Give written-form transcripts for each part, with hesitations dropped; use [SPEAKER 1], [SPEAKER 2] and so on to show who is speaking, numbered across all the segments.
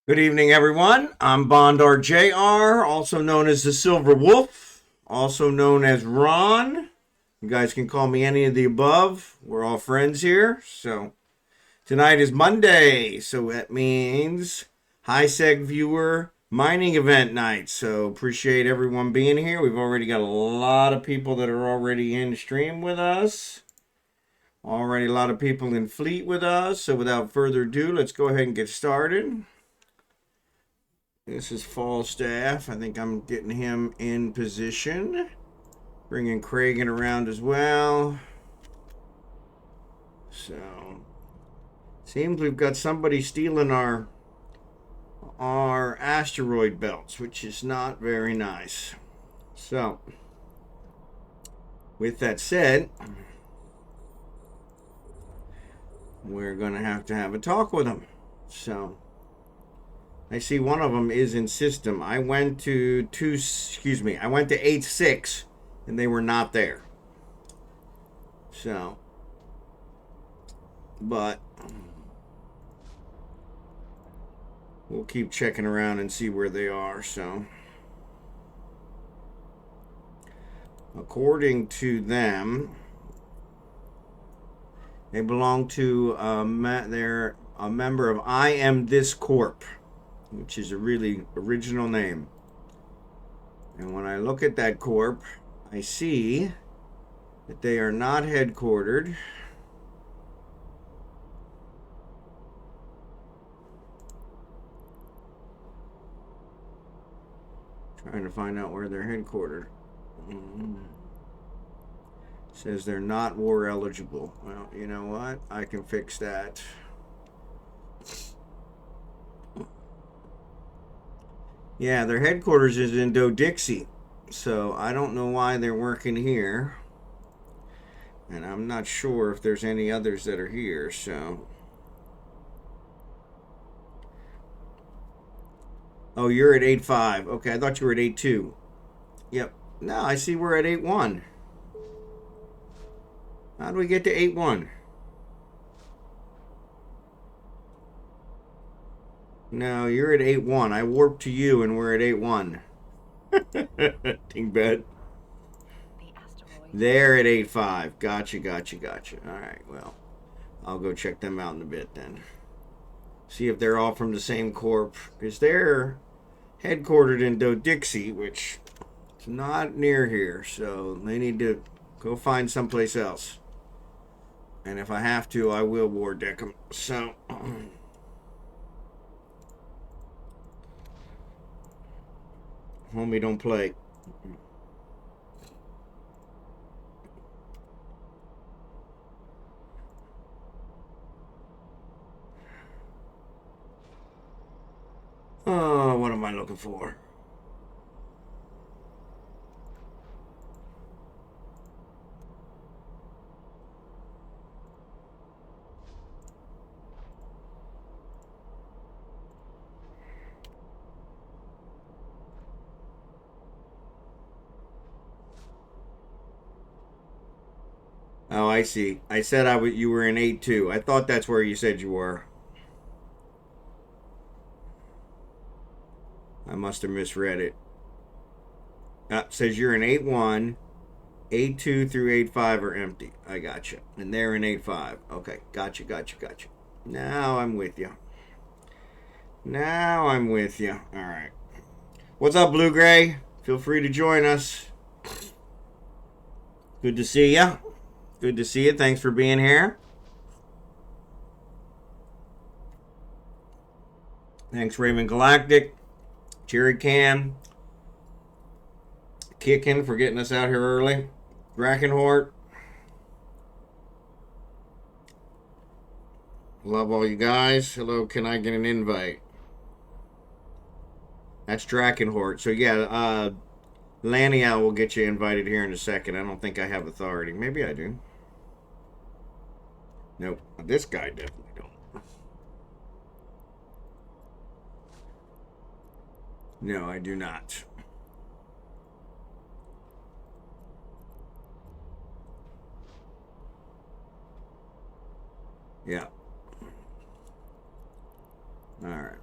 [SPEAKER 1] Good evening, everyone. I'm Bondar JR, also known as the Silver Wolf, also known as Ron. You guys can call me any of the above. We're all friends here. So tonight is Monday, so that means high seg viewer mining event night. So appreciate everyone being here. We've already got a lot of people that are already in stream with us. Already a lot of people in fleet with us. So without further ado, let's go ahead and get started. This is Falstaff. I think I'm getting him in position. Bringing Kragan around as well. So, seems we've got somebody stealing our asteroid belts, which is not very nice. So, with that said, we're going to have a talk with them. So, I see one of them is in system. I went to 8-6 and they were not there. So, but we'll keep checking around and see where they are. So, according to them, they belong to they're a member of I Am This Corp, which is a really original name. And when I look at that corp, I see that they are not headquartered. Trying to find out where they're headquartered. Says they're not war eligible. Well, you know what? I can fix that. Yeah, their headquarters is in Dodixie. So I don't know why they're working here. And I'm not sure if there's any others that are here, so. Oh, you're at 8.5. Okay, I thought you were at 8.2. Yep. No, I see we're at 8.1. How do we get to 8.1? No, you're at 8.1. I warped to you and we're at 8.1. Dingbat. They're at 8.5. Gotcha. Alright, well, I'll go check them out in a bit then. See if they're all from the same corp. Because they're headquartered in Dodixie, which is not near here. So they need to go find someplace else. And if I have to, I will war deck them. So, homie, don't play. Oh, what am I looking for? Oh, I see. I said you were in 8.2. I thought that's where you said you were. I must have misread it. Says you're in 8.1. 8.2 through 8.5 are empty. I gotcha. And they're in 8.5. Okay, gotcha. Now I'm with you. All right. What's up, Blue Gray? Feel free to join us. Good to see you. Thanks for being here. Thanks, RavenGalactic, Jerry Cam, Kicking for getting us out here early. Drachenhort. Love all you guys. Hello, can I get an invite? That's Drachenhort. So yeah, Laniel will get you invited here in a second. I don't think I have authority. Maybe I do. Nope. This guy definitely don't. No, I do not. Yeah. All right.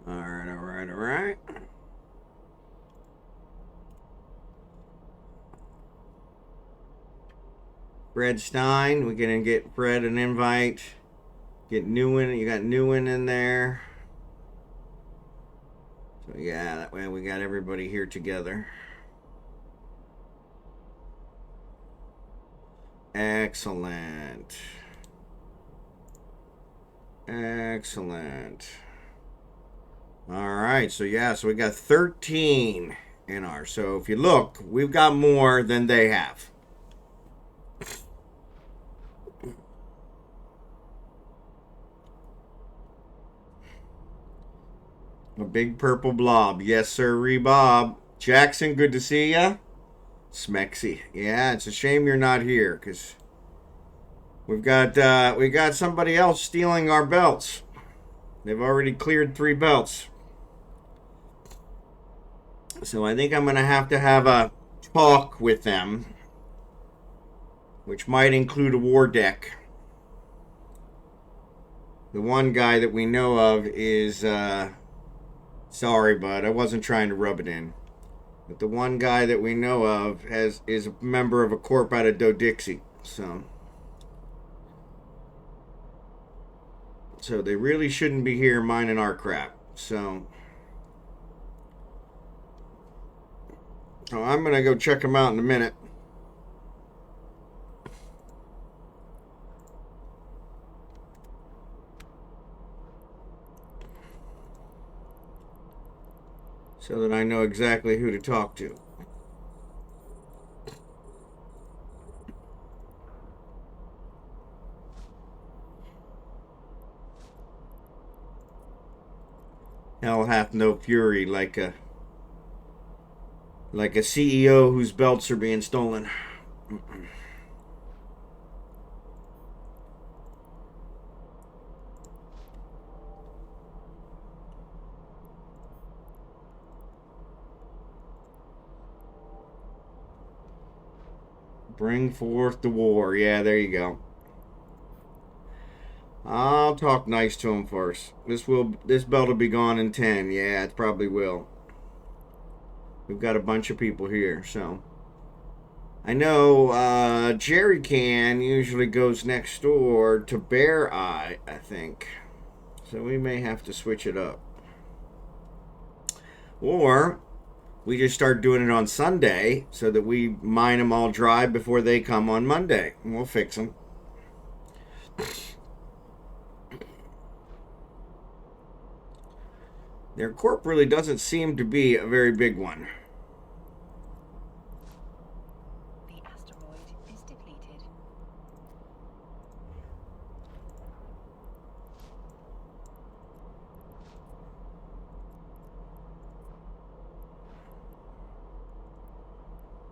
[SPEAKER 1] Alright, alright, alright. Fred Stein, we're gonna get Fred an invite. Get Newen, you got Newen in there. So yeah, that way we got everybody here together. Excellent. Excellent. Alright, so yeah, so we got 13 in our. So if you look, we've got more than they have. A big purple blob. Yes, sir, Bob. Jackson, good to see ya. Smexy. Yeah, it's a shame you're not here, because we got somebody else stealing our belts. They've already cleared 3 belts. So I think I'm going to have a talk with them, which might include a war deck. The one guy that we know of is... sorry, bud, I wasn't trying to rub it in. But the one guy that we know of is a member of a corp out of Do-Dixie. So they really shouldn't be here mining our crap. So I'm going to go check them out in a minute. So that I know exactly who to talk to. Hell hath no fury like a CEO whose belts are being stolen. Bring forth the war. Yeah, there you go. I'll talk nice to him first. This belt will be gone in 10. Yeah, it probably will. We've got a bunch of people here, so I know Jerry Can usually goes next door to Bear Eye, I think. So we may have to switch it up. Or we just start doing it on Sunday so that we mine them all dry before they come on Monday. And we'll fix them. Their corp really doesn't seem to be a very big one.
[SPEAKER 2] The asteroid is depleted.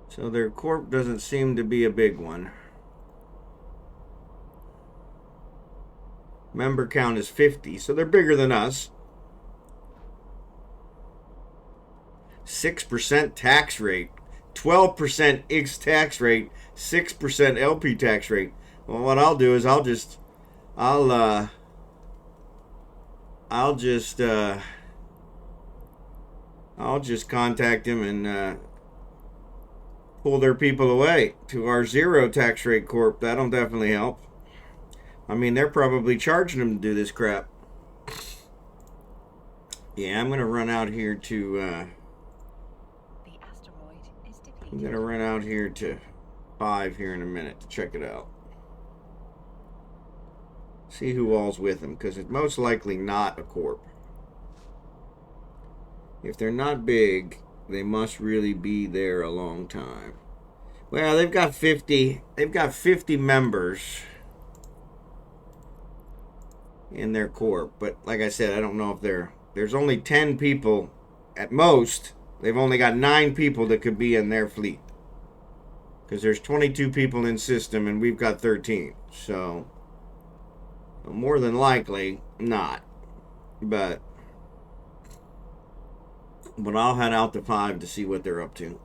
[SPEAKER 1] So their corp doesn't seem to be a big one. Member count is 50, so they're bigger than us. 6% tax rate, 12% X tax rate, 6% LP tax rate. Well, what I'll do is I'll just contact him and pull their people away to our 0 tax rate corp. That'll definitely help. I mean, they're probably charging them to do this crap. Yeah, I'm gonna run out here to. I'm gonna run out here to 5 here in a minute to check it out. See who all's with them, because it's most likely not a corp. If they're not big, they must really be there a long time. Well, they've got 50. They've got 50 members in their corp, but like I said, I don't know if there's only 10 people at most. They've only got 9 people that could be in their fleet. Because there's 22 people in system and we've got 13. So, more than likely, not. But I'll head out to 5 to see what they're up to.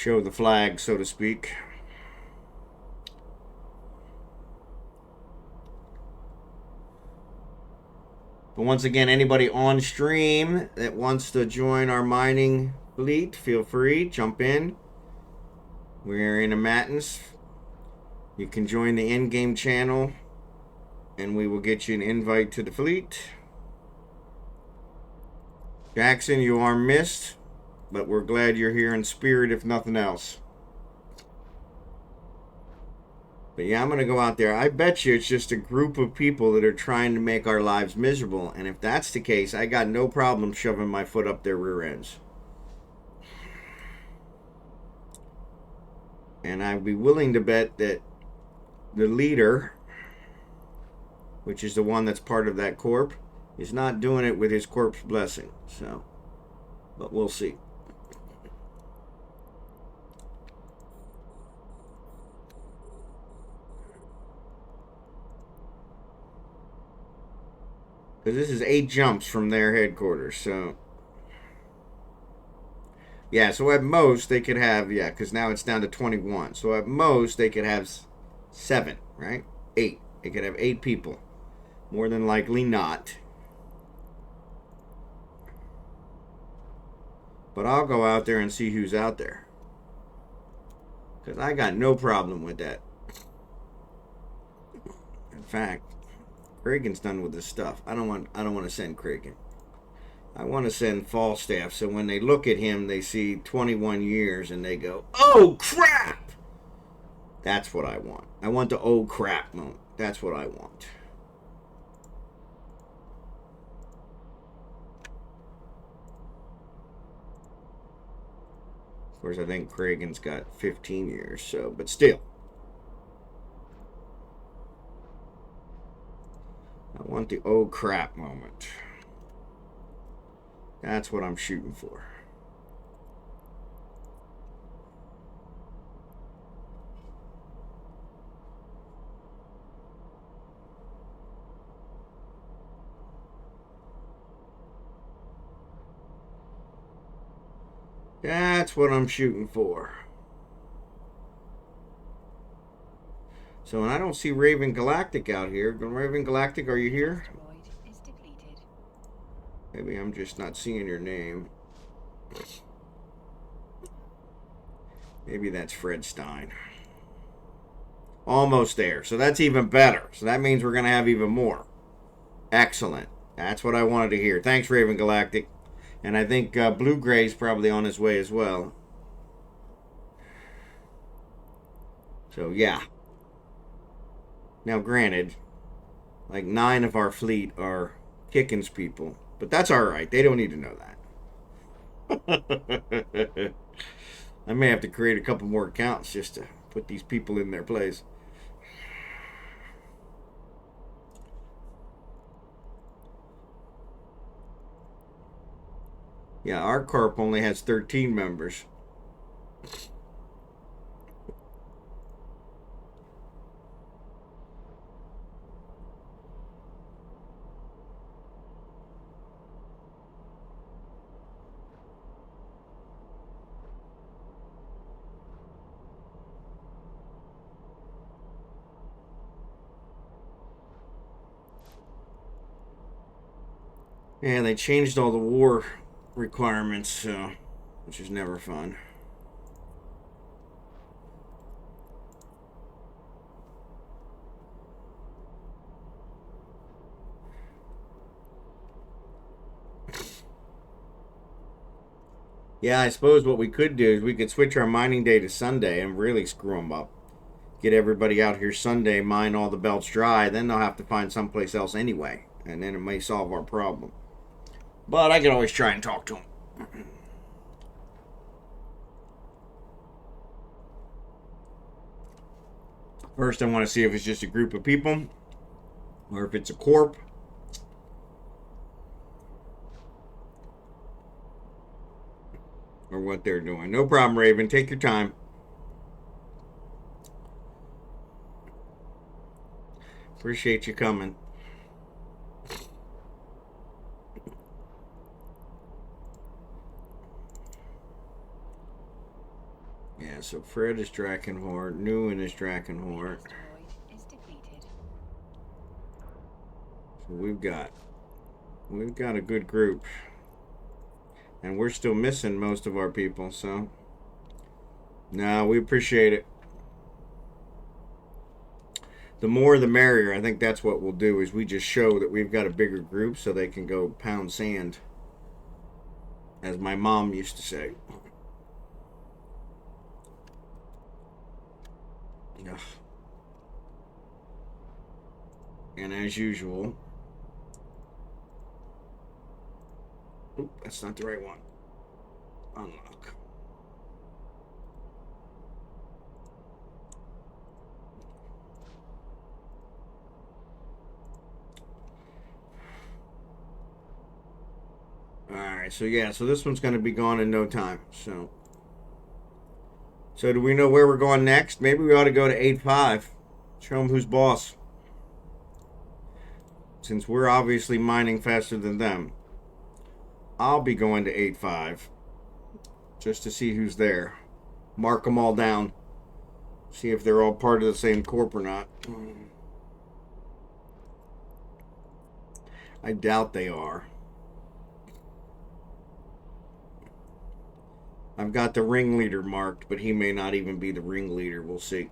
[SPEAKER 1] show the flag, so to speak. But once again, anybody on stream that wants to join our mining fleet, feel free, jump in. We're in a Matins. You can join the in-game channel, and we will get you an invite to the fleet. Jackson, you are missed, but we're glad you're here in spirit, if nothing else. But yeah, I'm going to go out there. I bet you it's just a group of people that are trying to make our lives miserable. And if that's the case, I got no problem shoving my foot up their rear ends. And I'd be willing to bet that the leader, which is the one that's part of that corp, is not doing it with his corp's blessing. So, but we'll see. Because this is 8 jumps from their headquarters, so... Yeah, so at most they could have... Yeah, because now it's down to 21. So at most they could have 7, right? 8. They could have 8 people. More than likely not. But I'll go out there and see who's out there. Because I got no problem with that. In fact... Kragen's done with this stuff. I don't want to send Kragen. I want to send Falstaff, so when they look at him, they see 21 years and they go, "Oh crap!" That's what I want. I want the "oh crap" moment. That's what I want. Of course, I think Kragen's got 15 years, so, but still. I want the "oh crap" moment. That's what I'm shooting for. That's what I'm shooting for. So, and I don't see RavenGalactic out here. RavenGalactic, are you here?
[SPEAKER 2] Is depleted.
[SPEAKER 1] Maybe I'm just not seeing your name. Maybe that's Fred Stein. Almost there. So that's even better. So that means we're going to have even more. Excellent. That's what I wanted to hear. Thanks, RavenGalactic. And I think Blue-Gray's probably on his way as well. So, yeah. Now, granted, like 9 of our fleet are Kicknx people. But that's all right. They don't need to know that. I may have to create a couple more accounts just to put these people in their place. Yeah, our corp only has 13 members. Yeah, they changed all the war requirements, so, which is never fun. Yeah, I suppose what we could do is we could switch our mining day to Sunday and really screw them up. Get everybody out here Sunday, mine all the belts dry, then they'll have to find someplace else anyway, and then it may solve our problem. But I can always try and talk to them. First, I want to see if it's just a group of people or if it's a corp. Or what they're doing. No problem, Raven. Take your time. Appreciate you coming. Yeah, so Fred is drachenhort, Nguyen is
[SPEAKER 2] The
[SPEAKER 1] drachenhort.
[SPEAKER 2] asteroid is depleted.
[SPEAKER 1] So we've got a good group. And we're still missing most of our people, so no, we appreciate it. The more the merrier. I think that's what we'll do, is we just show that we've got a bigger group so they can go pound sand, as my mom used to say. Ugh. And as usual, oop, that's not the right one. Unlock. Alright, so yeah, so this one's going to be gone in no time. So do we know where we're going next? Maybe we ought to go to 8-5. Show them who's boss. Since we're obviously mining faster than them, I'll be going to 8-5. Just to see who's there. Mark them all down. See if they're all part of the same corp or not. I doubt they are. I've got the ringleader marked, but he may not even be the ringleader. We'll see.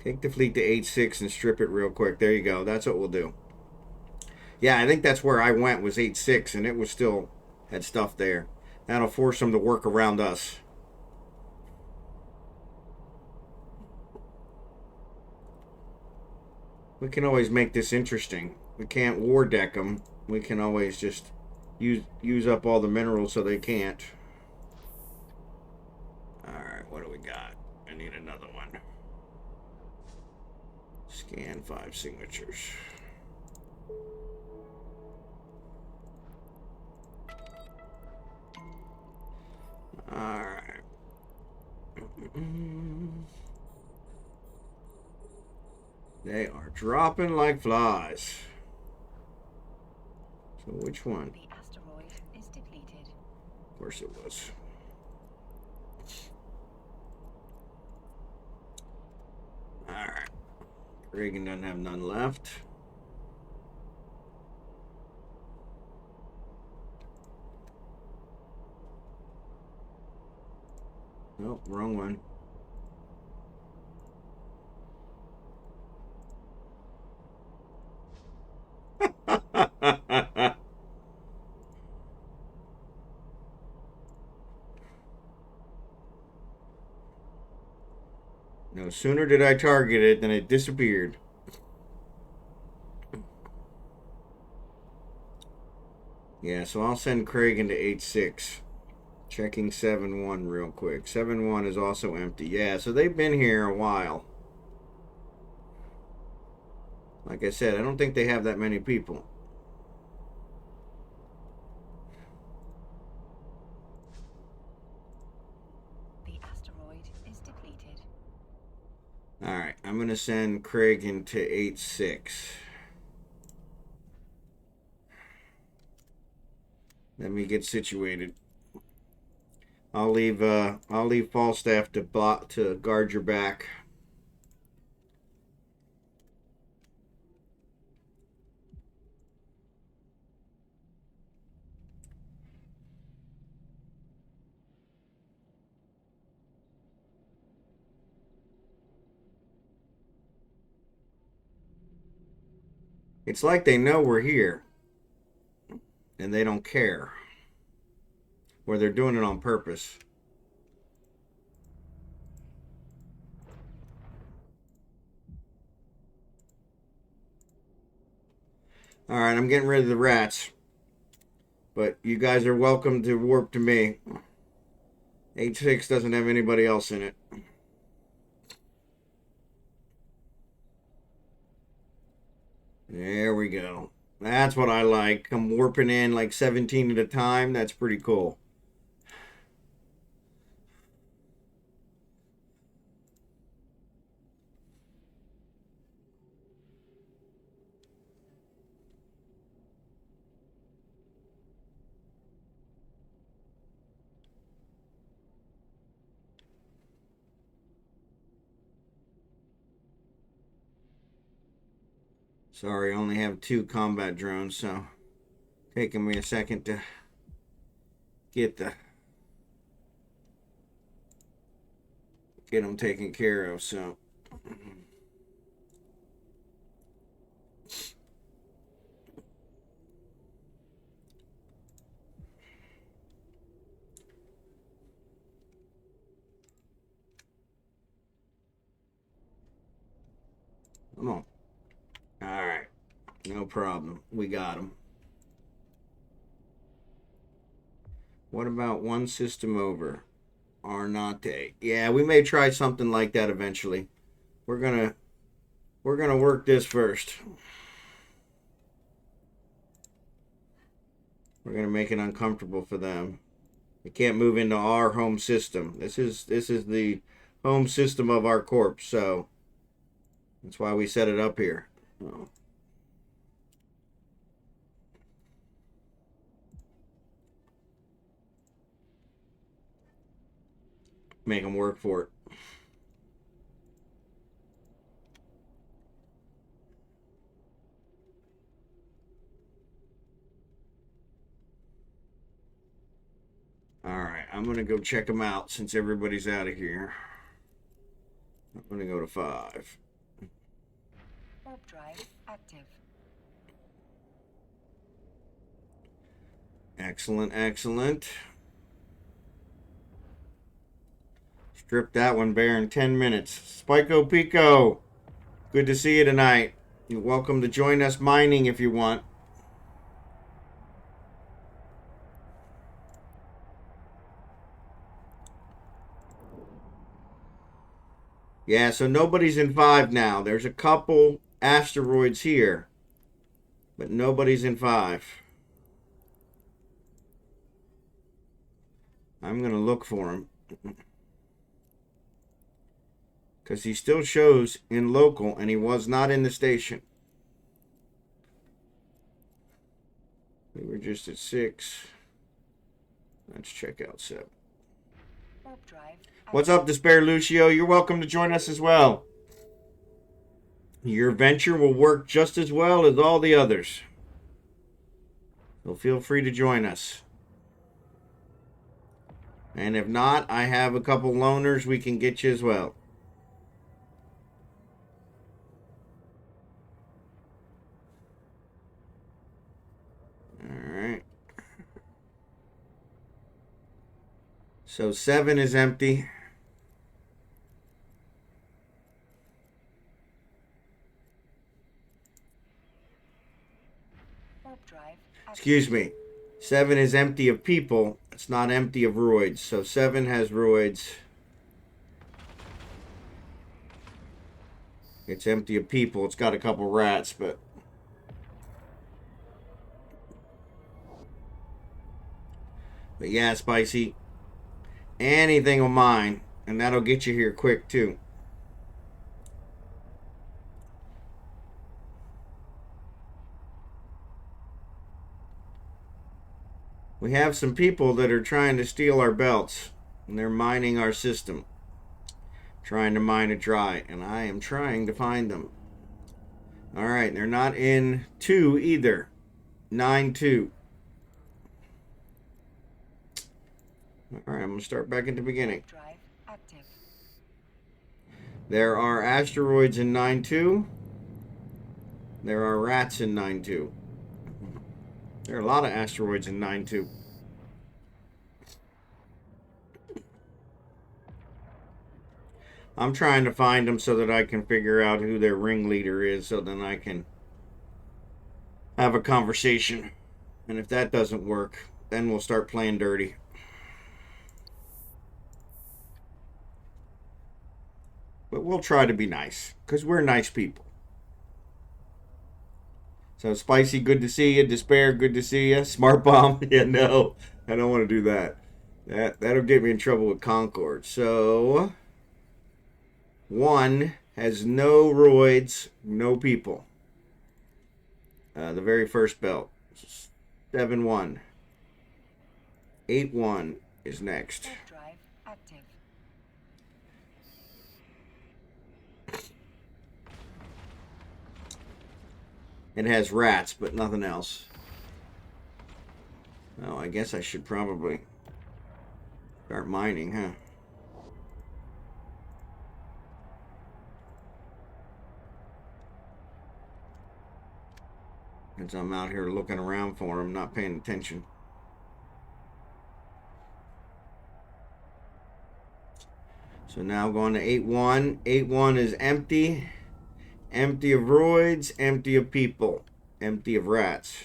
[SPEAKER 1] Take the fleet to 8-6 and strip it real quick. There you go. That's what we'll do. Yeah, I think that's where I went, was 8-6, and it was still had stuff there. That'll force them to work around us. We can always make this interesting. We can't war deck them. We can always just use up all the minerals so they can't. Alright, what do we got? I need another one. Scan 5 signatures. Alright. They are dropping like flies. So which one?
[SPEAKER 2] The asteroid is depleted.
[SPEAKER 1] Of course it was. Alright. Reagan doesn't have none left. Nope, wrong one. No sooner did I target it than it disappeared. Yeah, so I'll send Craig into 8-6. Checking 7-1 real quick. 7-1 is also empty. Yeah, so they've been here a while. Like I said, I don't think they have that many people.
[SPEAKER 2] The asteroid is depleted.
[SPEAKER 1] Alright, I'm going to send Craig into 8-6. Let me get situated. I'll leave Falstaff to guard your back. It's like they know we're here, and they don't care. Or they're doing it on purpose. Alright, I'm getting rid of the rats. But you guys are welcome to warp to me. 8-6 doesn't have anybody else in it. There we go. That's what I like. I'm warping in like 17 at a time. That's pretty cool. Sorry, I only have 2 combat drones, so taking me a second to get them taken care of. So come on. All right, no problem. We got them. What about one system over? Arnate. Yeah, we may try something like that eventually. We're gonna work this first. We're gonna make it uncomfortable for them. They can't move into our home system. This is the home system of our corp, so that's why we set it up here. Oh. Make them work for it. Alright, I'm going to go check them out since everybody's out of here. I'm going to go to 5.
[SPEAKER 2] Warp drive active.
[SPEAKER 1] Excellent, excellent. Strip that one bare in 10 minutes. Spico Pico, good to see you tonight. You're welcome to join us mining if you want. Yeah, so nobody's in 5 now. There's a couple asteroids here, but nobody's in 5. I'm going to look for him. Because he still shows in local, and he was not in the station. We were just at 6. Let's check out 7.
[SPEAKER 2] Warp drive.
[SPEAKER 1] What's up, DespairLucio? You're welcome to join us as well. Your venture will work just as well as all the others. So feel free to join us. And if not, I have a couple loaners we can get you as well. Alright. So 7 is empty.
[SPEAKER 2] Warp drive active.
[SPEAKER 1] Excuse me. 7 is empty of people. It's not empty of roids. So 7 has roids. It's empty of people. It's got a couple rats, but... But yeah, Spicy. Anything will mine. And that'll get you here quick, too. We have some people that are trying to steal our belts. And they're mining our system. Trying to mine it dry. And I am trying to find them. Alright, they're not in 2 either. 9-2. Alright, I'm going to start back at the beginning.
[SPEAKER 2] Warp drive active.
[SPEAKER 1] There are asteroids in 9-2. There are rats in 9-2. There are a lot of asteroids in 9-2. I'm trying to find them so that I can figure out who their ringleader is, so then I can have a conversation. And if that doesn't work, then we'll start playing dirty. But we'll try to be nice, because we're nice people. So, Spicy, good to see you. Despair, good to see you. Smart Bomb, yeah, no, I don't want to do that. That'll get me in trouble with Concord. So, 1 has no roids, no people. The very first belt. 7-1. 8-1 is next.
[SPEAKER 2] Warp drive active.
[SPEAKER 1] It has rats, but nothing else. Oh, I guess I should probably start mining, huh? As I'm out here looking around for them, not paying attention. So now going to 8-1. 8-1 is empty. Empty of roids, empty of people, empty of rats.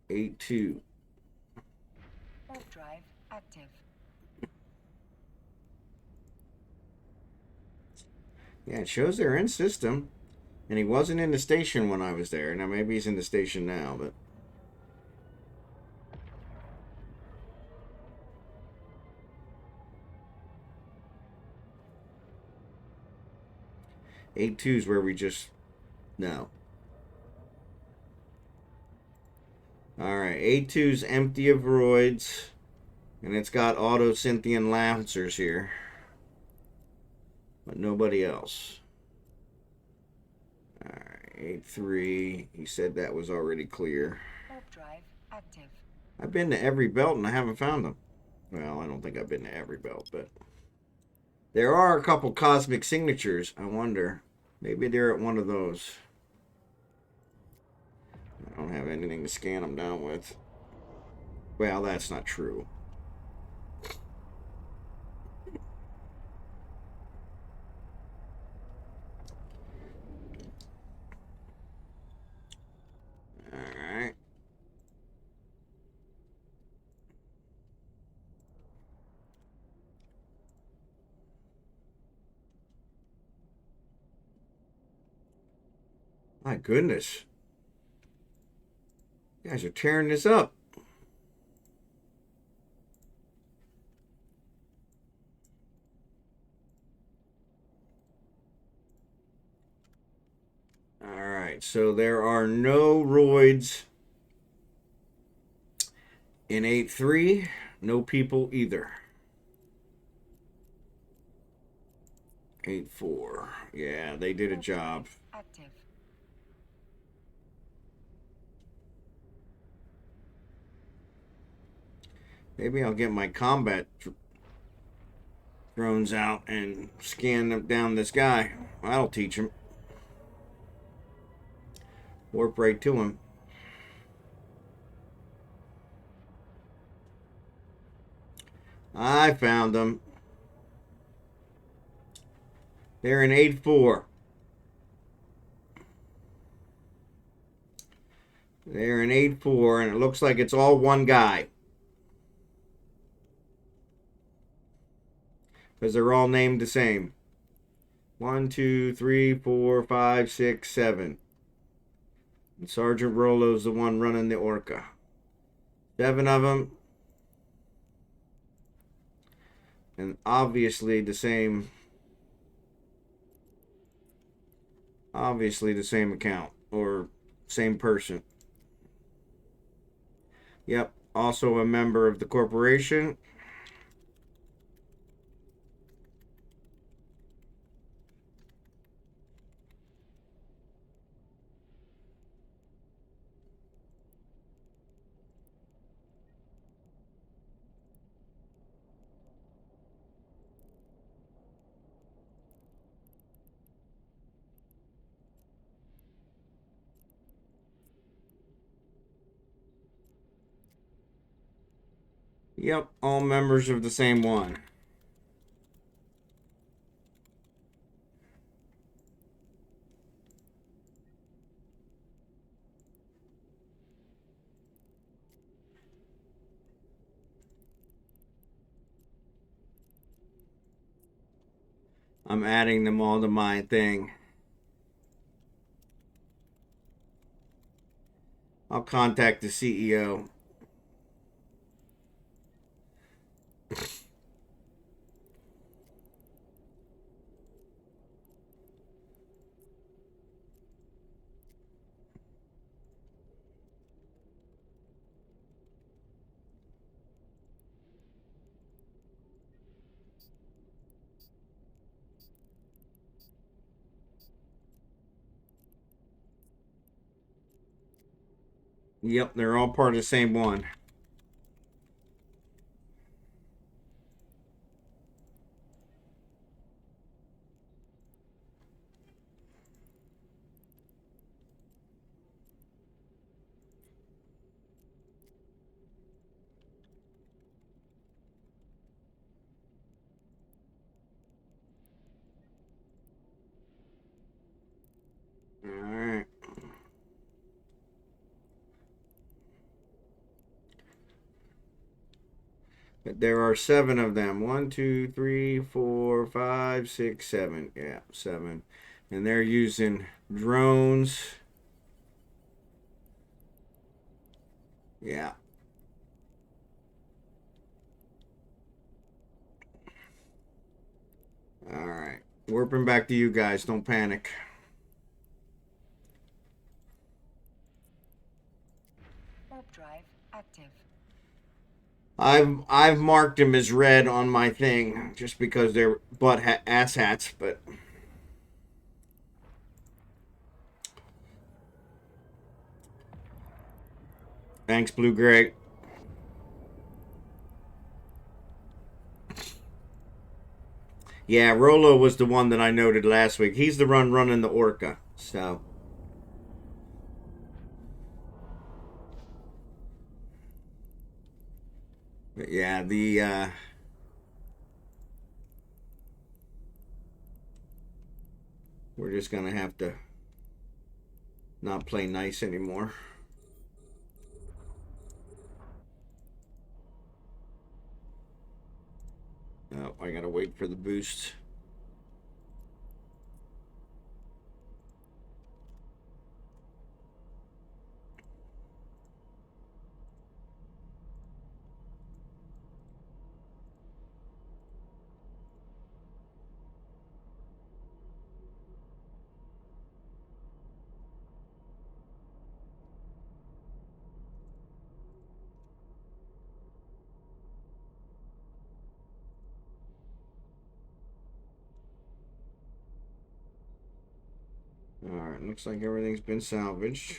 [SPEAKER 1] 8-2.
[SPEAKER 2] Warp drive active.
[SPEAKER 1] Yeah, it shows they're in system. And he wasn't in the station when I was there. Now maybe he's in the station now, but... Eight two is where we just... No. Alright, 8-2's empty of roids. And it's got auto-Cynthian Lancers here. But nobody else. Alright, 8-3. He said that was already clear.
[SPEAKER 2] Warp drive active.
[SPEAKER 1] I've been to every belt and I haven't found them. Well, I don't think I've been to every belt, but... There are a couple cosmic signatures. I wonder. Maybe they're at one of those. I don't have anything to scan them down with. Well, that's not true. Alright. My goodness. You guys are tearing this up. Alright, so there are no roids in 8-3. No people either. 8-4. Yeah, they did a job.
[SPEAKER 2] Active.
[SPEAKER 1] Maybe I'll get my combat drones out and scan them down this guy. That'll teach him. Warp right to him. I found them. They're in 8-4. They're in 8-4, and it looks like it's all one guy. Because they're all named the same. 1, 2, 3, 4, 5, 6, 7. And Sergeant Rollo's the one running the Orca. 7 of them. And obviously the same... Obviously the same account. Or same person. Yep. Also a member of the corporation. Yep, all members of the same one. I'm adding them all to my thing. I'll contact the CEO. Yep, they're all part of the same one. All right. But there are 7 of them. 1, 2, 3, 4, 5, 6, 7. Yeah, 7. And they're using drones. Yeah. All right. Warping back to you guys. Don't panic.
[SPEAKER 2] Warp drive active.
[SPEAKER 1] I've marked them as red on my thing just because they're ass hats, but thanks, Blue Gray. Yeah, Rolo was the one that I noted last week. He's the one running the Orca. So, but yeah, we're just gonna have to not play nice anymore. Oh, I gotta wait for the boost. Alright, looks like everything's been salvaged.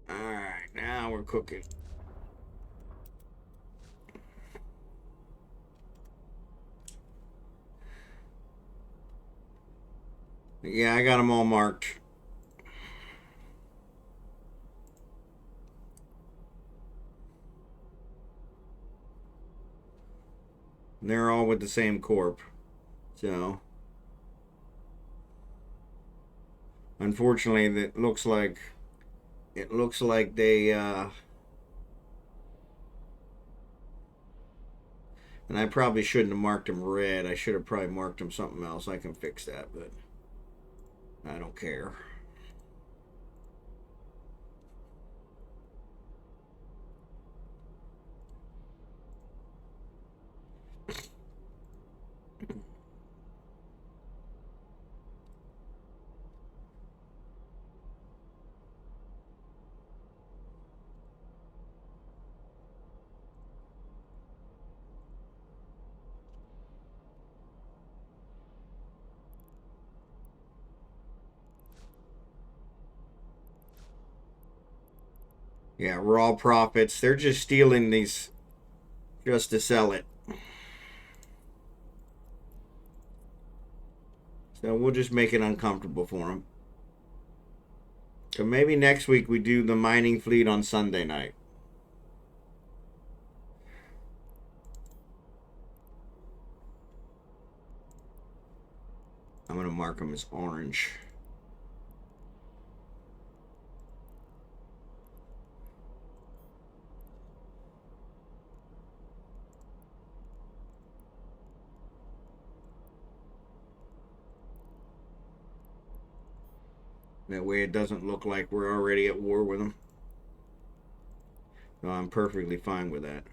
[SPEAKER 1] Alright, now we're cooking. Yeah, I got them all marked. They're all with the same corp. So, unfortunately, it looks like they and I probably shouldn't have marked them red. I should have probably marked them something else. I can fix that, but I don't care. Yeah, raw profits. They're just stealing these just to sell it. So we'll just make it uncomfortable for them. So maybe next week we do the mining fleet on Sunday night. I'm going to mark them as orange. That way it doesn't look like we're already at war with them. So I'm perfectly fine with that.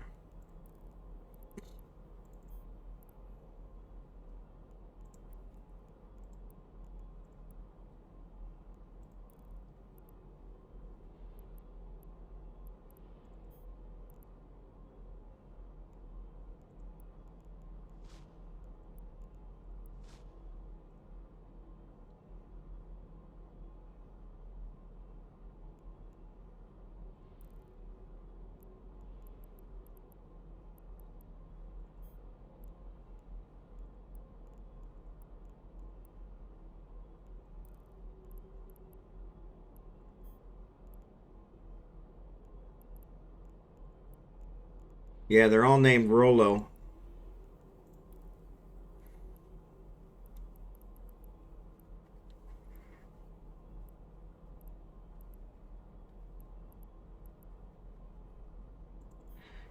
[SPEAKER 1] Yeah, they're all named Rolo.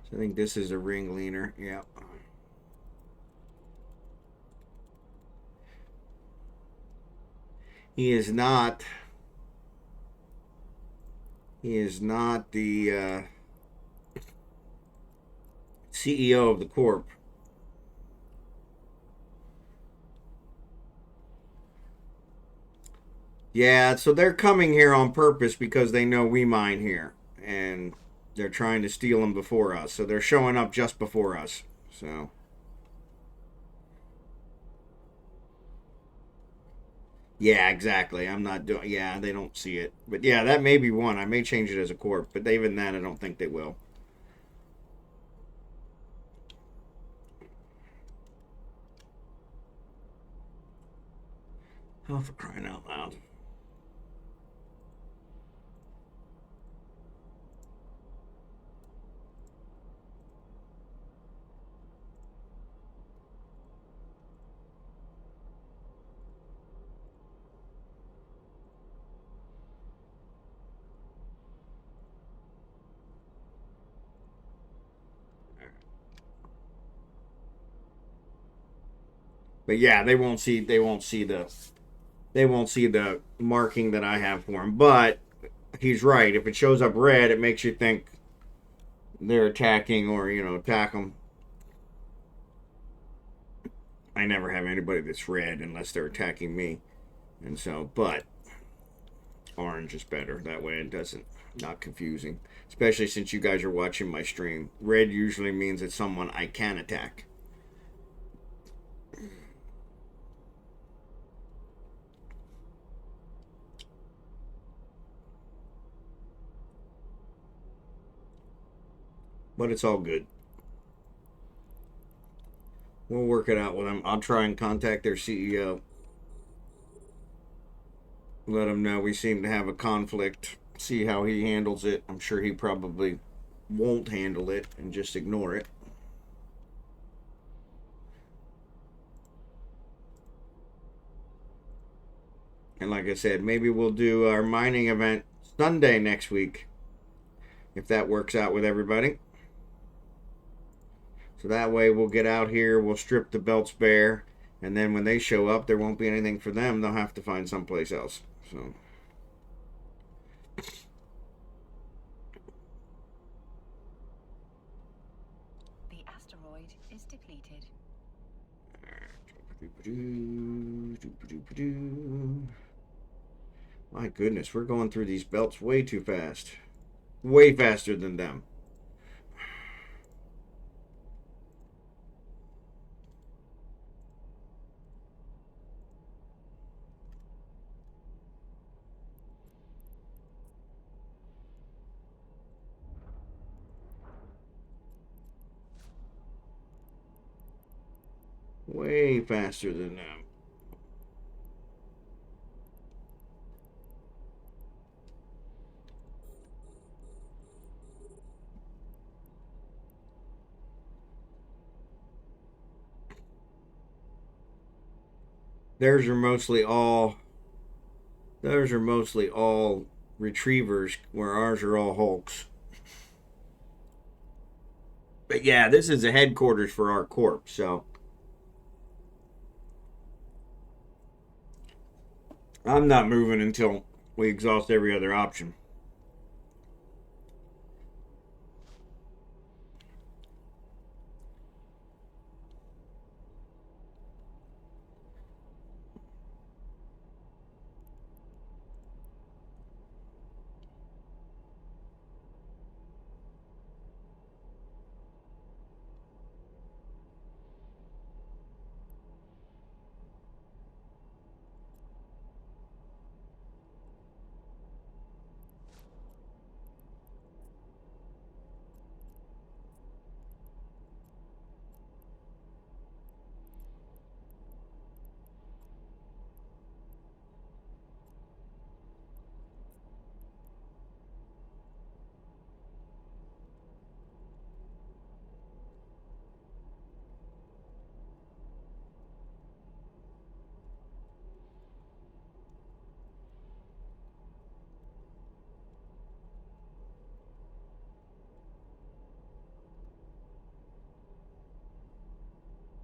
[SPEAKER 1] So I think this is a ring leaner. Yeah. He is not. He is not the CEO of the corp. Yeah, so they're coming here on purpose because they know we mine here, and they're trying to steal them before us. So they're showing up just before us. So yeah, exactly. I'm not doing. Yeah, they don't see it, but yeah, that may be one. I may change it as a corp, but even then, I don't think they will. Oh, for crying out loud! But yeah, they won't see. They won't see the. They won't see the marking that I have for him. But he's right. If it shows up red, it makes you think they're attacking or attack them. I never have anybody that's red unless they're attacking me, and so but orange is better. That way it doesn't not confusing. Especially since you guys are watching my stream. Red usually means it's someone I can attack. But it's all good. We'll work it out with them. I'll try and contact their CEO. Let him know we seem to have a conflict. See how he handles it. I'm sure he probably won't handle it and just ignore it. And like I said, maybe we'll do our mining event Sunday next week if that works out with everybody. So that way we'll get out here, we'll strip the belts bare, and then when they show up, there won't be anything for them. They'll have to find someplace else. So
[SPEAKER 2] The asteroid is depleted.
[SPEAKER 1] My goodness, we're going through these belts way too fast. Way faster than them. Way faster than them. Theirs are mostly all. Those are mostly all retrievers, where ours are all hulks. But yeah, this is the headquarters for our corp, so I'm not moving until we exhaust every other option.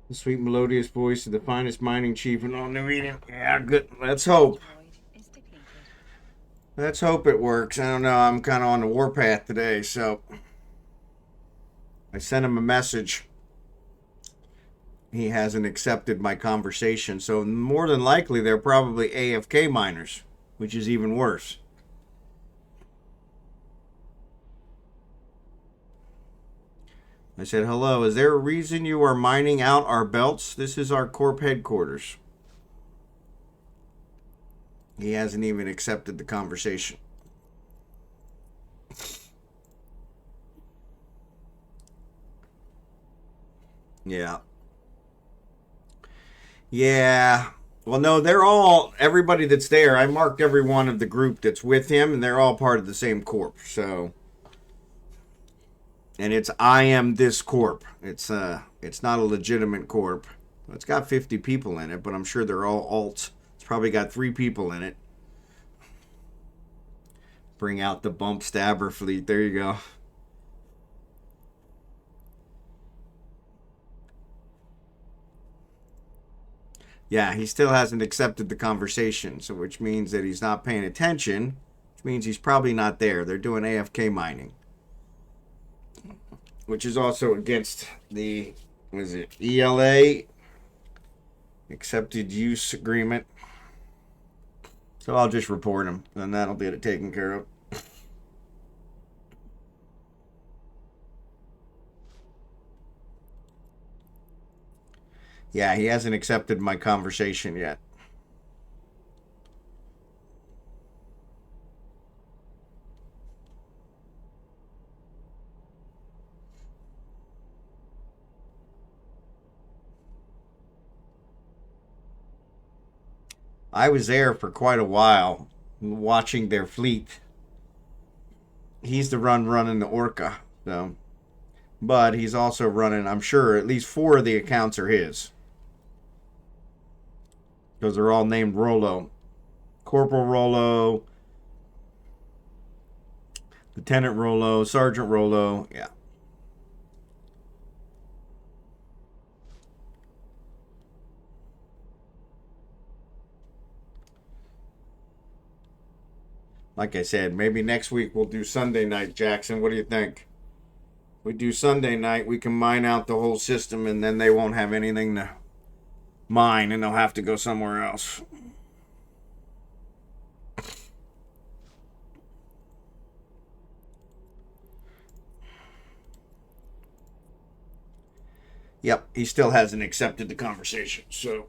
[SPEAKER 1] The sweet melodious voice of the finest mining chief in all New Eden. Yeah, good. Let's hope.
[SPEAKER 2] Asteroid is depleted.
[SPEAKER 1] Let's hope it works. I don't know. I'm kind of on the warpath today, so I sent him a message. He hasn't accepted my conversation, so more than likely they're probably AFK miners, which is even worse. I said, hello, is there a reason you are mining out our belts? This is our corp headquarters. He hasn't even accepted the conversation. Yeah. Yeah. Well, no, they're all, everybody that's there, I marked every one of the group that's with him, and they're all part of the same corp, so. And it's I am this corp. It's not a legitimate corp. It's got 50 people in it, but I'm sure they're all alts. It's probably got 3 people in it. Bring out the bump stabber fleet. There you go. Yeah, he still hasn't accepted the conversation, so which means that he's not paying attention, which means he's probably not there. They're doing AFK mining, which is also against the, what is it, ELA, accepted use agreement. So I'll just report him, and that'll get it taken care of. Yeah, he hasn't accepted my conversation yet. I was there for quite a while watching their fleet. He's the running the Orca, so. But he's also running, I'm sure, at least 4 of the accounts are his. Because they're all named Rollo. Corporal Rollo, Lieutenant Rollo, Sergeant Rollo, yeah. Like I said, maybe next week we'll do Sunday night, Jackson. What do you think? We do Sunday night, we can mine out the whole system, and then they won't have anything to mine, and they'll have to go somewhere else. Yep, he still hasn't accepted the conversation. So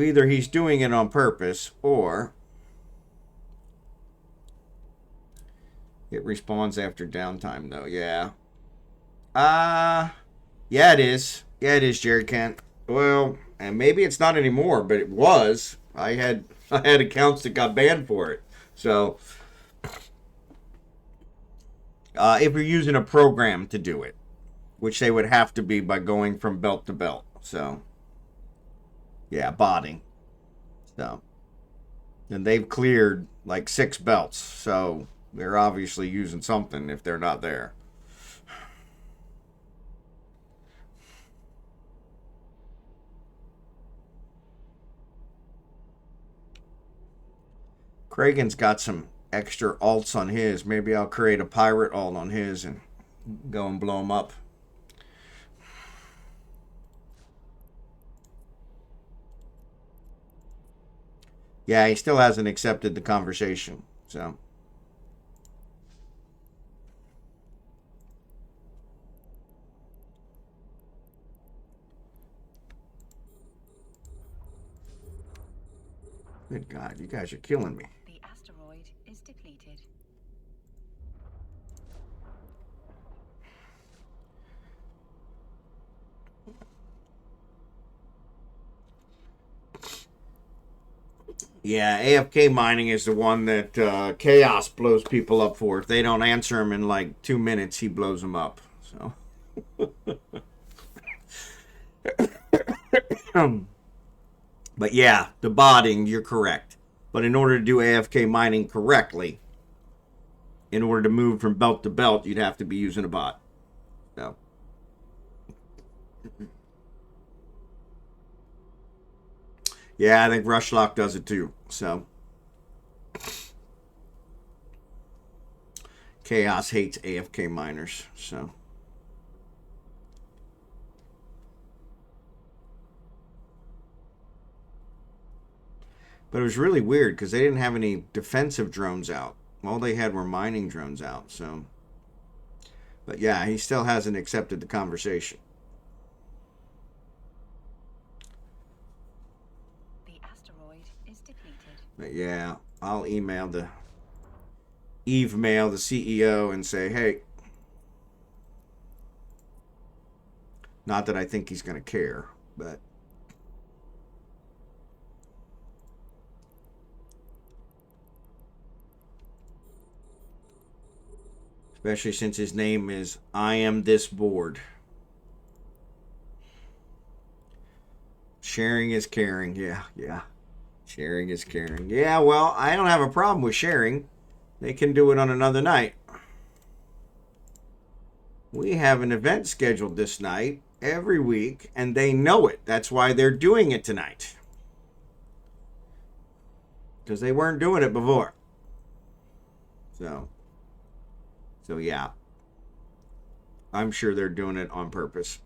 [SPEAKER 1] either he's doing it on purpose, or it responds after downtime, though. Yeah. Yeah, it is. Yeah, it is, Jerry Kent. Well, and maybe it's not anymore, but it was. I had accounts that got banned for it. So, if you're using a program to do it, which they would have to be by going from belt to belt. So, yeah, botting. So, and they've cleared like 6 belts. So, they're obviously using something if they're not there. Kragan's got some extra alts on his. Maybe I'll create a pirate alt on his and go and blow him up. Yeah, he still hasn't accepted the conversation. So. Good God, you guys are killing me.
[SPEAKER 2] The asteroid is depleted.
[SPEAKER 1] Yeah, AFK mining is the one that Chaos blows people up for. If they don't answer him in like 2 minutes, he blows them up. So. But yeah, the botting, you're correct. But in order to do AFK mining correctly, in order to move from belt to belt, you'd have to be using a bot. So. Yeah, I think Rushlock does it too. So Chaos hates AFK miners. So but it was really weird because they didn't have any defensive drones out. All they had were mining drones out. So, but yeah, he still hasn't accepted the conversation.
[SPEAKER 2] The asteroid is depleted.
[SPEAKER 1] But yeah, I'll email the the CEO, and say, hey, not that I think he's going to care, but especially since his name is I am this board. Sharing is caring. Yeah, yeah. Sharing is caring. Yeah, well, I don't have a problem with sharing. They can do it on another night. We have an event scheduled this night every week, and they know it. That's why they're doing it tonight. Because they weren't doing it before. So yeah. I'm sure they're doing it on purpose.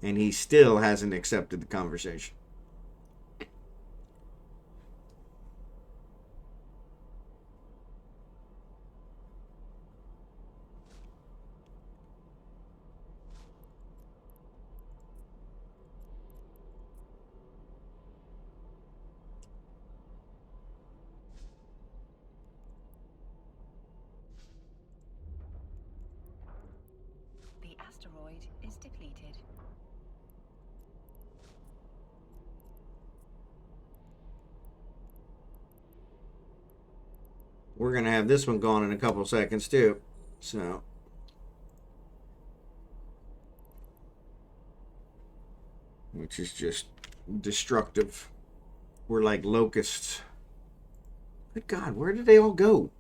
[SPEAKER 1] And he still hasn't accepted the conversation.
[SPEAKER 2] The asteroid is depleted.
[SPEAKER 1] We're going to have this one gone in a couple seconds too. So which is just destructive. We're like locusts. Good God, where did they all go?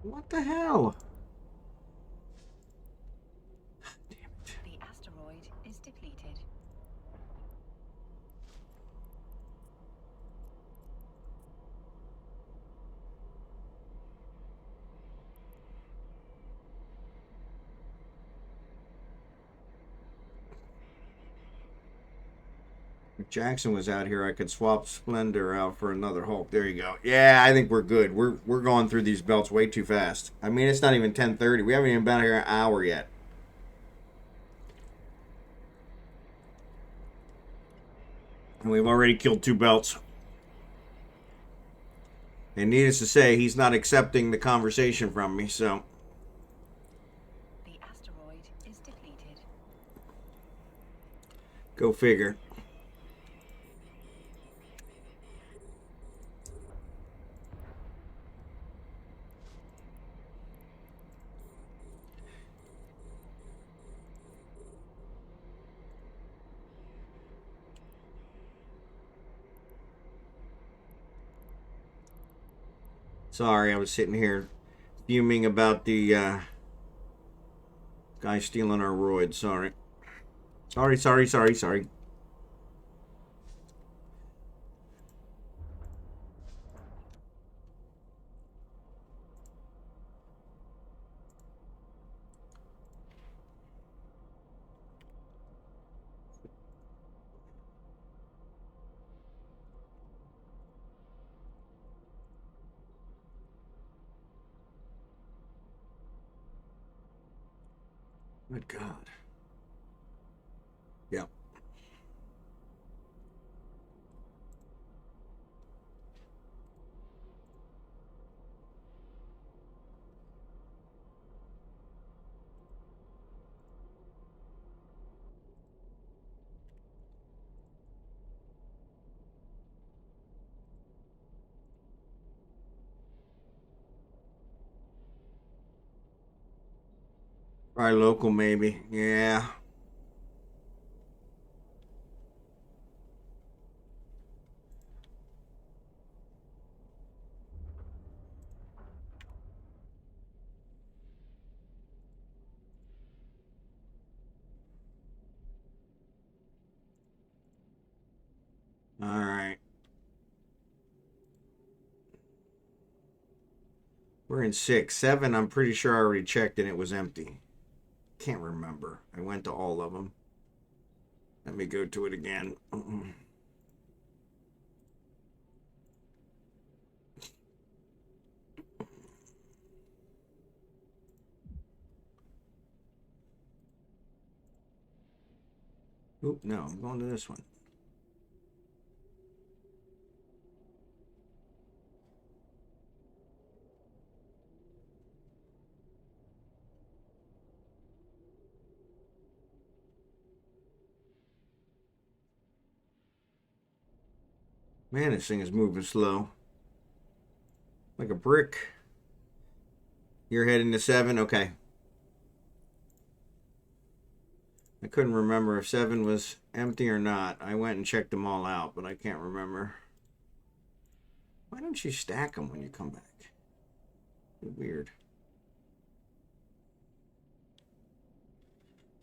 [SPEAKER 1] What the hell? Damn it.
[SPEAKER 2] The asteroid is depleted.
[SPEAKER 1] If Jackson was out here, I could swap Splendor out for another Hulk. There you go. Yeah, I think we're good. We're going through these belts way too fast. I mean, it's not even 10:30. We haven't even been here an hour yet. And we've already killed 2 belts. And needless to say, he's not accepting the conversation from me, so.
[SPEAKER 2] The asteroid is depleted.
[SPEAKER 1] Go figure. Sorry, I was sitting here fuming about the guy stealing our roids. Sorry. Sorry. Good God. Yeah. Probably local, maybe. Yeah. All right. We're in 6. 7, I'm pretty sure I already checked and it was empty. Can't remember. I went to all of them. Let me go to it again. Oop, no, I'm going to this one. Man, this thing is moving slow. Like a brick. You're heading to 7? Okay. I couldn't remember if 7 was empty or not. I went and checked them all out, but I can't remember. Why don't you stack them when you come back? Weird.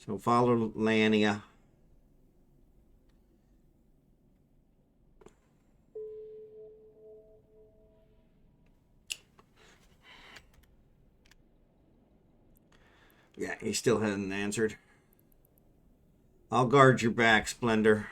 [SPEAKER 1] So follow Lania. Yeah, he still hasn't answered. I'll guard your back, Splendor.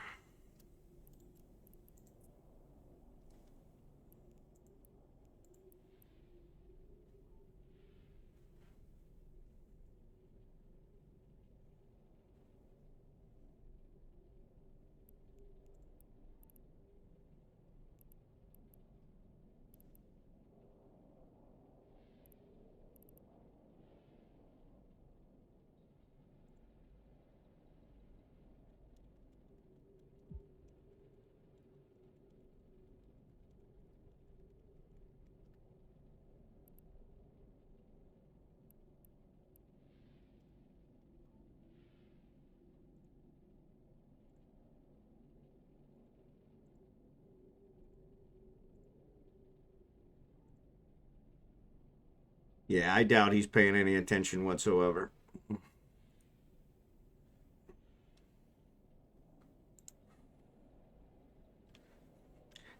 [SPEAKER 1] Yeah, I doubt he's paying any attention whatsoever.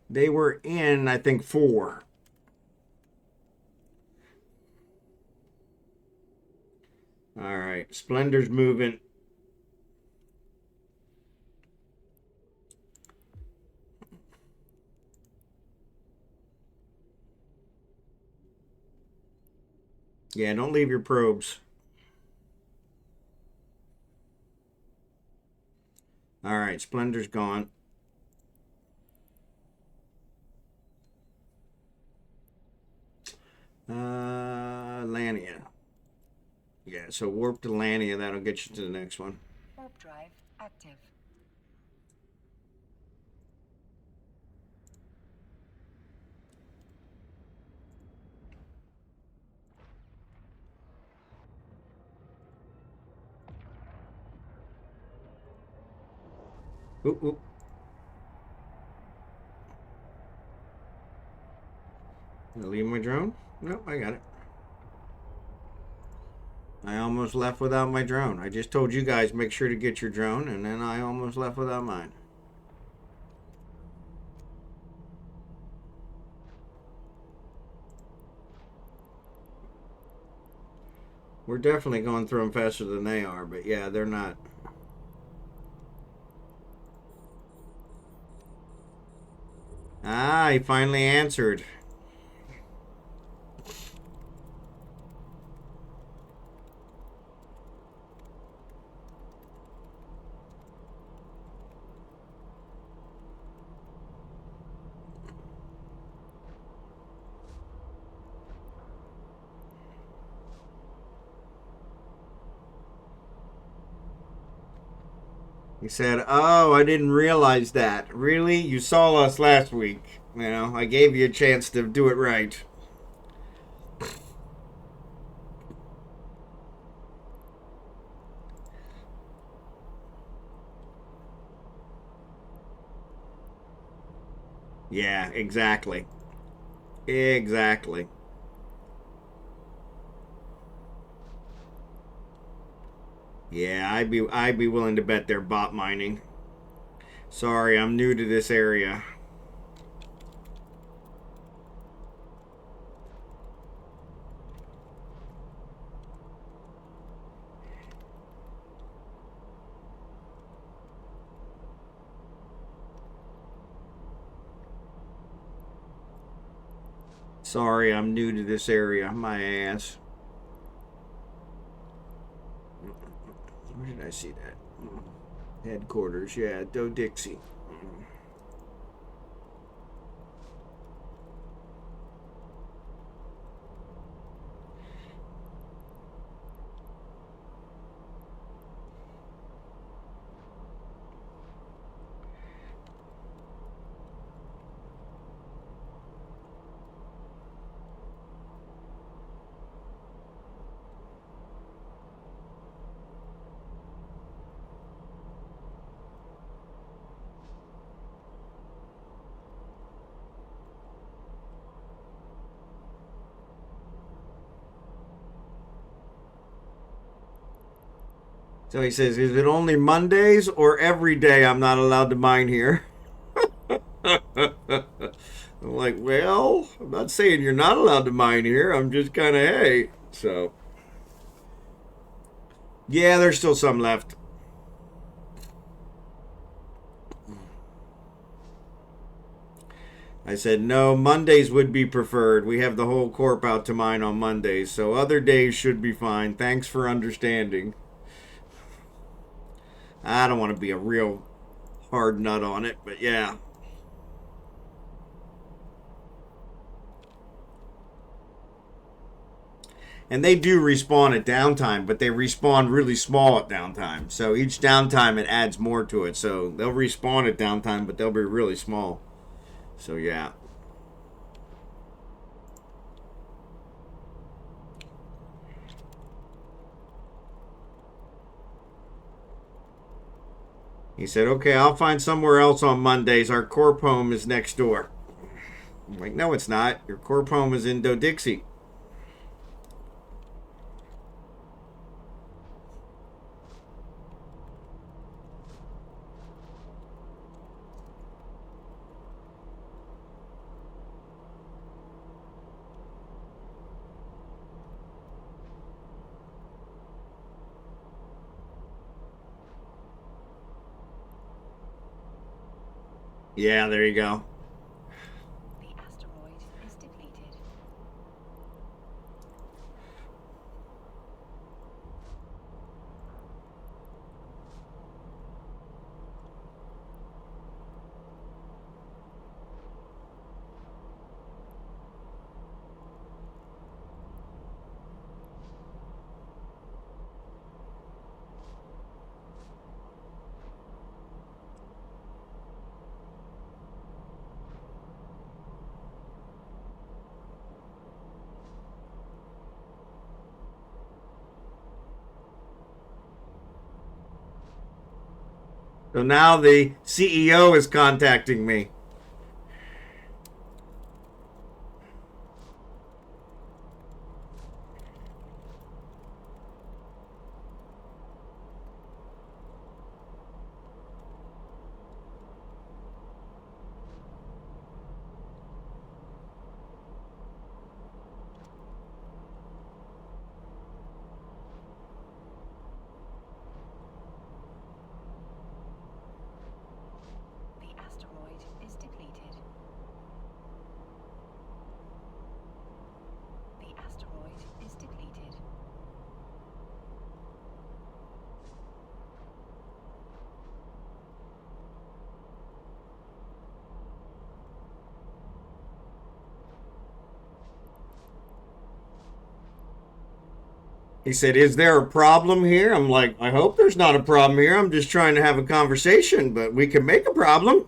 [SPEAKER 1] They were in, I think, 4. All right, Splendor's moving. Yeah, don't leave your probes. All right, Splendor's gone. Lania. Yeah, so warp to Lania. That'll get you to the next one.
[SPEAKER 2] Warp drive active.
[SPEAKER 1] Oop, oop. Did I leave my drone? Nope, I got it. I almost left without my drone. I just told you guys make sure to get your drone, and then I almost left without mine. We're definitely going through them faster than they are, but yeah, they're not. Ah, he finally answered. He said, "Oh, I didn't realize that. Really? You saw us last week. You know, I gave you a chance to do it right." Yeah, exactly. Exactly. Yeah, I'd be willing to bet they're bot mining. Sorry, I'm new to this area. Sorry, I'm new to this area. My ass. Where did I see that? Headquarters, yeah, Do Dixie. So he says, is it only Mondays or every day I'm not allowed to mine here? I'm like, well, I'm not saying you're not allowed to mine here. I'm just kind of, hey. So, yeah, there's still some left. I said, no, Mondays would be preferred. We have the whole corp out to mine on Mondays, so other days should be fine. Thanks for understanding. I don't want to be a real hard nut on it, but yeah. And they do respawn at downtime, but they respawn really small at downtime. So each downtime it adds more to it. So they'll respawn at downtime, but they'll be really small. So yeah. He said, okay, I'll find somewhere else on Mondays. Our corp home is next door. I'm like, no, it's not. Your corp home is in Do-Dixie. Yeah, there you go.
[SPEAKER 2] The asteroid is depleted.
[SPEAKER 1] So now the CEO is contacting me.
[SPEAKER 2] The asteroid is depleted. The asteroid is depleted.
[SPEAKER 1] He said, is there a problem here? I'm like, I hope there's not a problem here. I'm just trying to have a conversation, but we can make a problem.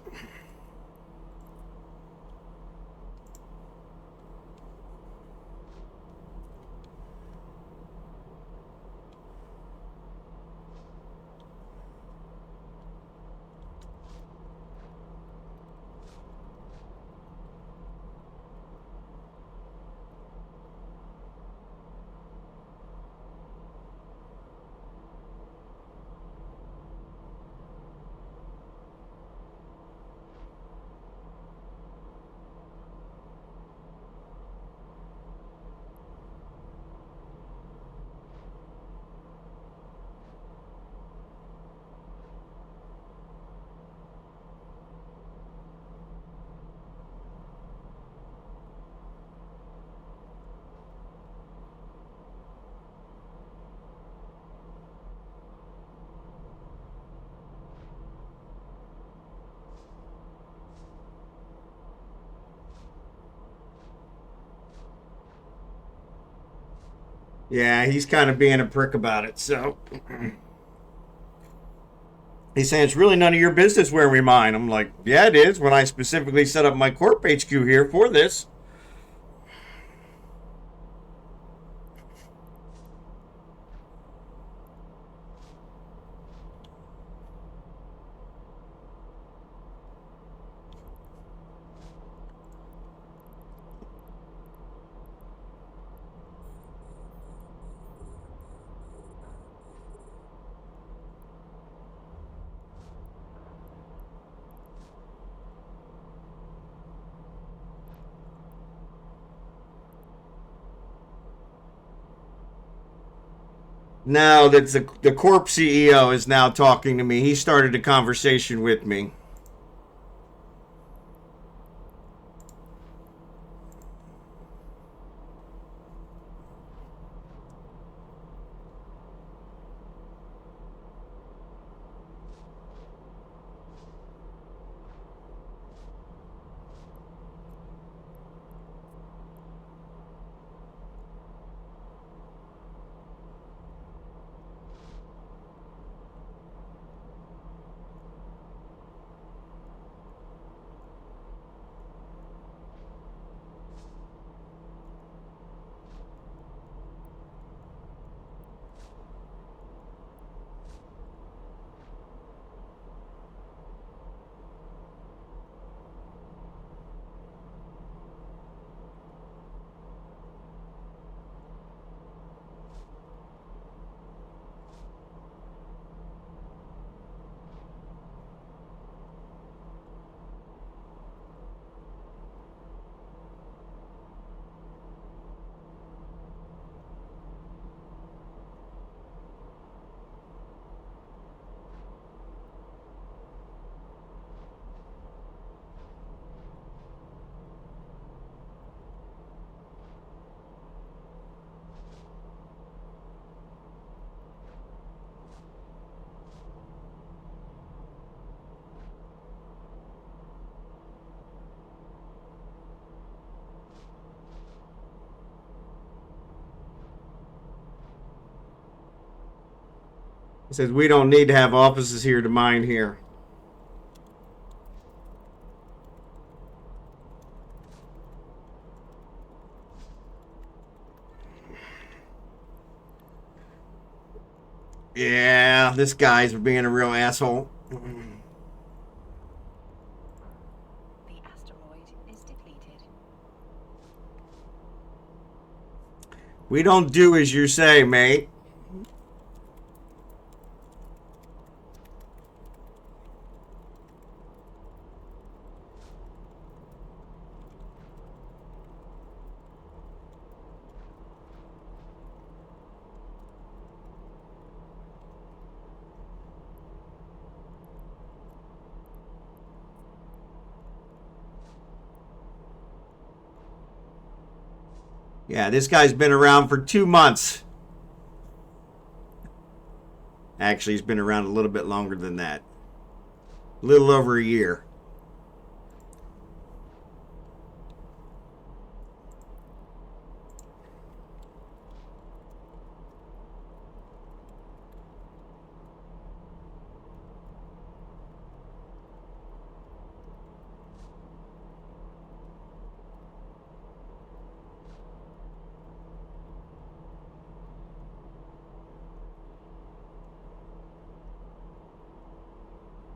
[SPEAKER 1] Yeah, he's kind of being a prick about it, so. He's saying it's really none of your business where we mine. I'm like, yeah, it is when I specifically set up my corp HQ here for this. Now that the corp CEO is now talking to me, he started a conversation with me. He says we don't need to have offices here to mine here. Yeah, this guy's being a real asshole.
[SPEAKER 2] The asteroid is depleted.
[SPEAKER 1] We don't do as you say, mate. Yeah, this guy's been around for 2 months. Actually, he's been around a little bit longer than that. A little over a year.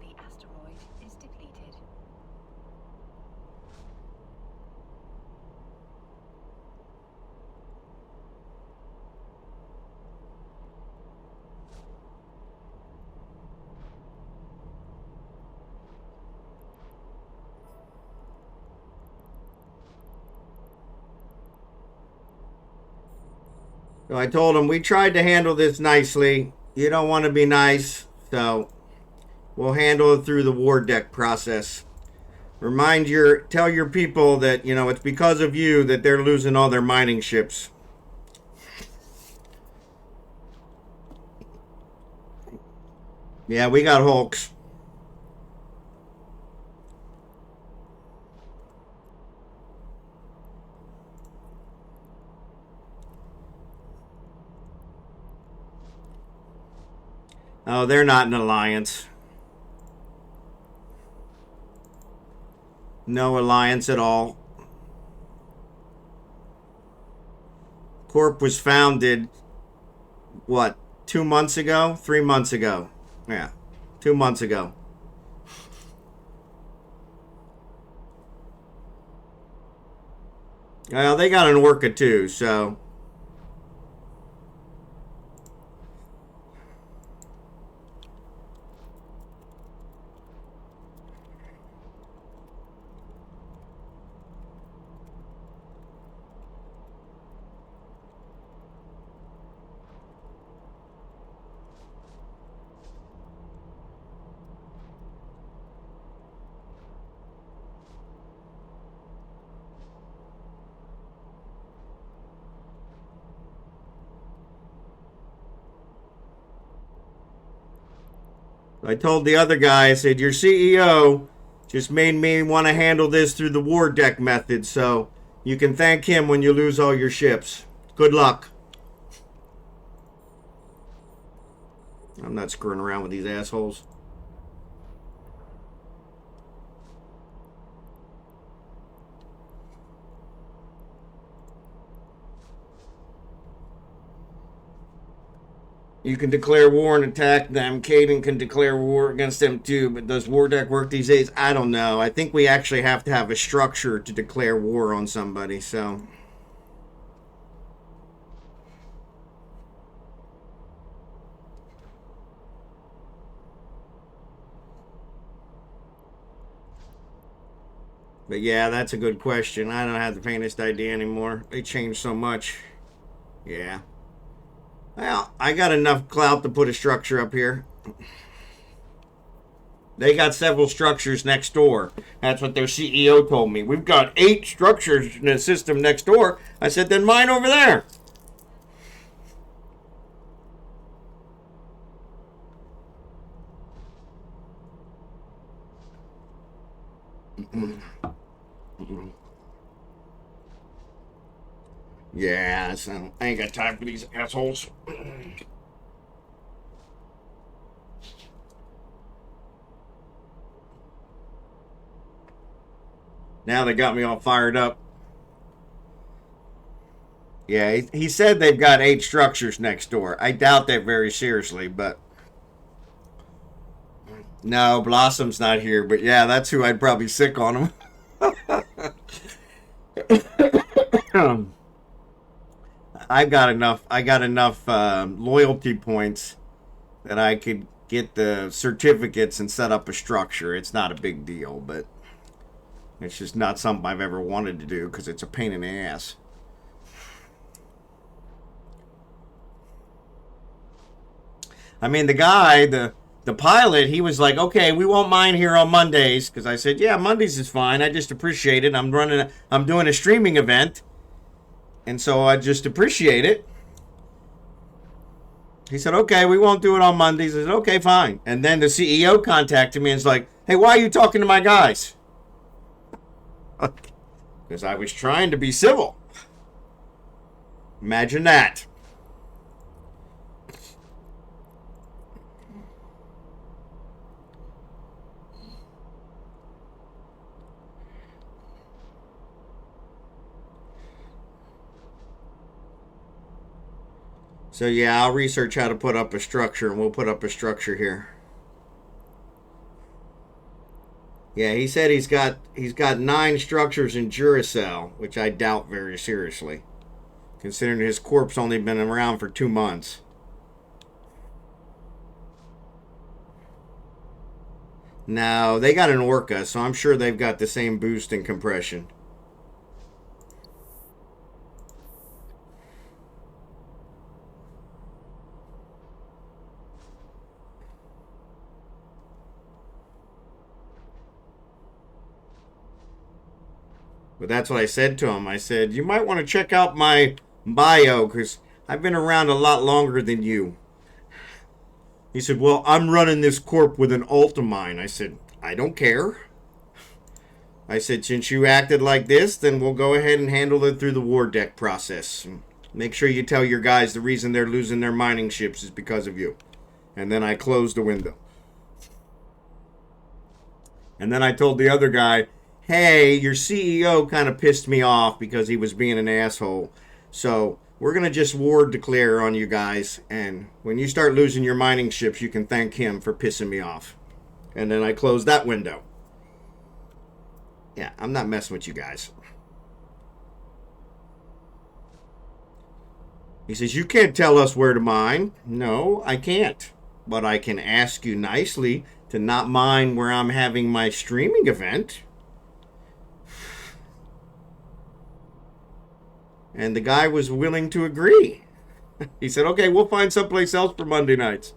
[SPEAKER 2] The asteroid is depleted.
[SPEAKER 1] So I told him we tried to handle this nicely. You don't want to be nice, so we'll handle it through the war deck process. Tell your people that, it's because of you that they're losing all their mining ships. Yeah, we got Hulks. Oh, they're not an alliance. No alliance at all. Corp was founded, what, 2 months ago? 3 months ago. Yeah, 2 months ago. Well, they got an orca too, so... I told the other guy, I said, your CEO just made me want to handle this through the war deck method, so you can thank him when you lose all your ships. Good luck. I'm not screwing around with these assholes. You can declare war and attack them. Caden can declare war against them too, but does war deck work these days? I don't know. I think we actually have to have a structure to declare war on somebody, so... But yeah, that's a good question. I don't have the faintest idea anymore. They changed so much. Yeah. Well, I got enough clout to put a structure up here. They got several structures next door. That's what their CEO told me. We've got 8 structures in the system next door. I said, then mine over there. Yeah, so I ain't got time for these assholes. Now they got me all fired up. Yeah, he said they've got 8 structures next door. I doubt that very seriously, but... No, Blossom's not here, but yeah, that's who I'd probably sick on him. I got enough loyalty points that I could get the certificates and set up a structure. It's not a big deal, but it's just not something I've ever wanted to do because it's a pain in the ass. I mean, the guy, the pilot, he was like, okay, we won't mind here on Mondays, because I said, yeah, Mondays is fine. I just appreciate it. I'm doing a streaming event, and so I just appreciate it. He said, okay, we won't do it on Mondays. I said, okay, fine. And then the CEO contacted me and was like, hey, why are you talking to my guys? Because I was trying to be civil. Imagine that. So yeah, I'll research how to put up a structure, and we'll put up a structure here. Yeah, he said he's got 9 structures in Duracell, which I doubt very seriously, considering his corp's only been around for 2 months. No, they got an Orca, so I'm sure they've got the same boost and compression. But that's what I said to him. I said, you might want to check out my bio, because I've been around a lot longer than you. He said, well, I'm running this corp with an alt of mine. I said, I don't care. I said, since you acted like this, then we'll go ahead and handle it through the war deck process. Make sure you tell your guys the reason they're losing their mining ships is because of you. And then I closed the window. And then I told the other guy, hey, your CEO kind of pissed me off because he was being an asshole. So we're going to just ward declare on you guys. And when you start losing your mining ships, you can thank him for pissing me off. And then I closed that window. Yeah, I'm not messing with you guys. He says, you can't tell us where to mine. No, I can't. But I can ask you nicely to not mine where I'm having my streaming event. And the guy was willing to agree. He said, okay, we'll find someplace else for Monday nights.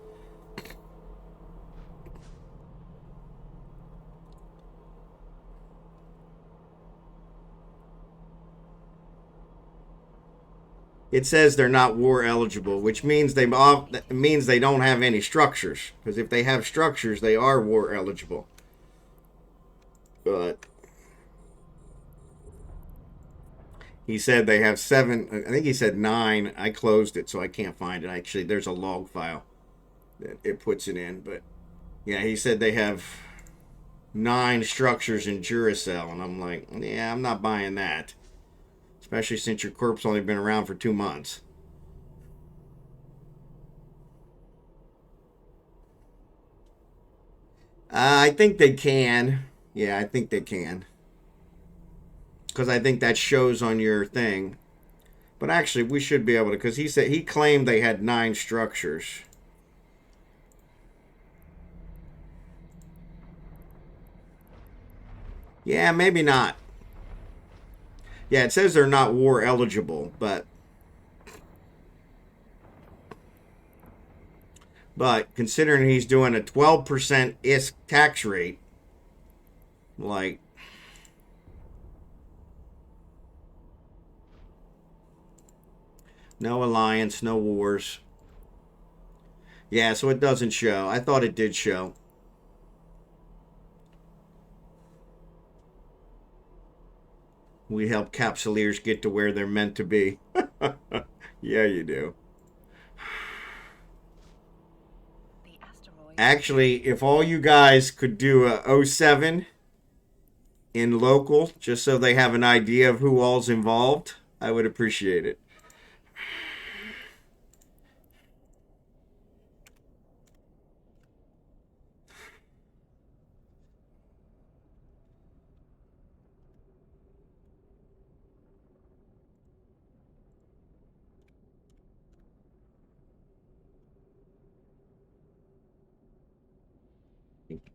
[SPEAKER 1] It says they're not war eligible, which means they don't have any structures. Because if they have structures, they are war eligible. But he said they have 7. I think he said 9. I closed it, so I can't find it. Actually, there's a log file that it puts it in. But yeah, he said they have 9 structures in Duracell, and I'm like, yeah, I'm not buying that. Especially since your corp's only been around for 2 months. I think they can. Yeah, I think they can. Because I think that shows on your thing. But actually, we should be able to, because he claimed they had 9 structures. Yeah, maybe not. Yeah, it says they're not war eligible, but considering he's doing a 12% ISK tax rate, like, no alliance, no wars. Yeah, so it doesn't show. I thought it did show. We help capsuleers get to where they're meant to be. Yeah, you do. Actually, if all you guys could do a 07 in local, just so they have an idea of who all's involved, I would appreciate it.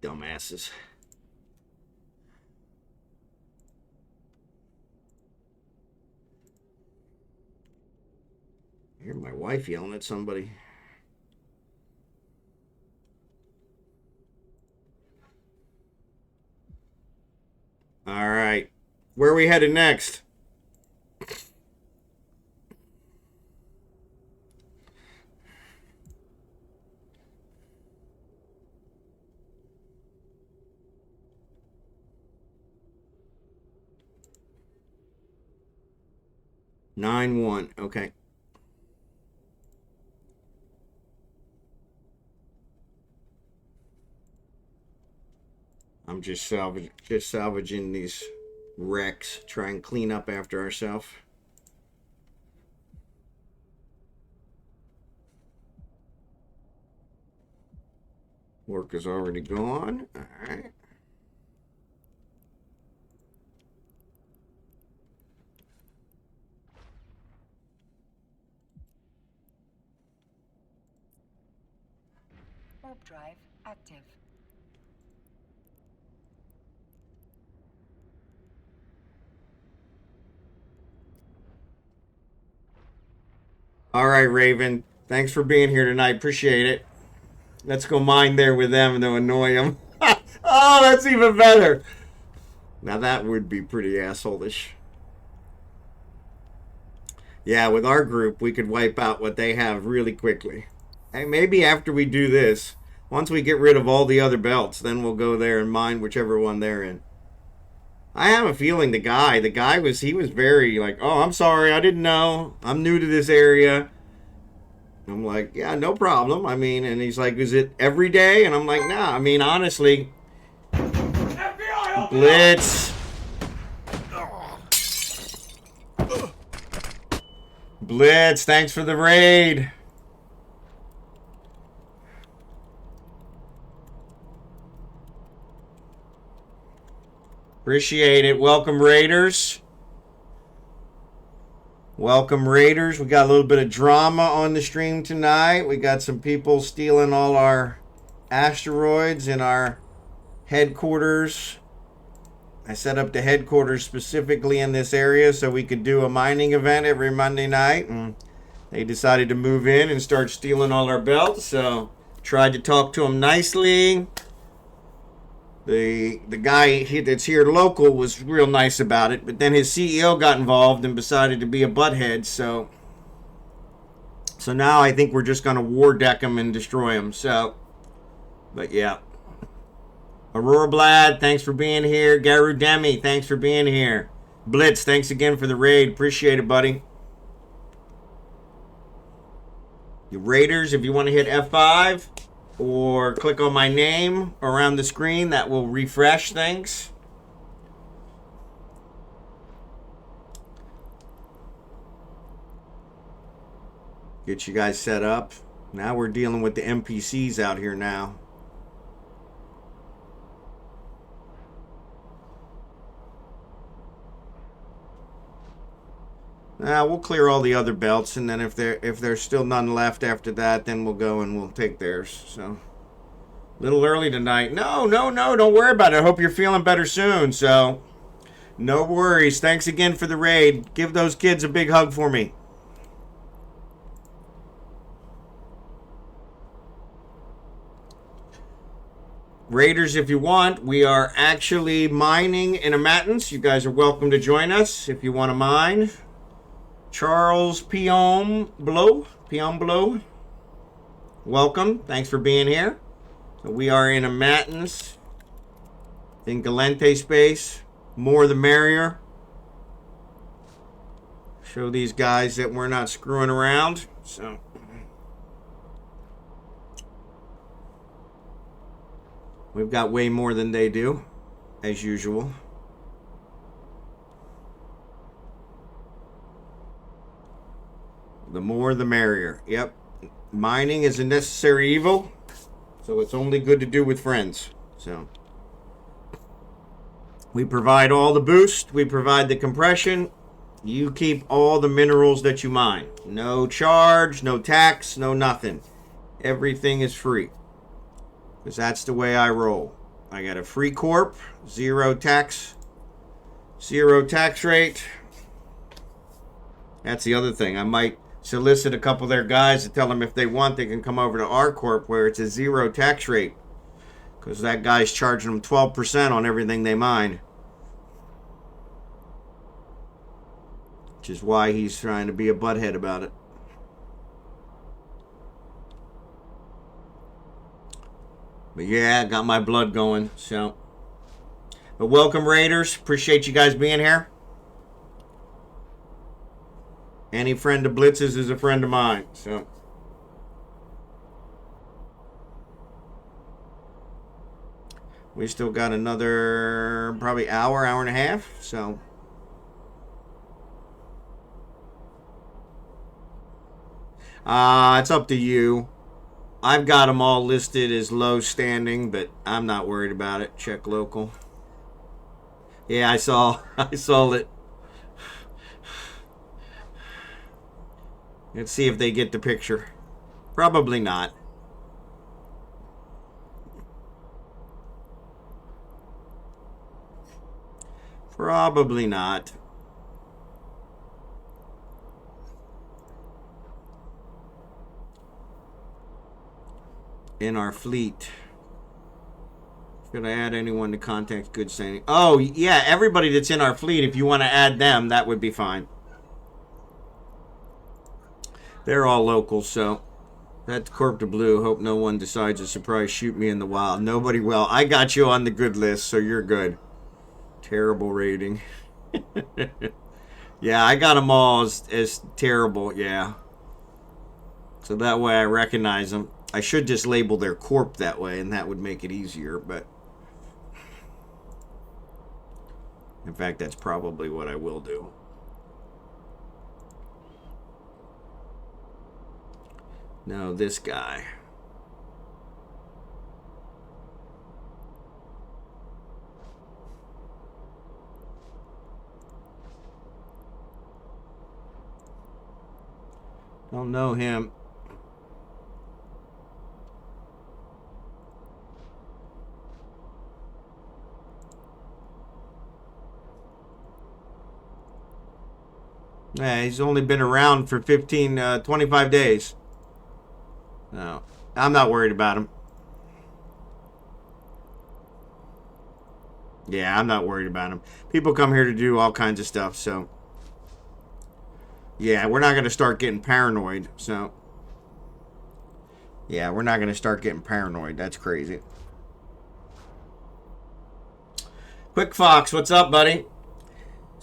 [SPEAKER 1] Dumbasses. I hear my wife yelling at somebody. All right. Where are we headed next? Nine one. Okay. I'm just salvaging these wrecks. Try and clean up after ourselves. Work is already gone. All right.
[SPEAKER 2] Warp drive active.
[SPEAKER 1] All right, Raven. Thanks for being here tonight. Appreciate it. Let's go mine there with them and they'll annoy them. Oh, that's even better. Now that would be pretty assholish. Yeah, with our group, we could wipe out what they have really quickly. Hey, maybe after we do this, once we get rid of all the other belts, then we'll go there and mine whichever one they're in. I have a feeling the guy was very like, oh, I'm sorry, I didn't know. I'm new to this area. I'm like, yeah, no problem. I mean, and he's like, is it every day? And I'm like, nah. I mean, honestly, Blitz. Blitz, thanks for the raid. Appreciate it. Welcome, Raiders. Welcome, Raiders. We got a little bit of drama on the stream tonight. We got some people stealing all our asteroids in our headquarters. I set up the headquarters specifically in this area so we could do a mining event every Monday night. And they decided to move in and start stealing all our belts. So tried to talk to them nicely. The guy that's here local was real nice about it, but then his CEO got involved and decided to be a butthead. So now I think we're just going to war deck him and destroy him. So, but yeah. Aurorablad, thanks for being here. GarouDemi, thanks for being here. Blitz, thanks again for the raid. Appreciate it, buddy. You Raiders, if you want to hit F5 or click on my name around the screen, that will refresh things. Get you guys set up. Now we're dealing with the NPCs out here now. We'll clear all the other belts, and then if there's still none left after that, then we'll go and we'll take theirs. So, a little early tonight. No, don't worry about it. I hope you're feeling better soon. So, no worries. Thanks again for the raid. Give those kids a big hug for me. Raiders, if you want, we are actually mining in a matins. You guys are welcome to join us if you want to mine. Charles Pion-Blow, welcome. Thanks for being here. So we are in a matins in Galente space. More the merrier. Show these guys that we're not screwing around. So we've got way more than they do, as usual. The more the merrier. Yep. Mining is a necessary evil, so it's only good to do with friends. So we provide all the boost, we provide the compression. You keep all the minerals that you mine. No charge, no tax, no nothing. Everything is free. Because that's the way I roll. I got a free corp, zero tax rate. That's the other thing. I might solicit a couple of their guys to tell them if they want, they can come over to our corp where it's a zero tax rate. Because that guy's charging them 12% on everything they mine. Which is why he's trying to be a butthead about it. But yeah, got my blood going. So, but welcome, Raiders. Appreciate you guys being here. Any friend of Blitz's is a friend of mine. So, we still got another probably hour and a half. So, it's up to you. I've got them all listed as low standing, but I'm not worried about it. Check local. Yeah, I saw it. Let's see if they get the picture. Probably not. Probably not. In our fleet. Should I add anyone to contact good standing? Oh, yeah, everybody that's in our fleet, if you want to add them, that would be fine. They're all local, so that's Corp de Blue. Hope no one decides to surprise shoot me in the wild. Nobody will. I got you on the good list, so you're good. Terrible rating. Yeah, I got them all as terrible, yeah. So that way I recognize them. I should just label their corp that way, and that would make it easier, but in fact, that's probably what I will do. No, this guy. Don't know him. Yeah, he's only been around for 25 days. No, I'm not worried about him. Yeah, I'm not worried about him. People come here to do all kinds of stuff, so yeah, we're not going to start getting paranoid. So yeah, we're not going to start getting paranoid. That's crazy. Quick Fox, what's up, buddy?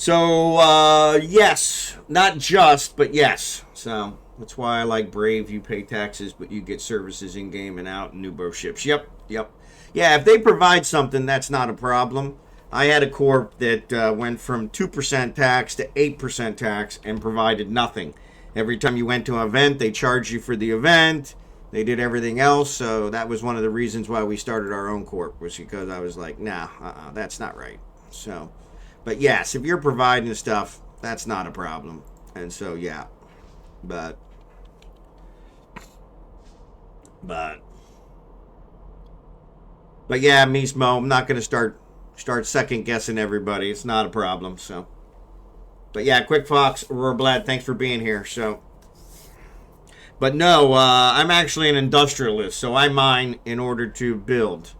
[SPEAKER 1] So, yes, not just, but yes. So, that's why I like Brave. You pay taxes, but you get services in-game and out, and Nubo ships. Yep. Yeah, if they provide something, that's not a problem. I had a corp that went from 2% tax to 8% tax and provided nothing. Every time you went to an event, they charged you for the event. They did everything else, so that was one of the reasons why we started our own corp, was because I was like, nah, that's not right. So... But yes, if you're providing stuff, that's not a problem. And so, yeah. But yeah, Mismo, I'm not going to start second guessing everybody. It's not a problem. So, but yeah, Quick Fox, Aurorablad, thanks for being here. So, but no, I'm actually an industrialist, so I mine in order to build.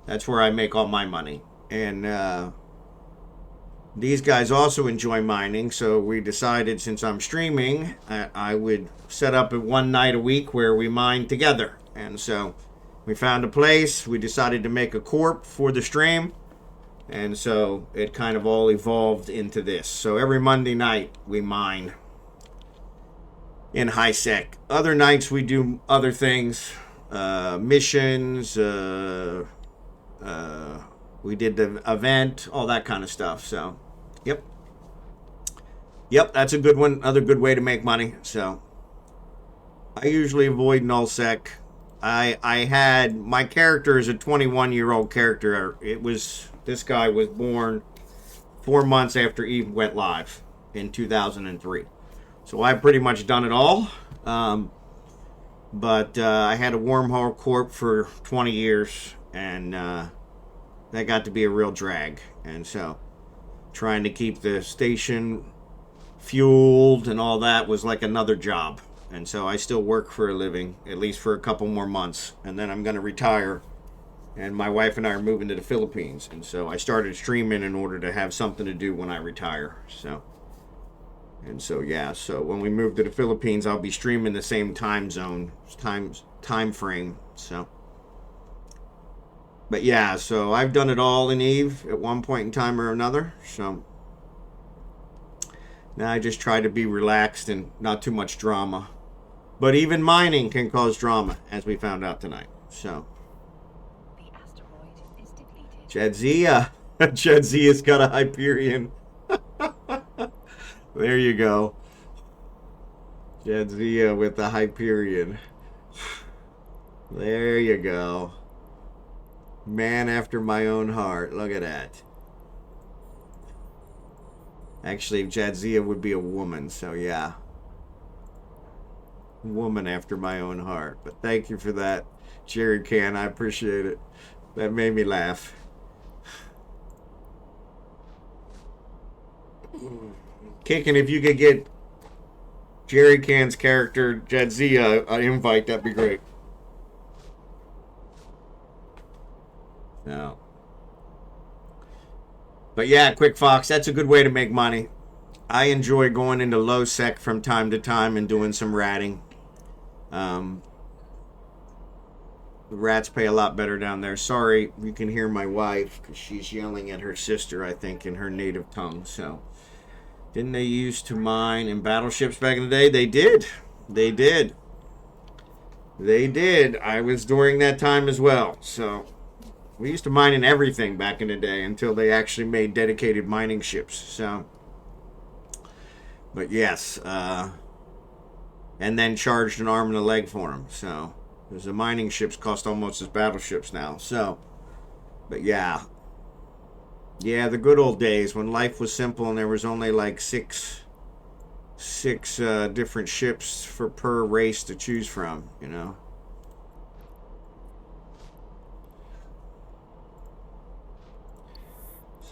[SPEAKER 1] That's where I make all my money. And these guys also enjoy mining, so we decided, since I'm streaming, I would set up one night a week where we mine together. And so we found a place. We decided to make a corp for the stream. And so it kind of all evolved into this. So every Monday night we mine in high sec. Other nights we do other things, missions, we did the event, all that kind of stuff. So, yep, that's a good one. Another good way to make money. So, I usually avoid nullsec. I had, my character is a 21-year-old character. This guy was born 4 months after Eve went live in 2003. So I've pretty much done it all. But I had a wormhole corp for 20 years, and that got to be a real drag. And so trying to keep the station fueled and all that was like another job. And so I still work for a living, at least for a couple more months. And then I'm going to retire. And my wife and I are moving to the Philippines. And so I started streaming in order to have something to do when I retire. So yeah, so when we move to the Philippines, I'll be streaming the same time zone, time frame. So, but yeah, so I've done it all in Eve at one point in time or another. So now I just try to be relaxed and not too much drama. But even mining can cause drama, as we found out tonight. So
[SPEAKER 2] The asteroid is depleted.
[SPEAKER 1] Jadzia. Jadzia's got a Hyperion. There you go. Jadzia with the Hyperion. There you go. Man after my own heart. Look at that. Actually, Jadzia would be a woman, so yeah. Woman after my own heart. But thank you for that, Jerry Can. I appreciate it. That made me laugh. Kicking, if you could get Jerry Can's character, Jadzia, an invite, that'd be great. No. But yeah, Quick Fox, that's a good way to make money. I enjoy going into low sec from time to time and doing some ratting. The rats pay a lot better down there. Sorry, you can hear my wife because she's yelling at her sister, I think, in her native tongue. So, didn't they used to mine in battleships back in the day? They did. They did. They did. I was during that time as well. So we used to mine in everything back in the day until they actually made dedicated mining ships. So, but yes, and then charged an arm and a leg for them. So, because the mining ships cost almost as battleships now. So, but yeah, the good old days when life was simple and there was only like six different ships for per race to choose from. You know.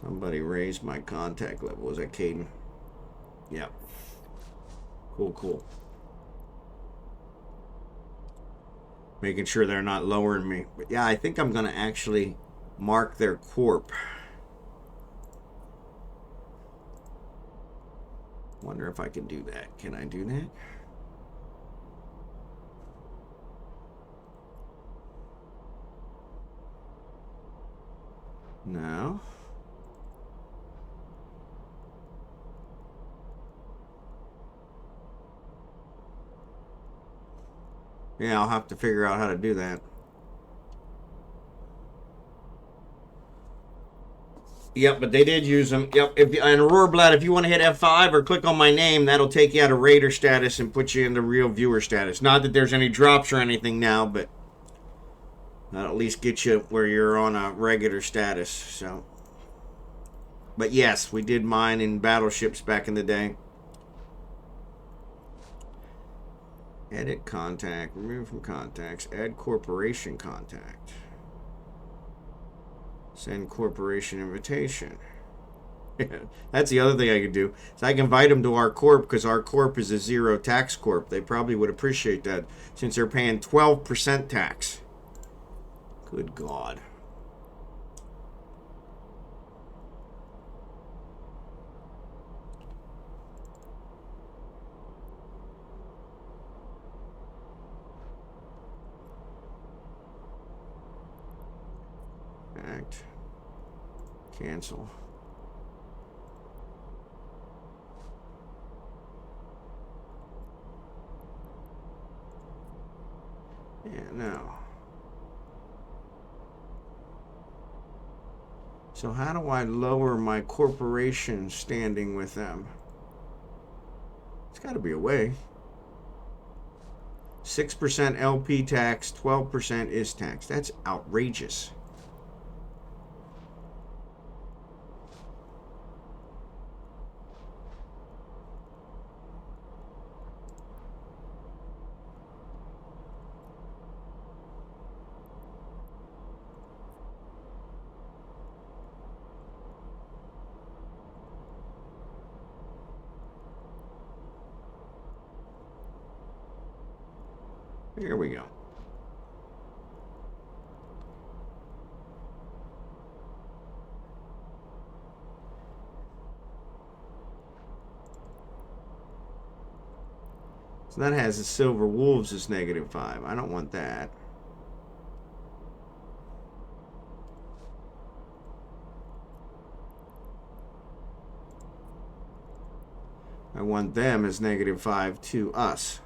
[SPEAKER 1] Somebody raised my contact level. Was that Caden? Yeah. Cool. Making sure they're not lowering me. But yeah, I think I'm going to actually mark their corp. Wonder if I can do that. Can I do that? No. Yeah, I'll have to figure out how to do that. Yep, but they did use them. Yep, and Aurorablad, if you want to hit F5 or click on my name, that'll take you out of raider status and put you into real viewer status. Not that there's any drops or anything now, but that'll at least get you where you're on a regular status. So, but yes, we did mine in battleships back in the day. Edit contact, remove from contacts, add corporation contact. Send corporation invitation. That's the other thing I could do. So I can invite them to our corp because our corp is a zero tax corp. They probably would appreciate that since they're paying 12% tax. Good God. Act. Cancel. Yeah, no. So how do I lower my corporation standing with them? It's got to be a way. 6% LP tax, 12% is tax. That's outrageous. Here we go. So that has the silver wolves as -5. I don't want that. I want them as -5 to us.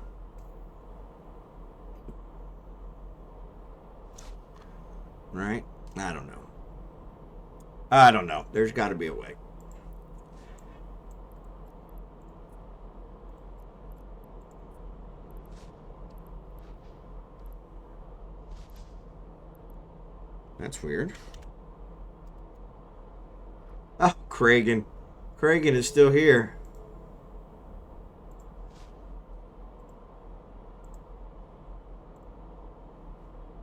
[SPEAKER 1] Right? I don't know. I don't know. There's got to be a way. That's weird. Oh, Kragan. Kragan is still here.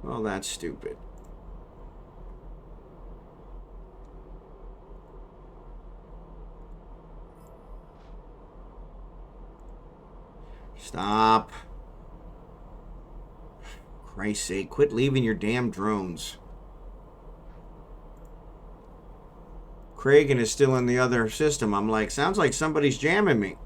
[SPEAKER 1] Well, that's stupid. Stop. Christ's sake, quit leaving your damn drones. Kragan is still in the other system. I'm like, sounds like somebody's jamming me.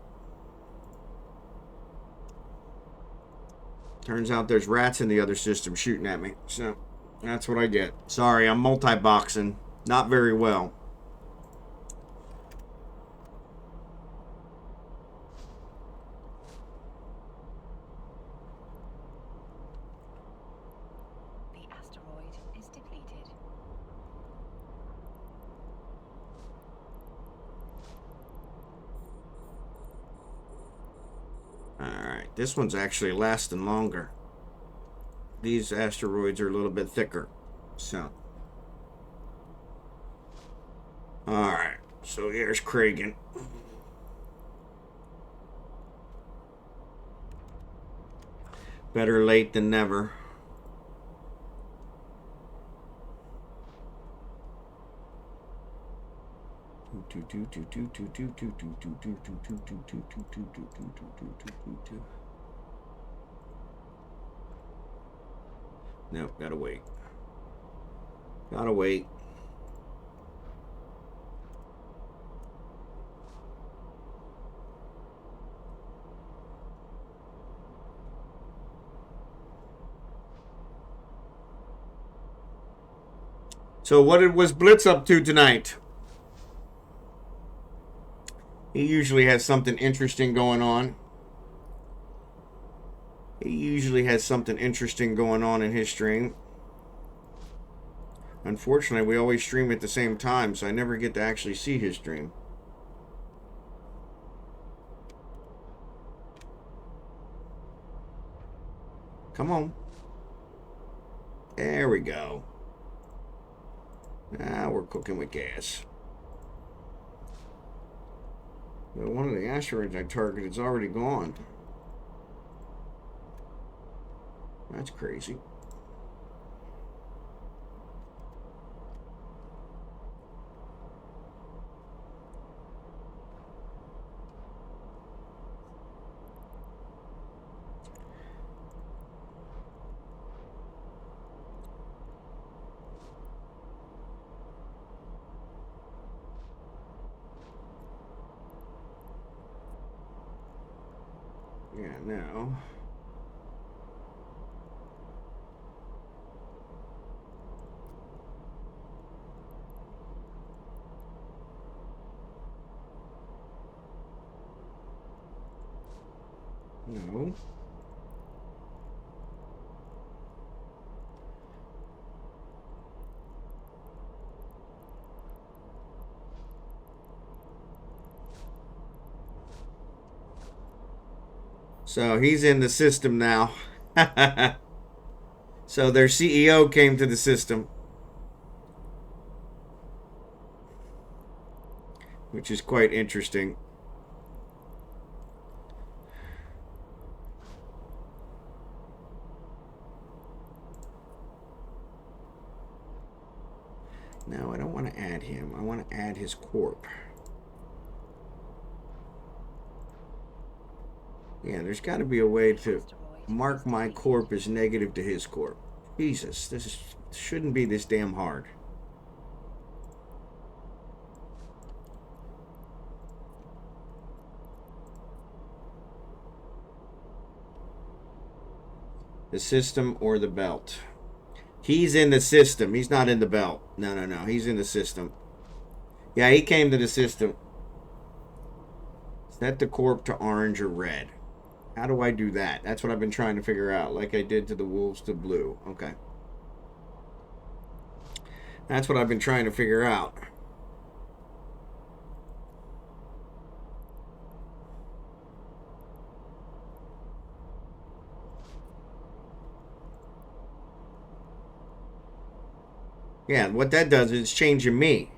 [SPEAKER 1] Turns out there's rats in the other system shooting at me. So, that's what I get. Sorry, I'm multi-boxing. Not very well. This one's actually lasting longer. These asteroids are a little bit thicker. So. Alright. So here's Kragan. Better late than never. Nope, gotta wait. Gotta wait. So what was Blitz up to tonight? He usually has something interesting going on. He usually has something interesting going on in his stream. Unfortunately, we always stream at the same time, so I never get to actually see his stream. Come on. There we go. Now we're cooking with gas. But one of the asteroids I targeted is already gone. That's crazy. Yeah, now. No. So he's in the system now. So their CEO came to the system. Which is quite interesting. No, I don't want to add him. I want to add his corp. Yeah, there's got to be a way to mark my corp as negative to his corp. Jesus, shouldn't be this damn hard. The system or the belt? He's in the system. He's not in the belt. No. He's in the system. Yeah, he came to the system. Set the corp to orange or red. How do I do that? That's what I've been trying to figure out. Like I did to the wolves to blue. Okay. That's what I've been trying to figure out. Yeah, what that does is it's changing me.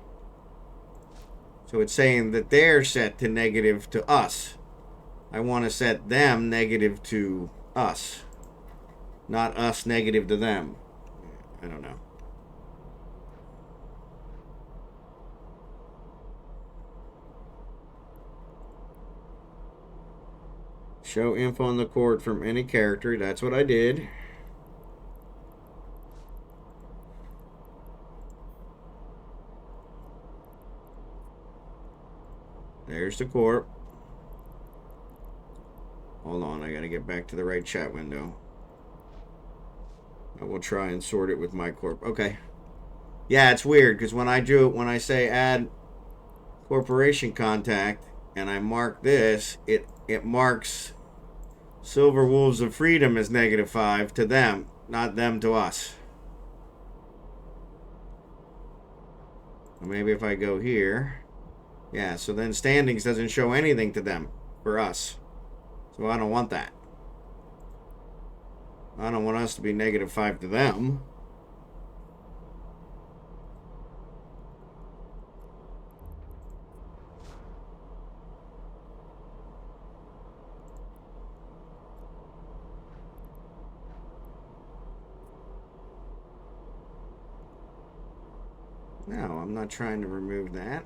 [SPEAKER 1] So it's saying that they're set to negative to us. I want to set them negative to us. Not us negative to them. I don't know. Show info on the cord from any character. That's what I did. There's the corp. Hold on, I gotta get back to the right chat window. I will try and sort it with my corp. Okay. Yeah, it's weird because when I do it, when I say add corporation contact and I mark this, it marks Silver Wolves of Freedom as -5 to them, not them to us. Maybe if I go here. Yeah, so then standings doesn't show anything to them for us. So I don't want that. I don't want us to be -5 to them. No, I'm not trying to remove that.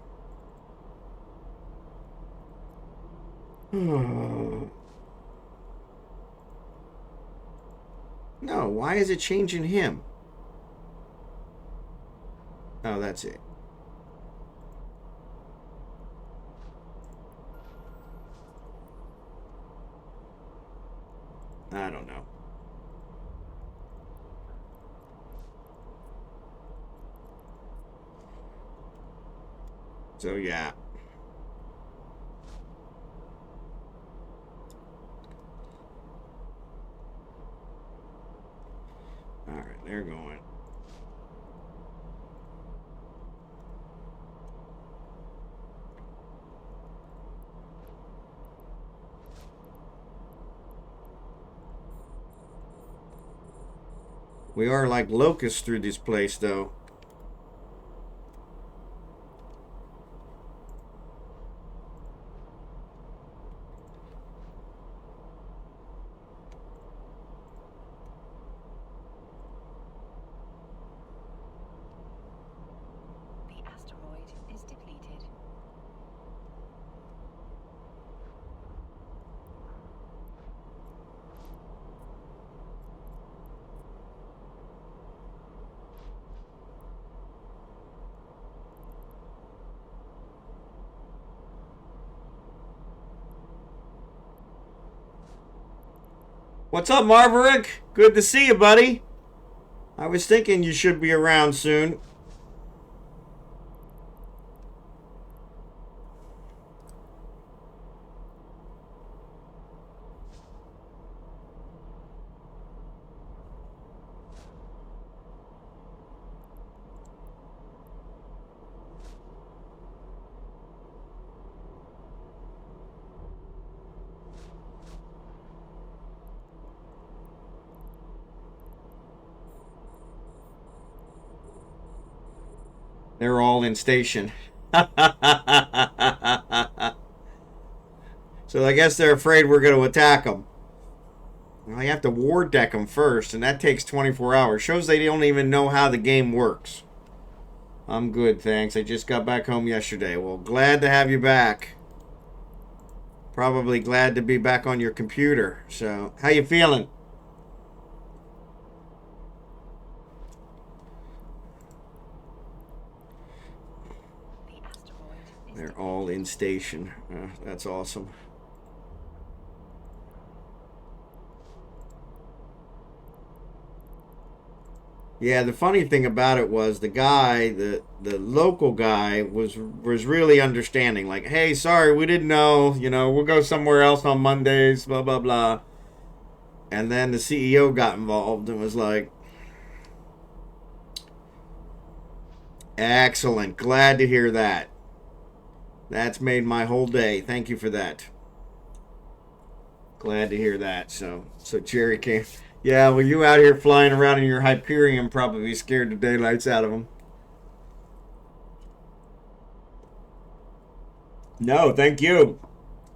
[SPEAKER 1] No, why is it changing him? Oh, that's it. I don't know. So, yeah. All right, they're going. We are like locusts through this place, though.
[SPEAKER 2] The asteroid is depleted.
[SPEAKER 1] What's up, Marverick? Good to see you, buddy. I was thinking you should be around soon. They're all in station. So I guess they're afraid we're going to attack them. Well, you have to ward deck them first, and that takes 24 hours. Shows they don't even know how the game works. I'm good, thanks. I just got back home yesterday. Well, glad to have you back. Probably glad to be back on your computer. So, how you feeling?
[SPEAKER 2] The asteroid is
[SPEAKER 1] They're
[SPEAKER 2] depleted.
[SPEAKER 1] all in station. That's awesome. Yeah, the funny thing about it was the guy, the local guy, was really understanding. Like, hey, sorry, we didn't know. You know, we'll go somewhere else on Mondays. Blah blah blah. And then the CEO got involved and was like, excellent. Glad to hear that. That's made my whole day. Thank you for that. Glad to hear that. So Jerry came. Yeah, well, you out here flying around in your Hyperion probably scared the daylights out of him. No, thank you.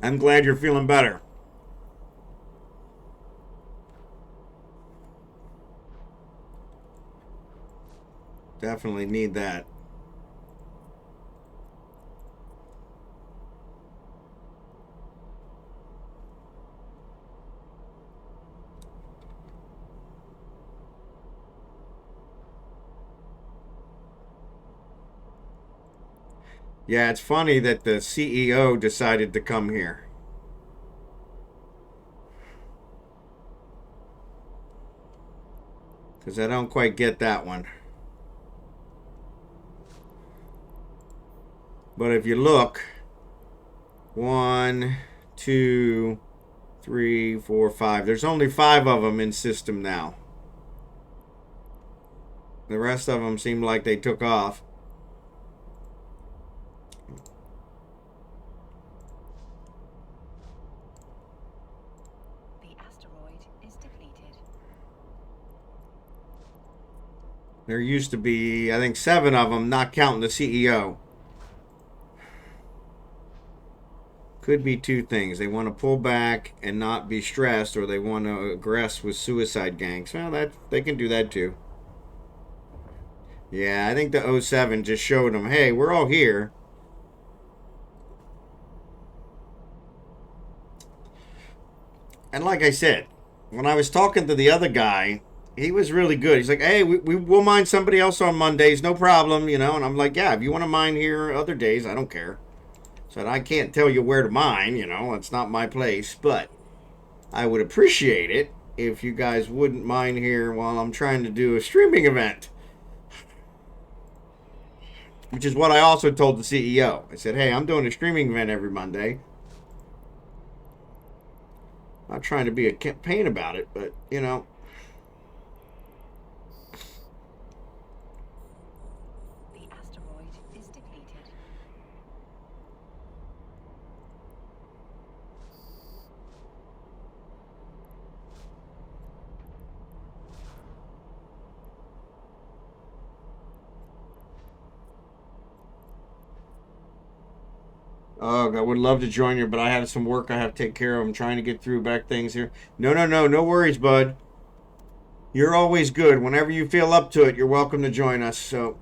[SPEAKER 1] I'm glad you're feeling better. Definitely need that. Yeah, it's funny that the CEO decided to come here. Because I don't quite get that one. But if you look, 1, 2, 3, 4, 5. There's only 5 of them in system now. The rest of them seem like they took off.
[SPEAKER 2] The asteroid is depleted.
[SPEAKER 1] There used to be, I think, 7 of them, not counting the CEO. Could be 2 things. They want to pull back and not be stressed, or they want to aggress with suicide gangs. Well, that they can do that too. Yeah, I think the 07 just showed them, hey, we're all here. And like I said, when I was talking to the other guy, he was really good. He's like, hey, we'll mine somebody else on Mondays, no problem, you know. And I'm like, yeah, if you want to mine here other days, I don't care. Said, I can't tell you where to mine, you know, it's not my place, but I would appreciate it if you guys wouldn't mind here while I'm trying to do a streaming event. Which is what I also told the CEO. I said, hey, I'm doing a streaming event every Monday. Not trying to be a pain about it, but, you know.
[SPEAKER 2] The asteroid is depleted.
[SPEAKER 1] Oh, I would love to join you, but I have some work I have to take care of. I'm trying to get through back things here. No worries, bud. You're always good. Whenever you feel up to it, you're welcome to join us. So,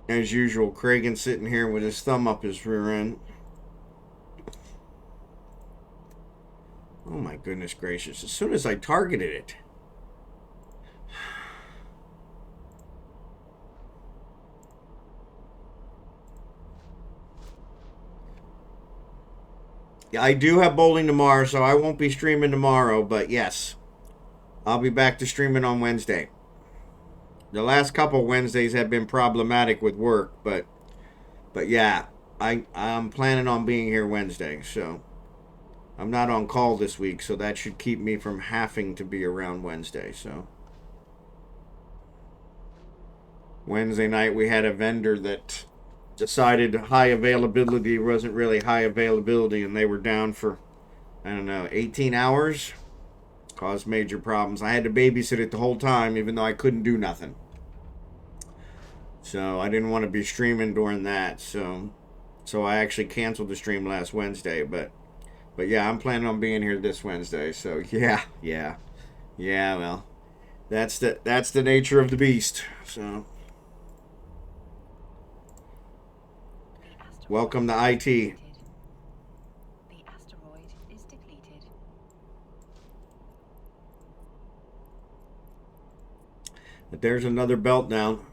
[SPEAKER 1] as usual, Kragan's sitting here with his thumb up his rear end. Oh my goodness gracious. As soon as I targeted it. Yeah, I do have bowling tomorrow, so I won't be streaming tomorrow, but yes. I'll be back to streaming on Wednesday. The last couple Wednesdays have been problematic with work, but yeah, I'm planning on being here Wednesday, so I'm not on call this week, so that should keep me from having to be around Wednesday, so. Wednesday night we had a vendor that decided high availability wasn't really high availability, and they were down for, I don't know, 18 hours. Caused major problems. I had to babysit it the whole time, even though I couldn't do nothing. So I didn't want to be streaming during that, so I actually canceled the stream last Wednesday, but yeah, I'm planning on being here this Wednesday. So yeah, well, that's the nature of the beast. So welcome to IT.
[SPEAKER 2] The asteroid is depleted.
[SPEAKER 1] But there's another belt down.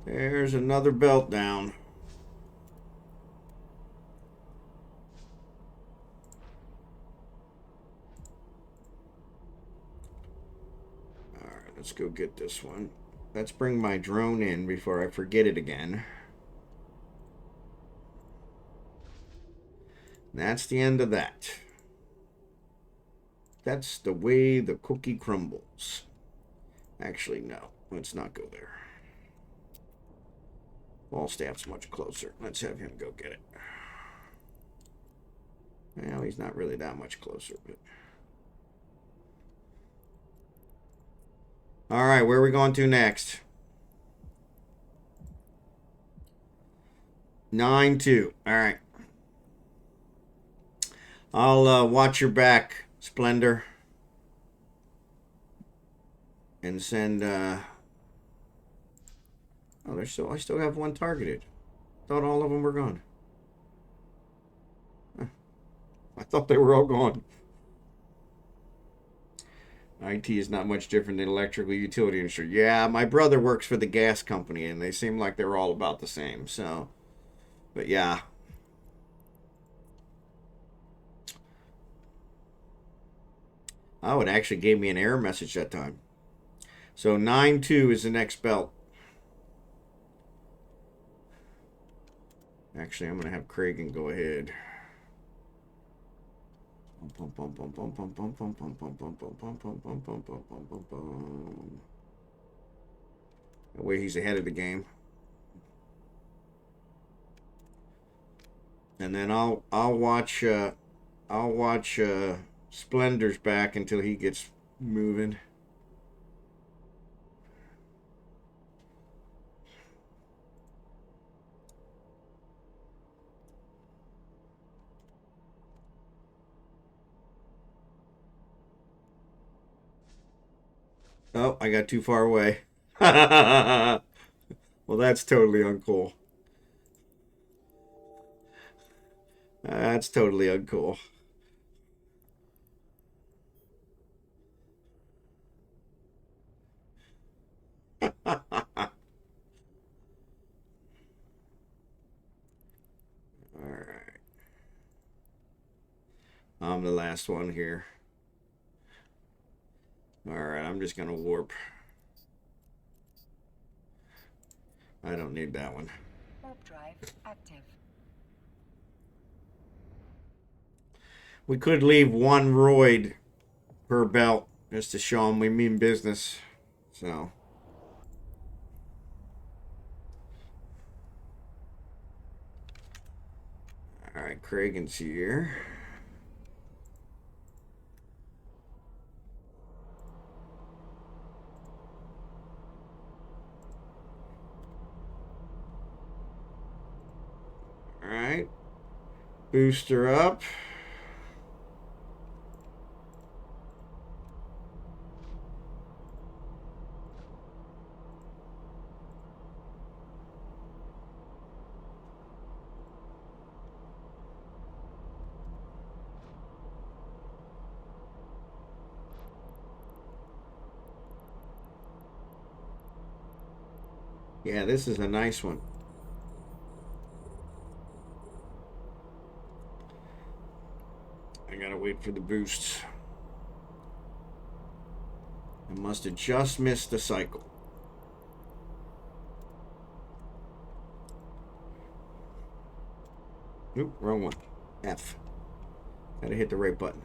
[SPEAKER 1] There's another belt down. Alright, let's go get this one. Let's bring my drone in before I forget it again. That's the end of that. That's the way the cookie crumbles. Actually, no. Let's not go there. Wallstaff's much closer. Let's have him go get it. Well, he's not really that much closer, but... Alright, where are we going to next? 9-2. Alright. I'll watch your back, Splendor. And send, Oh, I still have one targeted. Thought all of them were gone. I thought they were all gone. IT is not much different than electrical utility industry. Yeah, my brother works for the gas company, and they seem like they're all about the same. So, but yeah. Oh, it actually gave me an error message that time. So 9-2 is the next belt. Actually, I'm going to have Kragan go ahead. That way he's ahead of the game. And then I'll watch Splendor's back until he gets moving. Oh, I got too far away. Well, that's totally uncool. That's totally uncool. All right. I'm the last one here. All right, I'm just going to warp. I don't need that one.
[SPEAKER 2] Warp drive active.
[SPEAKER 1] We could leave one roid per belt just to show them we mean business. So. All right, Kragan's here. All right. Booster up. Yeah, this is a nice one. I gotta wait for the boosts. I must have just missed the cycle. Oop, wrong one. F. Gotta hit the right button.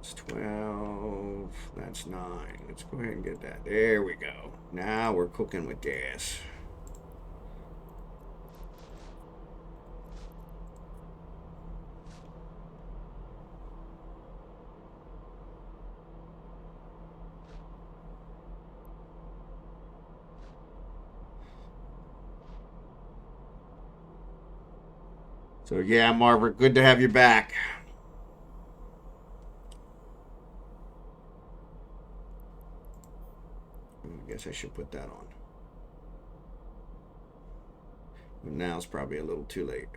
[SPEAKER 1] It's 12. That's 9. Let's go ahead and get that. There we go. Now we're cooking with gas. So yeah, Margaret, good to have you back. I guess I should put that on. But now it's probably a little too late.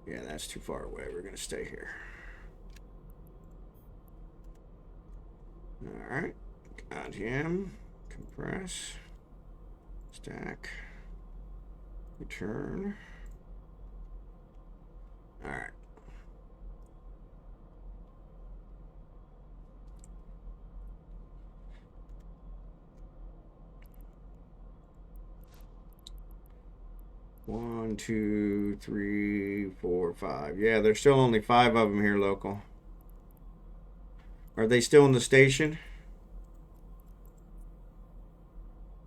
[SPEAKER 1] Yeah, that's too far away. We're going to stay here. All right. Got him. Compress. Stack. Return. All right. One, two, three, four, five. Yeah, there's still only 5 of them here local. Are they still in the station?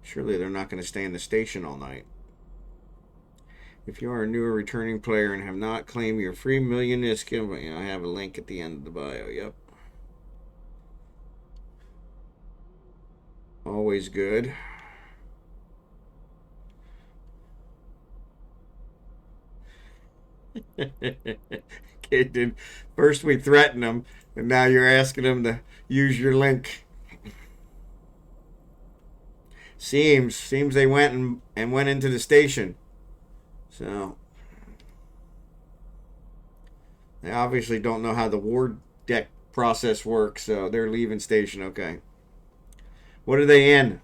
[SPEAKER 1] Surely they're not going to stay in the station all night. If you are a newer returning player and have not claimed your free million skill, I have a link at the end of the bio. Yep. Always good. Okay, first we threaten them, and now you're asking them to use your link. Seems they went and went into the station. So they obviously don't know how the ward deck process works, so they're leaving station. Okay. What are they in?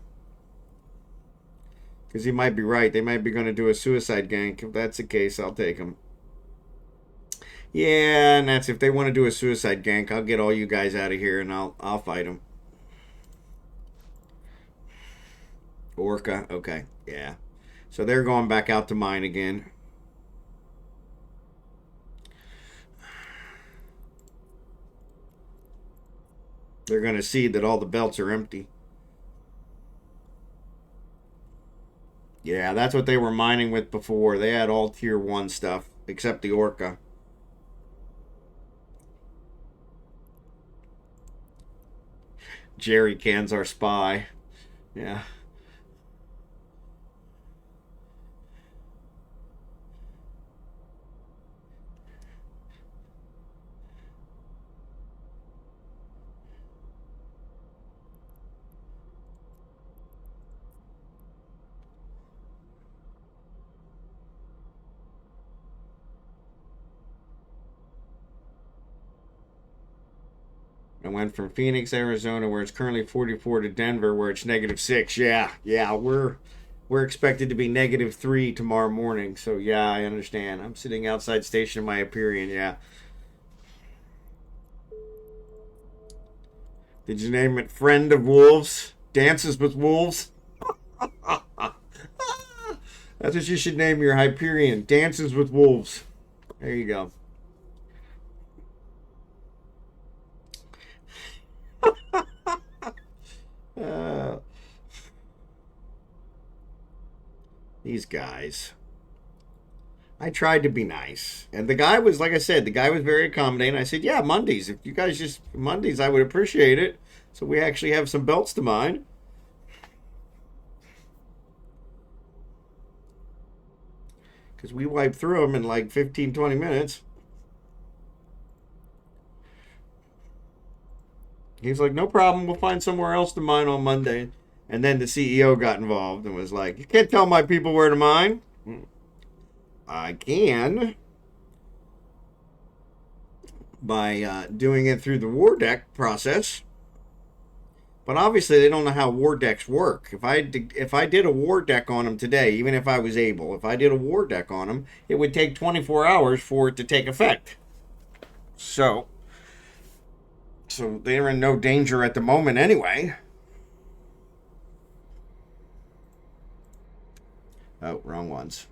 [SPEAKER 1] Because he might be right. They might be going to do a suicide gank. If that's the case, I'll take them. Yeah, and that's if they want to do a suicide gank, I'll get all you guys out of here and I'll fight them. Orca, okay, yeah. So they're going back out to mine again. They're going to see that all the belts are empty. Yeah, that's what they were mining with before. They had all tier 1 stuff, except the Orca. Jerry Can's our spy. Yeah. I went from Phoenix, Arizona, where it's currently 44, to Denver, where it's -6. Yeah, we're expected to be -3 tomorrow morning. So yeah, I understand. I'm sitting outside station in my Hyperion. Yeah. Did you name it Friend of Wolves? Dances with Wolves? That's what you should name your Hyperion. Dances with Wolves. There you go. Uh, these guys. I tried to be nice. And the guy was, like I said, the guy was very accommodating. I said, yeah, Mondays. If you guys just, Mondays, I would appreciate it. So we actually have some belts to mine. Because we wiped through them in like 15, 20 minutes. He's like, no problem. We'll find somewhere else to mine on Monday. And then the CEO got involved and was like, you can't tell my people where to mine. I can. By doing it through the war deck process. But obviously they don't know how war decks work. If I did a war deck on them today, even if I was able, if I did a war deck on them, it would take 24 hours for it to take effect. So they're in no danger at the moment anyway. Oh, wrong ones.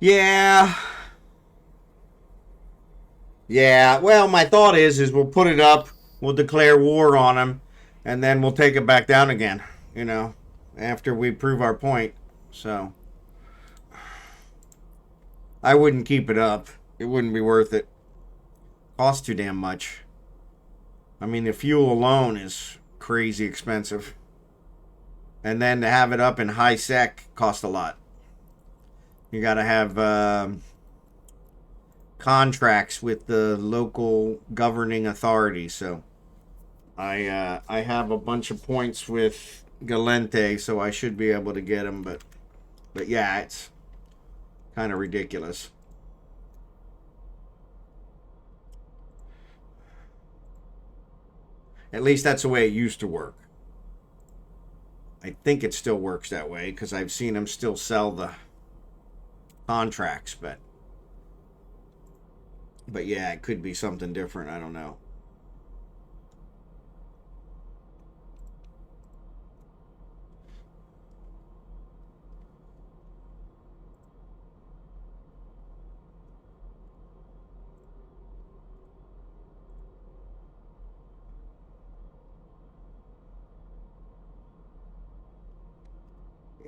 [SPEAKER 1] Yeah. Yeah. Well, my thought is we'll put it up, we'll declare war on them, and then we'll take it back down again, you know, after we prove our point. So I wouldn't keep it up. It wouldn't be worth it. Costs too damn much. I mean, the fuel alone is crazy expensive. And then to have it up in high sec costs a lot. You got to have contracts with the local governing authority. So I have a bunch of points with Galente, so I should be able to get them. But yeah, it's kind of ridiculous. At least that's the way it used to work. I think it still works that way because I've seen them still sell the contracts, but yeah, it could be something different. I don't know.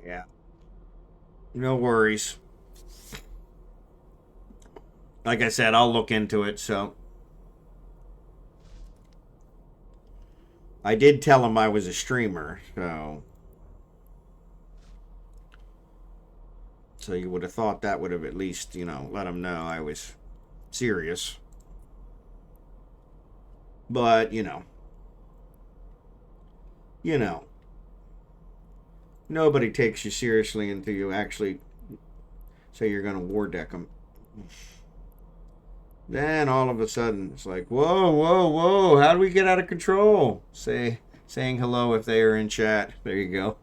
[SPEAKER 1] Yeah. No worries. Like I said, I'll look into it. So I did tell him I was a streamer. So you would have thought that would have at least, let him know I was serious. But, you know, nobody takes you seriously until you actually say you're going to war deck them. Then all of a sudden, it's like, whoa, whoa, whoa, how do we get out of control? Saying hello if they are in chat. There you go.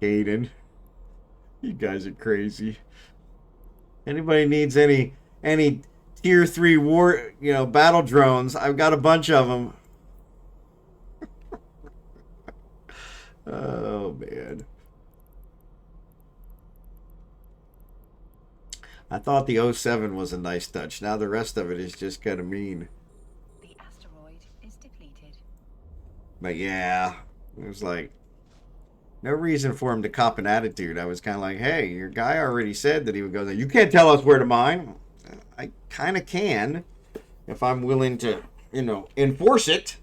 [SPEAKER 1] Aiden, you guys are crazy. Anybody needs any tier 3 war, battle drones? I've got a bunch of them. Oh man. I thought the 07 was a nice touch. Now the rest of it is just kind of mean.
[SPEAKER 2] The asteroid is depleted.
[SPEAKER 1] But yeah, it was like no reason for him to cop an attitude. I was kind of like, hey, your guy already said that he would go there. You can't tell us where to mine. I kind of can if I'm willing to, enforce it,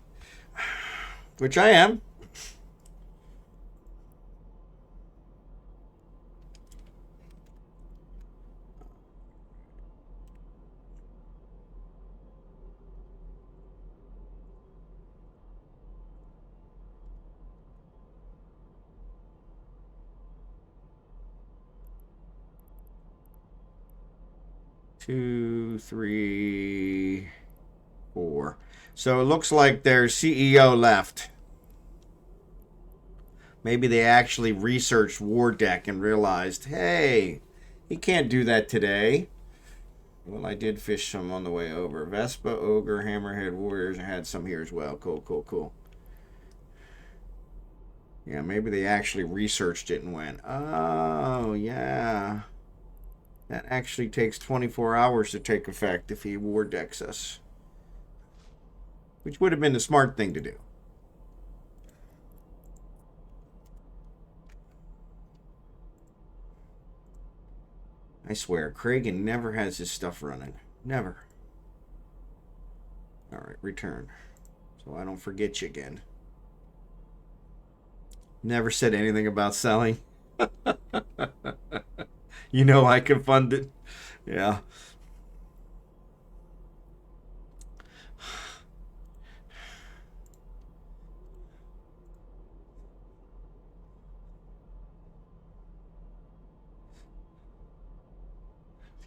[SPEAKER 1] which I am. Two, three, four. So it looks like their CEO left. Maybe they actually researched War Deck and realized, hey, he can't do that today. Well, I did fish some on the way over. Vespa, Ogre, Hammerhead, Warriors. I had some here as well. Cool, cool, cool. Yeah, maybe they actually researched it and went, oh, yeah. That actually takes 24 hours to take effect if he war decks us. Which would have been the smart thing to do. I swear, Kragan never has his stuff running. Never. Alright, return. So I don't forget you again. Never said anything about selling. You know I can fund it. Yeah.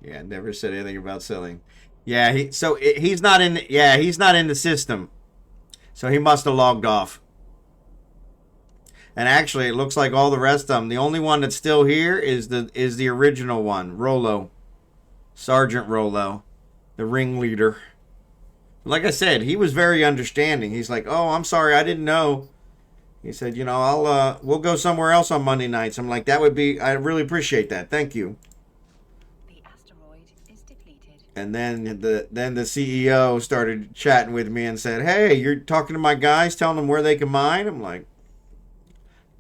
[SPEAKER 1] Yeah, never said anything about selling. Yeah, he's not in. Yeah, he's not in the system. So he must have logged off. And actually, it looks like all the rest of them. The only one that's still here is the original one, Rollo, Sergeant Rollo, the ringleader. Like I said, he was very understanding. He's like, "Oh, I'm sorry, I didn't know." He said, we'll go somewhere else on Monday nights. I'm like, I really appreciate that. Thank you.
[SPEAKER 2] The asteroid is depleted.
[SPEAKER 1] And then the CEO started chatting with me and said, "Hey, you're talking to my guys, telling them where they can mine?" I'm like,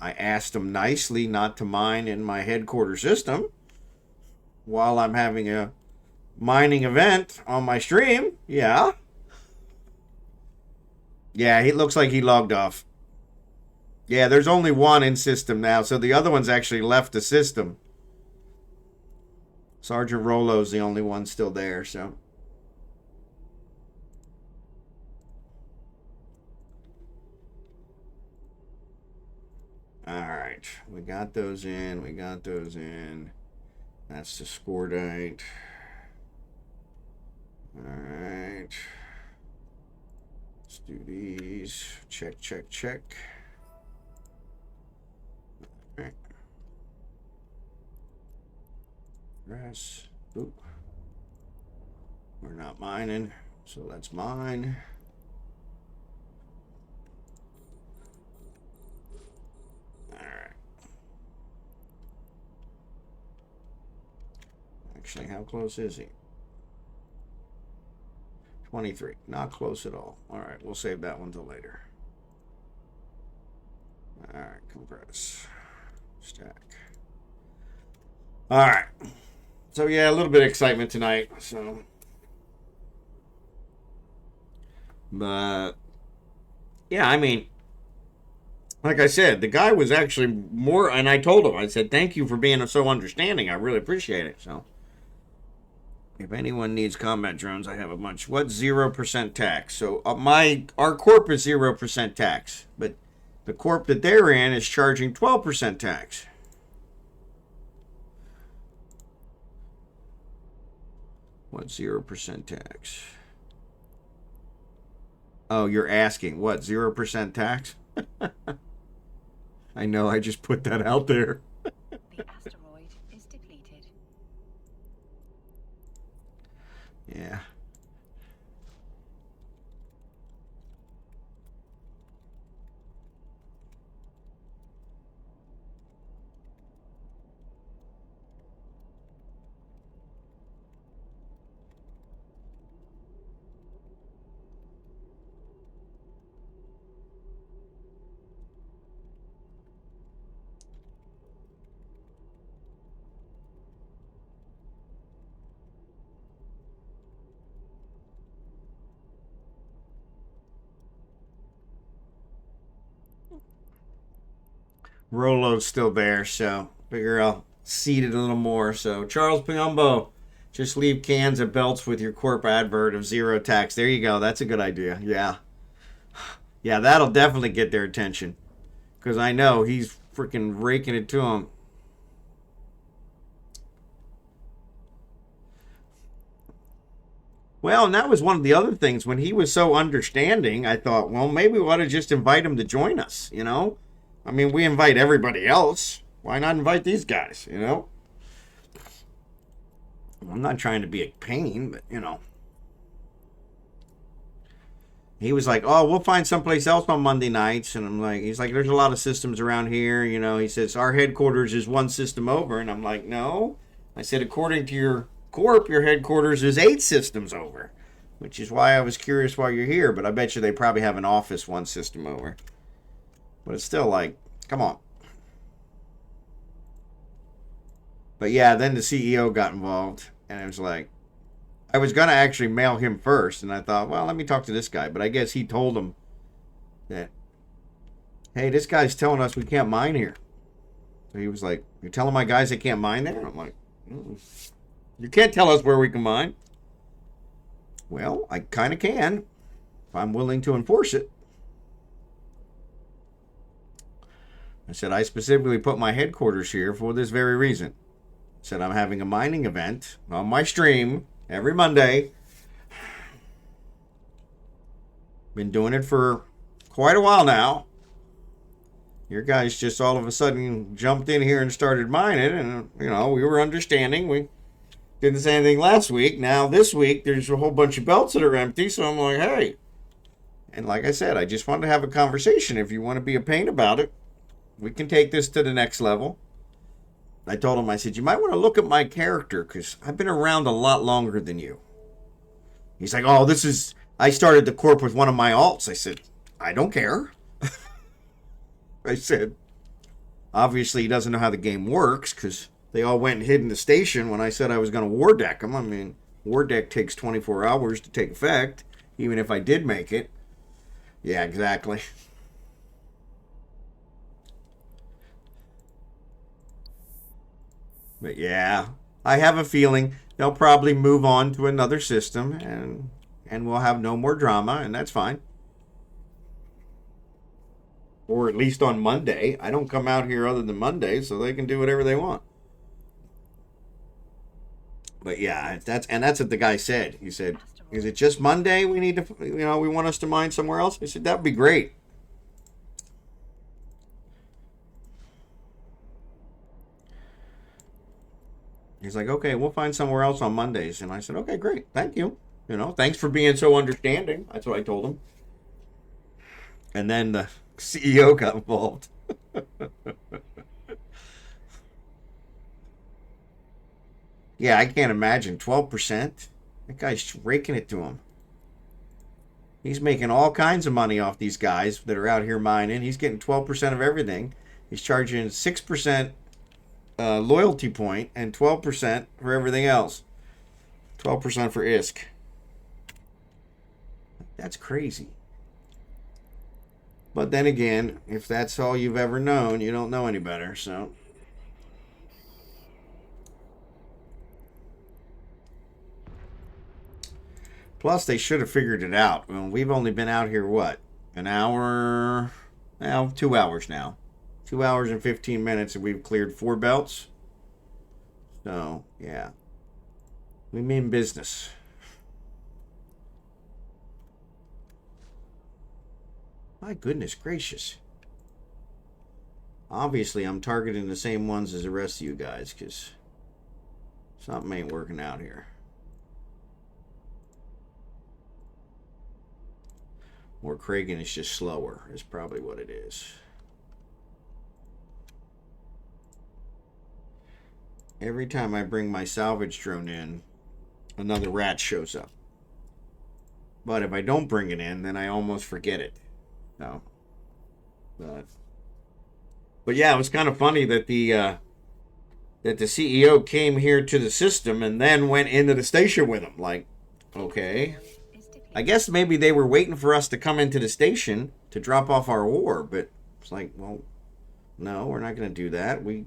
[SPEAKER 1] I asked them nicely not to mine in my headquarters system while I'm having a mining event on my stream. Yeah. Yeah, he looks like he logged off. Yeah, there's only one in system now, so the other one's actually left the system. Sergeant Rollo's the only one still there, so. Alright, we got those in. That's the Scordite. Alright. Let's do these. Check, check, check. Alright. Grass. Oop. We're not mining, so let's mine. Actually, how close is he? 23. Not close at all. All right, we'll save that one till later. All right, compress. Stack. All right. So, yeah, a little bit of excitement tonight. So, but, yeah, I mean, Like I said, the guy was actually more, and I told him, I said, thank you for being so understanding. I really appreciate it. So, if anyone needs combat drones, I have a bunch. What's 0% tax? So, our corp is 0% tax, but the corp that they're in is charging 12% tax. What's 0% tax? Oh, you're asking, what, 0% tax? I know, I just put that out there.
[SPEAKER 2] The asteroid is depleted.
[SPEAKER 1] Yeah. Rolo's still there, so figure I'll seed it a little more. So Charles Piumbo, just leave cans of belts with your corp advert of 0 tax. There you go. That's a good idea. Yeah. Yeah, that'll definitely get their attention. Because I know he's freaking raking it to them. Well, and that was one of the other things. When he was so understanding, I thought, well, maybe we ought to just invite him to join us, you know? I mean, we invite everybody else. Why not invite these guys, you know? I'm not trying to be a pain, but, you know. He was like, oh, we'll find someplace else on Monday nights. And I'm like, he's like, there's a lot of systems around here. You know, he says, our headquarters is one system over. And I'm like, no. I said, according to your corp, your headquarters is 8 systems over. Which is why I was curious why you're here. But I bet you they probably have an office 1 system over. But it's still like, come on. But yeah, then the CEO got involved. And it was like, I was going to actually mail him first. And I thought, well, let me talk to this guy. But I guess he told him that, hey, this guy's telling us we can't mine here. So he was like, you're telling my guys they can't mine there? I'm like, you can't tell us where we can mine. Well, I kind of can if I'm willing to enforce it. I said, I specifically put my headquarters here for this very reason. I said, I'm having a mining event on my stream every Monday. Been doing it for quite a while now. Your guys just all of a sudden jumped in here and started mining, and, you know, we were understanding. We didn't say anything last week. Now, this week, there's a whole bunch of belts that are empty, so I'm like, hey. And like I said, I just wanted to have a conversation. If you want to be a pain about it, we can take this to the next level. I told him, I said, you might want to look at my character, because I've been around a lot longer than you. He's like, oh, I started the corp with one of my alts. I said, I don't care. I said, obviously he doesn't know how the game works, because they all went and hid in the station when I said I was going to war deck them. I mean, war deck takes 24 hours to take effect, even if I did make it. Yeah, exactly. But yeah, I have a feeling they'll probably move on to another system, and we'll have no more drama, and that's fine. Or at least on Monday. I don't come out here other than Monday, so they can do whatever they want. But yeah, that's what the guy said. He said, is it just Monday we need to, we want us to mine somewhere else? I said, that'd be great. He's like, okay, we'll find somewhere else on Mondays. And I said, okay, great. Thank you. Thanks for being so understanding. That's what I told him. And then the CEO got involved. Yeah, I can't imagine. 12%? That guy's raking it to him. He's making all kinds of money off these guys that are out here mining. He's getting 12% of everything. He's charging 6% loyalty point and 12% for everything else. 12% for ISK. That's crazy. But then again, if that's all you've ever known, you don't know any better, so. Plus, they should have figured it out. Well, we've only been out here, what? An hour? Well, 2 hours now. 2 hours and 15 minutes, and we've cleared 4 belts. So, yeah. We mean business. My goodness gracious. Obviously, I'm targeting the same ones as the rest of you guys, because something ain't working out here. Or Kragan is just slower, is probably what it is. Every time I bring my salvage drone in, another rat shows up. But if I don't bring it in, then I almost forget it. No. But yeah, it was kind of funny that the CEO came here to the system and then went into the station with him. Like, okay. I guess maybe they were waiting for us to come into the station to drop off our ore, but it's like, well, no, we're not going to do that. We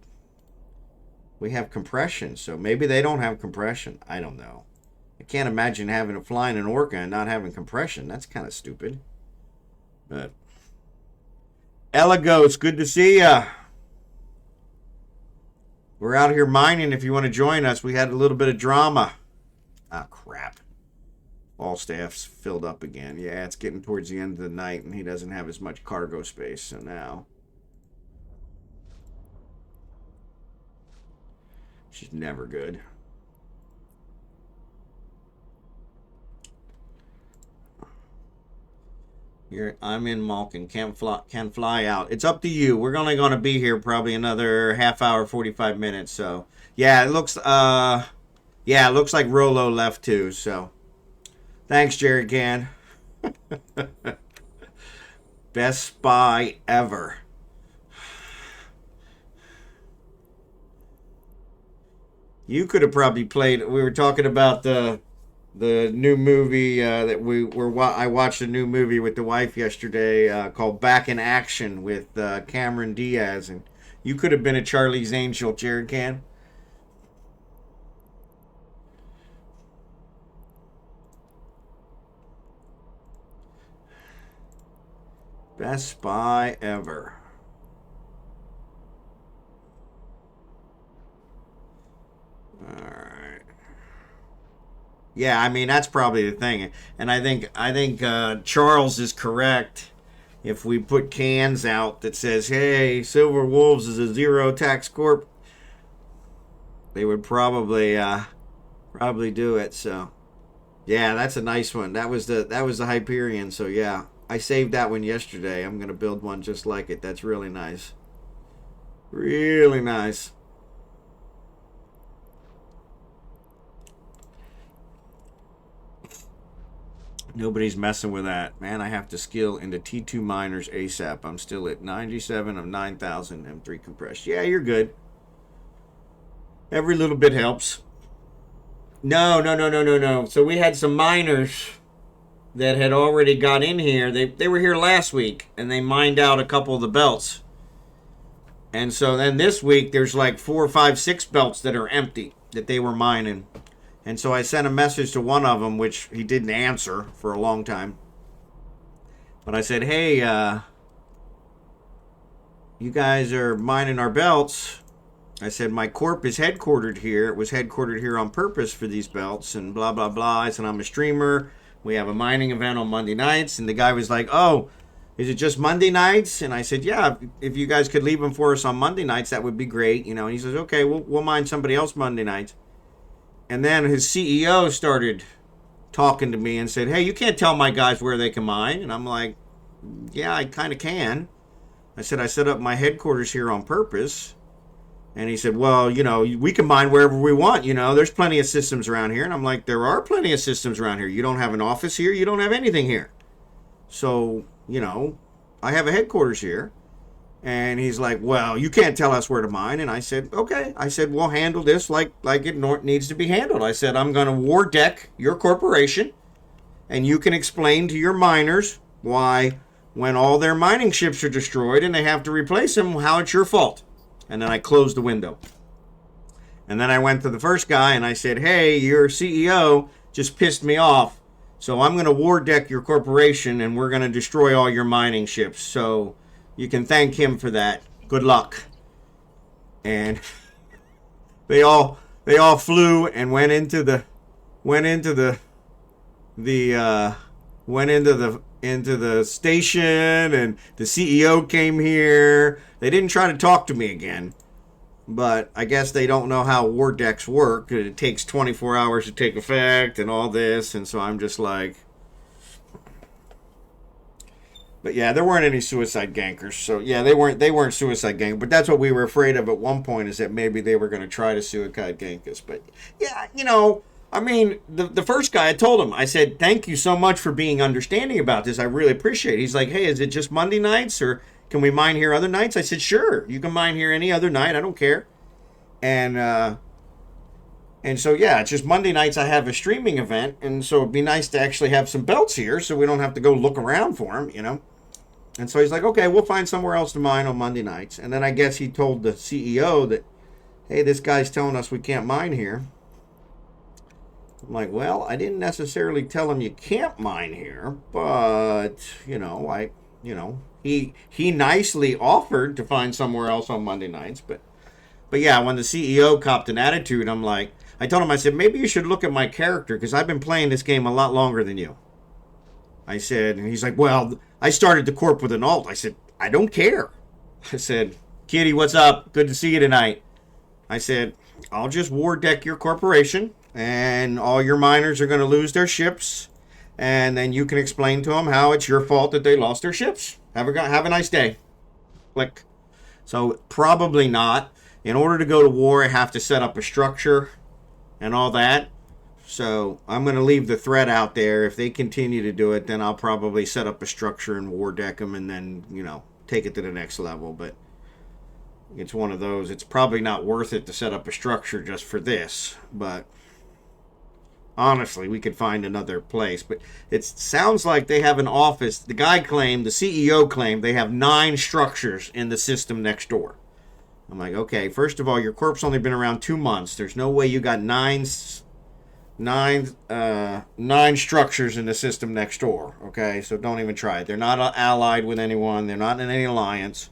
[SPEAKER 1] have compression, so maybe they don't have compression. I don't know. I can't imagine having a flying an orca and not having compression. That's kind of stupid. But Elagos, good to see ya. We're out here mining if you want to join us. We had a little bit of drama. Ah, crap. Falstaff's filled up again. Yeah, it's getting towards the end of the night, and he doesn't have as much cargo space, so now. She's never good. I'm in Malkin. Can fly out. It's up to you. We're only going to be here probably another half hour, 45 minutes. So yeah, it looks it looks like Rolo left too. So thanks, Jared Can. Best spy ever. You could have probably played. We were talking about the new movie I watched a new movie with the wife yesterday called Back in Action with Cameron Diaz, and you could have been a Charlie's Angel, Jared Can. Best spy ever. All right. Yeah, I mean that's probably the thing, and I think Charles is correct. If we put cans out that says, "Hey, Silver Wolves is a zero tax corp," they would probably do it. So, yeah, that's a nice one. That was the Hyperion. So yeah, I saved that one yesterday. I'm gonna build one just like it. That's really nice. Really nice. Nobody's messing with that. Man, I have to skill into T2 miners ASAP. I'm still at 97 of 9,000 M3 compressed. Yeah, you're good. Every little bit helps. No. So we had some miners that had already got in here. They were here last week, and they mined out a couple of the belts. And so then this week, there's like 4, 5, 6 belts that are empty that they were mining. And so I sent a message to one of them, which he didn't answer for a long time. But I said, hey, you guys are mining our belts. I said, my corp is headquartered here. It was headquartered here on purpose for these belts and blah, blah, blah. I said, I'm a streamer. We have a mining event on Monday nights. And the guy was like, oh, is it just Monday nights? And I said, yeah, if you guys could leave them for us on Monday nights, that would be great. You know, and he says, okay, we'll mine somebody else Monday nights. And then his CEO started talking to me and said, hey, you can't tell my guys where they can mine. And I'm like, yeah, I kind of can. I said, I set up my headquarters here on purpose. And he said, well, you know, we can mine wherever we want. You know, there's plenty of systems around here. And I'm like, there are plenty of systems around here. You don't have an office here. You don't have anything here. So, you know, I have a headquarters here. And he's like, well, you can't tell us where to mine. And I said, okay. I said, we'll handle this like it needs to be handled. I said, I'm going to war deck your corporation. And you can explain to your miners why when all their mining ships are destroyed and they have to replace them, how it's your fault. And then I closed the window. And then I went to the first guy and I said, hey, your CEO just pissed me off. So I'm going to war deck your corporation and we're going to destroy all your mining ships. So you can thank him for that. Good luck. And they all flew and went into the station, and the CEO came here. They didn't try to talk to me again. But I guess they don't know how war decks work. It takes 24 hours to take effect and all this. And so I'm just like... But yeah, there weren't any suicide gankers. So yeah, they weren't suicide gankers. But that's what we were afraid of at one point, is that maybe they were going to try to suicide gank us. But yeah, you know, I mean, the first guy, I told him, I said, thank you so much for being understanding about this. I really appreciate it. He's like, hey, is it just Monday nights, or can we mine here other nights? I said, sure, you can mine here any other night. I don't care. And so, yeah, it's just Monday nights I have a streaming event. And so it'd be nice to actually have some belts here so we don't have to go look around for them, you know. And so he's like, okay, we'll find somewhere else to mine on Monday nights. And then I guess he told the CEO that, hey, this guy's telling us we can't mine here. I'm like, well, I didn't necessarily tell him you can't mine here, but, you know, he nicely offered to find somewhere else on Monday nights. But yeah, when the CEO copped an attitude, I'm like, I told him, I said, maybe you should look at my character, because I've been playing this game a lot longer than you. I said, and he's like, well, I started the corp with an alt. I said, I don't care. I said, Kitty, what's up? Good to see you tonight. I said, I'll just war deck your corporation, and all your miners are going to lose their ships, and then you can explain to them how it's your fault that they lost their ships. Have a nice day. Click. So probably not. In order to go to war, I have to set up a structure and all that. So I'm going to leave the threat out there. If they continue to do it, then I'll probably set up a structure and war deck them, and then, you know, take it to the next level. But it's one of those. It's probably not worth it to set up a structure just for this. But honestly, we could find another place. But it sounds like they have an office. The guy claimed, the CEO claimed, they have 9 structures in the system next door. I'm like, okay, first of all, your corp's only been around 2 months. There's no way you got nine structures in the system next door. Okay, so don't even try it. They're not allied with anyone. They're not in any alliance.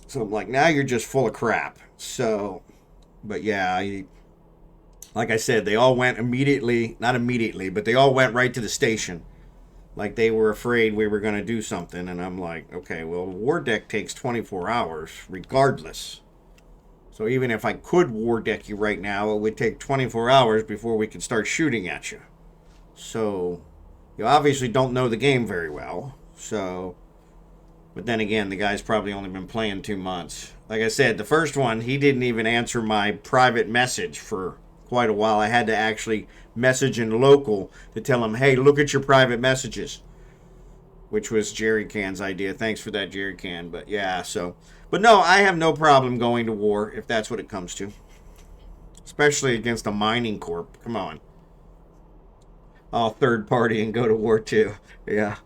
[SPEAKER 1] So I'm like, now you're just full of crap. So, but yeah, like I said, they all went immediately, not immediately, but they all went right to the station. Like they were afraid we were going to do something. And I'm like, okay, well, war deck takes 24 hours regardless. So even if I could war deck you right now, it would take 24 hours before we could start shooting at you. So you obviously don't know the game very well. So, but then again, the guy's probably only been playing 2 months. Like I said, the first one, he didn't even answer my private message for quite a while. I had to actually message in local to tell him, hey, look at your private messages, which was Jerry Can's idea. Thanks for that, Jerry Can. But yeah, so, but no, I have no problem going to war if that's what it comes to, especially against a mining corp. Come on, all third party and go to war too. Yeah,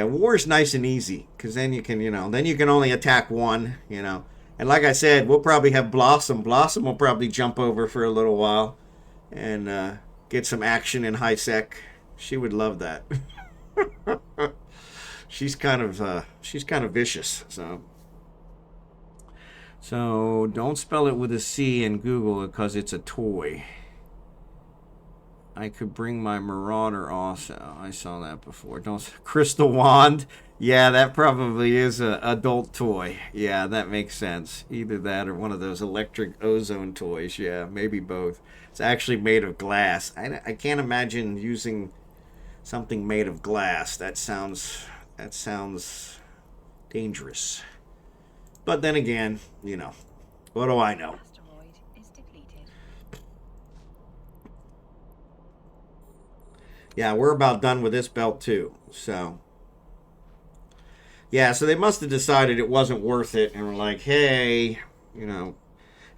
[SPEAKER 1] war's nice and easy, because then you can, then you can only attack one, and like I said, we'll probably have Blossom will probably jump over for a little while and get some action in high sec. She would love that. she's kind of vicious. So don't spell it with a C in Google because it's a toy. I could bring my Marauder also. I saw that before. Crystal Wand. Yeah, that probably is an adult toy. Yeah, that makes sense. Either that or one of those electric ozone toys. Yeah, maybe both. It's actually made of glass. I can't imagine using something made of glass. That sounds dangerous. But then again, what do I know?
[SPEAKER 2] Asteroid is depleted.
[SPEAKER 1] Yeah, we're about done with this belt too. So, yeah, so they must have decided it wasn't worth it and were like, hey, and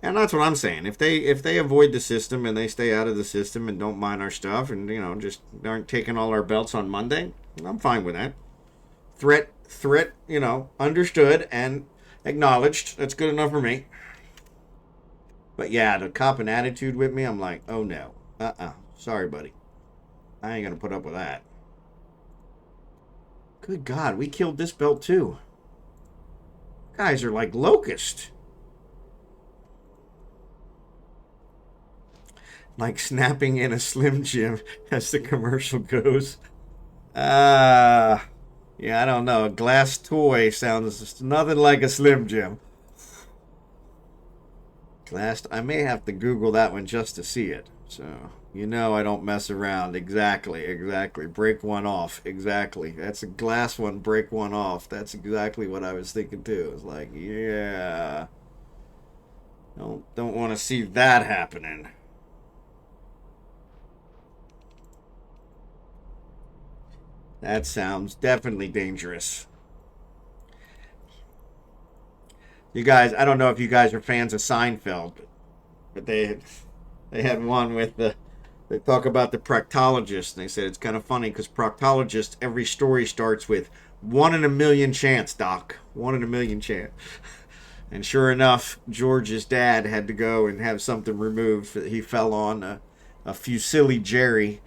[SPEAKER 1] that's what I'm saying. If they avoid the system and they stay out of the system and don't mine our stuff and, just aren't taking all our belts on Monday, I'm fine with that. Threat threat, understood and acknowledged. That's good enough for me. But yeah, the cop and attitude with me, I'm like, oh no. Sorry, buddy. I ain't gonna put up with that. Good God, we killed this belt too. Guys are like locusts. Like snapping in a Slim Jim as the commercial goes. Yeah, I don't know. A glass toy sounds nothing like a Slim Jim. I may have to Google that one just to see it. So, I don't mess around. Exactly. Break one off. Exactly. That's a glass one, break one off. That's exactly what I was thinking too. It's like, yeah. Don't want to see that happening. That sounds definitely dangerous. You guys, I don't know if you guys are fans of Seinfeld, but they had one with they talk about the proctologist, and they said it's kind of funny because proctologist, every story starts with 1 in a million chance, doc, 1 in a million chance. And sure enough, George's dad had to go and have something removed. He fell on a Fusilli Jerry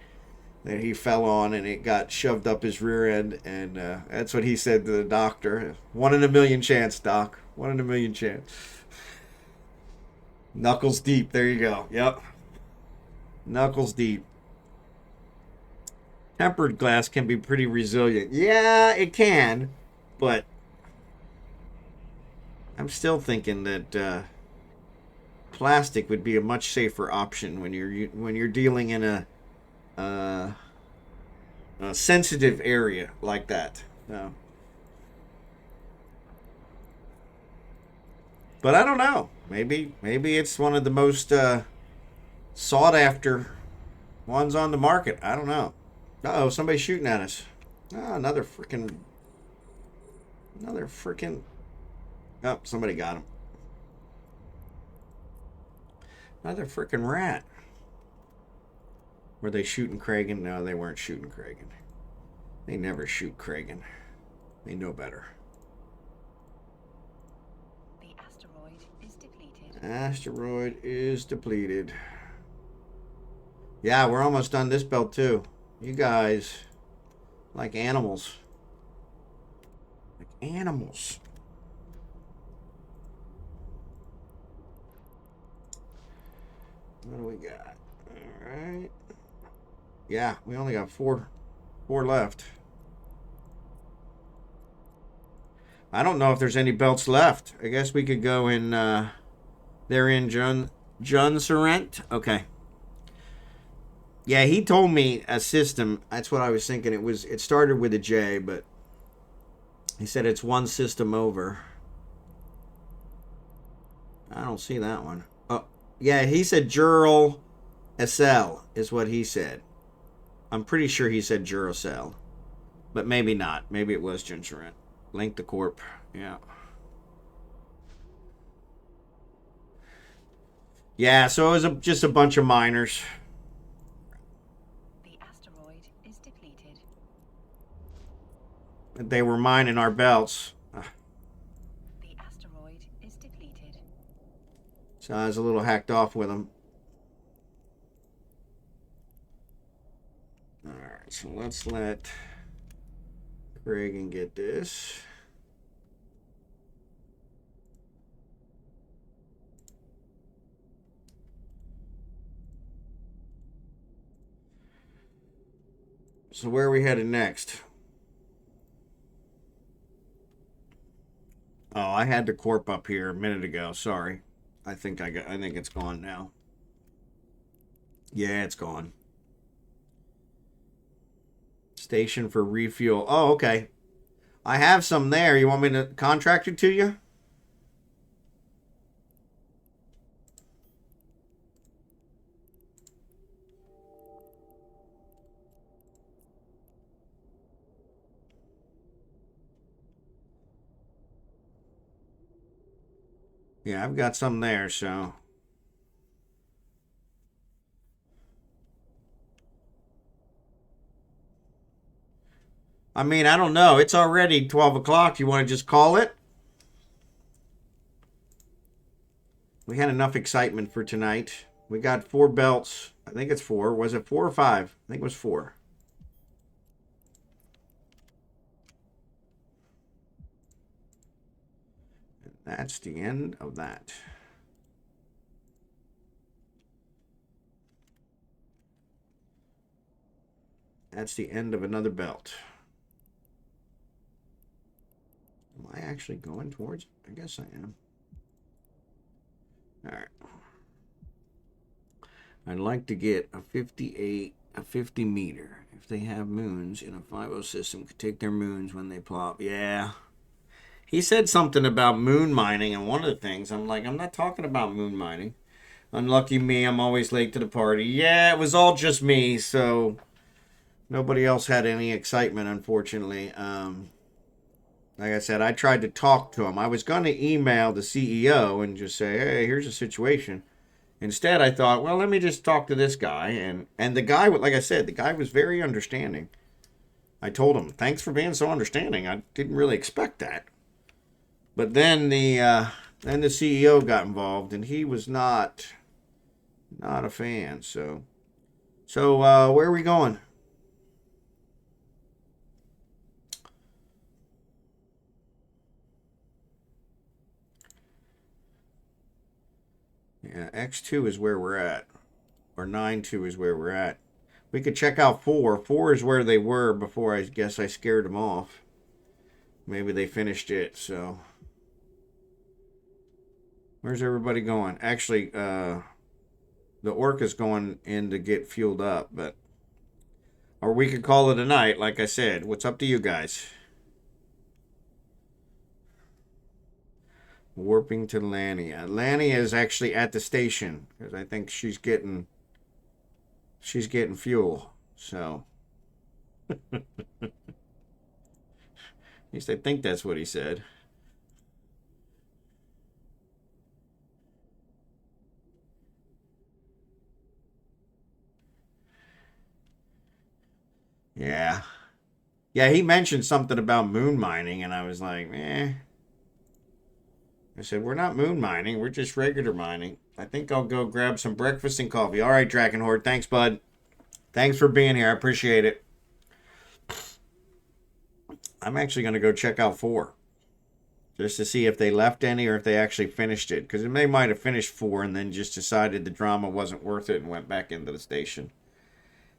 [SPEAKER 1] that he fell on, and it got shoved up his rear end, and that's what he said to the doctor. 1 in a million chance, doc. 1 in a million chance. Knuckles deep. There you go. Yep. Knuckles deep. Tempered glass can be pretty resilient. Yeah, it can, but I'm still thinking that plastic would be a much safer option when you're dealing in a sensitive area like that. No. But I don't know. Maybe it's one of the most sought after ones on the market. I don't know. Uh-oh, somebody's shooting at us. Oh, another freaking. Oh, somebody got him. Another freaking rat. Were they shooting Kragan? No, they weren't shooting Kragan. They never shoot Kragan. They know better.
[SPEAKER 2] The asteroid is depleted.
[SPEAKER 1] Asteroid is depleted. Yeah, we're almost done this belt too. You guys, like animals. Like animals. What do we got? All right. Yeah, we only got four left. I don't know if there's any belts left. I guess we could go in. They're in John Sorrent. Okay. Yeah, he told me a system. That's what I was thinking. It started with a J, but he said it's one system over. I don't see that one. Oh, yeah, he said Jural SL is what he said. I'm pretty sure he said Duracell, but maybe not. Maybe it was Gingerant. Link the corp. Yeah. Yeah, so it was just a bunch of miners.
[SPEAKER 2] The asteroid is depleted.
[SPEAKER 1] They were mining our belts.
[SPEAKER 2] The asteroid is depleted.
[SPEAKER 1] So I was a little hacked off with them. Alright, so let's let Reagan get this. So where are we headed next? Oh, I had the corp up here a minute ago. Sorry. I think it's gone now. Yeah, it's gone. Station for refuel. Oh, okay. I have some there. You want me to contract it to you? Yeah, I've got some there, so. I mean, I don't know. It's already 12 o'clock. You want to just call it? We had enough excitement for tonight. We got 4 belts. I think it's 4. Was it 4 or 5? I think it was 4. And that's the end of that. That's the end of another belt. Am I actually going towards it? I guess I am. All right. I'd like to get a 50 meter. If they have moons in a 5-0 system, could take their moons when they plop. Yeah. He said something about moon mining, and one of the things, I'm like, I'm not talking about moon mining. Unlucky me, I'm always late to the party. Yeah, it was all just me, so nobody else had any excitement, unfortunately. Like I said, I tried to talk to him. I was going to email the CEO and just say, hey, here's the situation. Instead, I thought, well, let me just talk to this guy. And the guy, like I said, the guy was very understanding. I told him, thanks for being so understanding. I didn't really expect that. But then the CEO got involved, and he was not a fan. So where are we going? Yeah, X2 is where we're at. Or 9-2 is where we're at. We could check out 4. 4 is where they were before I guess I scared them off. Maybe they finished it, so. Where's everybody going? Actually, the Orca's going in to get fueled up, but. Or we could call it a night, like I said. What's up to you guys? Warping to Lania. Lania is actually at the station because I think she's getting fuel. So at least I think that's what he said. Yeah. Yeah, he mentioned something about moon mining, and I was like, eh. I said, we're not moon mining. We're just regular mining. I think I'll go grab some breakfast and coffee. All right, Drachenhort. Thanks, bud. Thanks for being here. I appreciate it. I'm actually going to go check out 4. Just to see if they left any or if they actually finished it. Because they might have finished 4 and then just decided the drama wasn't worth it and went back into the station.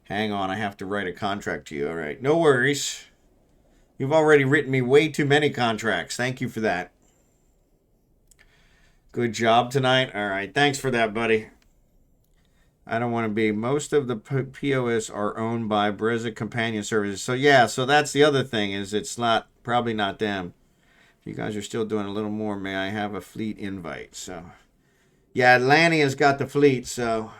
[SPEAKER 1] Hang on, I have to write a contract to you. All right, no worries. You've already written me way too many contracts. Thank you for that. Good job tonight. All right, thanks for that, buddy. I don't want to be. Most of the POS are owned by Brezza Companion Services. So yeah, so that's the other thing is it's probably not them. If you guys are still doing a little more, may I have a fleet invite? So yeah, Lania's got the fleet, so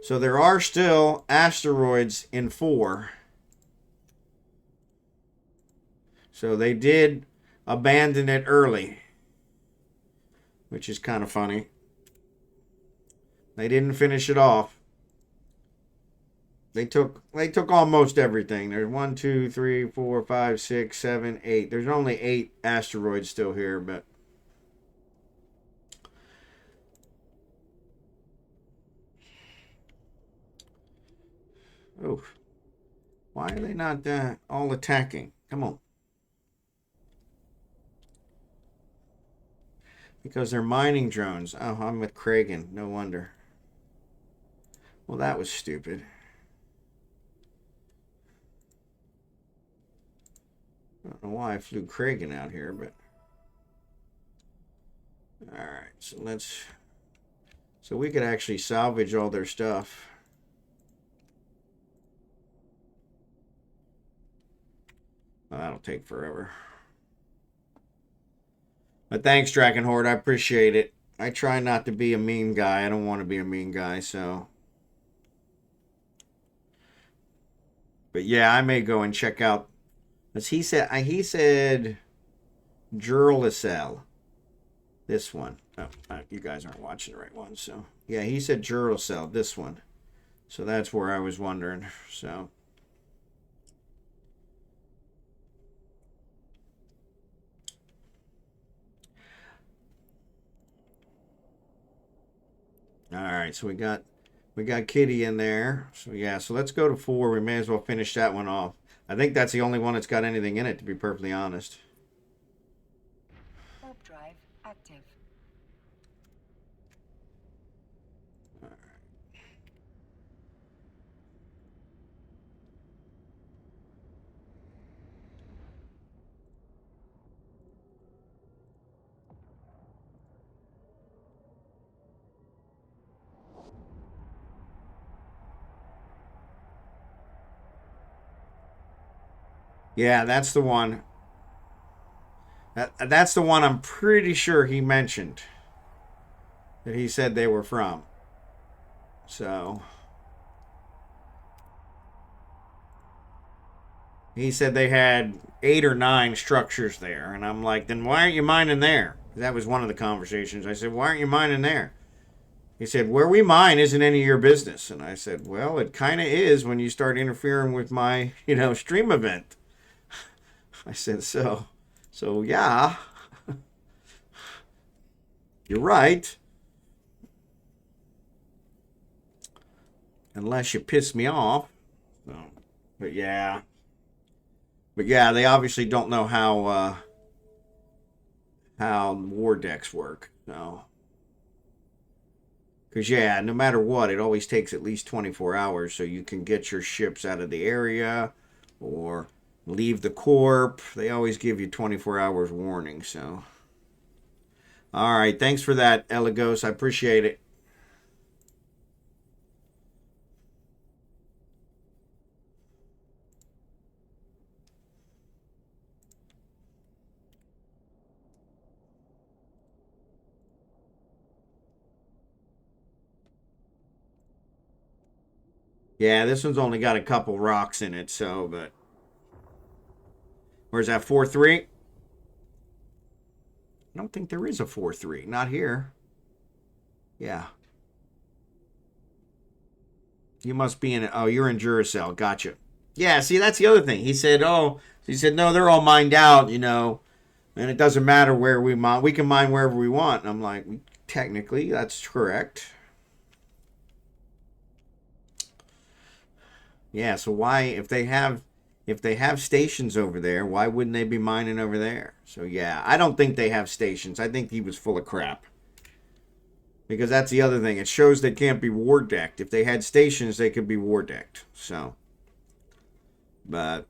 [SPEAKER 1] there are still asteroids in 4. So they did abandon it early, which is kind of funny. They didn't finish it off. They took almost everything. There's 1, 2, 3, 4, 5, 6, 7, 8. There's only 8 asteroids still here, but oh, why are they not all attacking? Come on. Because they're mining drones. Oh, I'm with Kragan. No wonder. Well, that was stupid. I don't know why I flew Kragan out here, but alright, so we could actually salvage all their stuff. Well, that'll take forever. But thanks, Drachenhort. I appreciate it. I try not to be a mean guy. I don't want to be a mean guy, so. But yeah, I may go and check out. As he said Duracell. This one. Oh, you guys aren't watching the right one, so. Yeah, he said Duracell, this one. So that's where I was wondering. So. All right, so we got Kitty in there. So yeah, so let's go to 4. We may as well finish that one off. I think that's the only one that's got anything in it, to be perfectly honest.
[SPEAKER 2] Warp drive active.
[SPEAKER 1] Yeah, that's the one. That's the one I'm pretty sure he mentioned that he said they were from. So he said they had 8 or 9 structures there, and I'm like, then why aren't you mining there? That was one of the conversations. I said, why aren't you mining there? He said, where we mine isn't any of your business. And I said, well, it kind of is when you start interfering with my, stream event. I said, so yeah, you're right. Unless you piss me off. So, but yeah. They obviously don't know how war decks work. So, because yeah, no matter what, it always takes at least 24 hours so you can get your ships out of the area or leave the corp. They always give you 24 hours warning. So, all right, thanks for that, Eligos. I appreciate it. Yeah, this one's only got a couple rocks in it, so, but. Where's that 4-3? I don't think there is a 4-3. Not here. Yeah. You must be in. Oh, you're in Duracell. Gotcha. Yeah, see, that's the other thing. He said, no, they're all mined out, and it doesn't matter where we mine. We can mine wherever we want. And I'm like, technically, that's correct. Yeah, so why, if they have stations over there, why wouldn't they be mining over there? So yeah, I don't think they have stations. I think he was full of crap. Because that's the other thing. It shows they can't be war decked. If they had stations, they could be war decked. So, but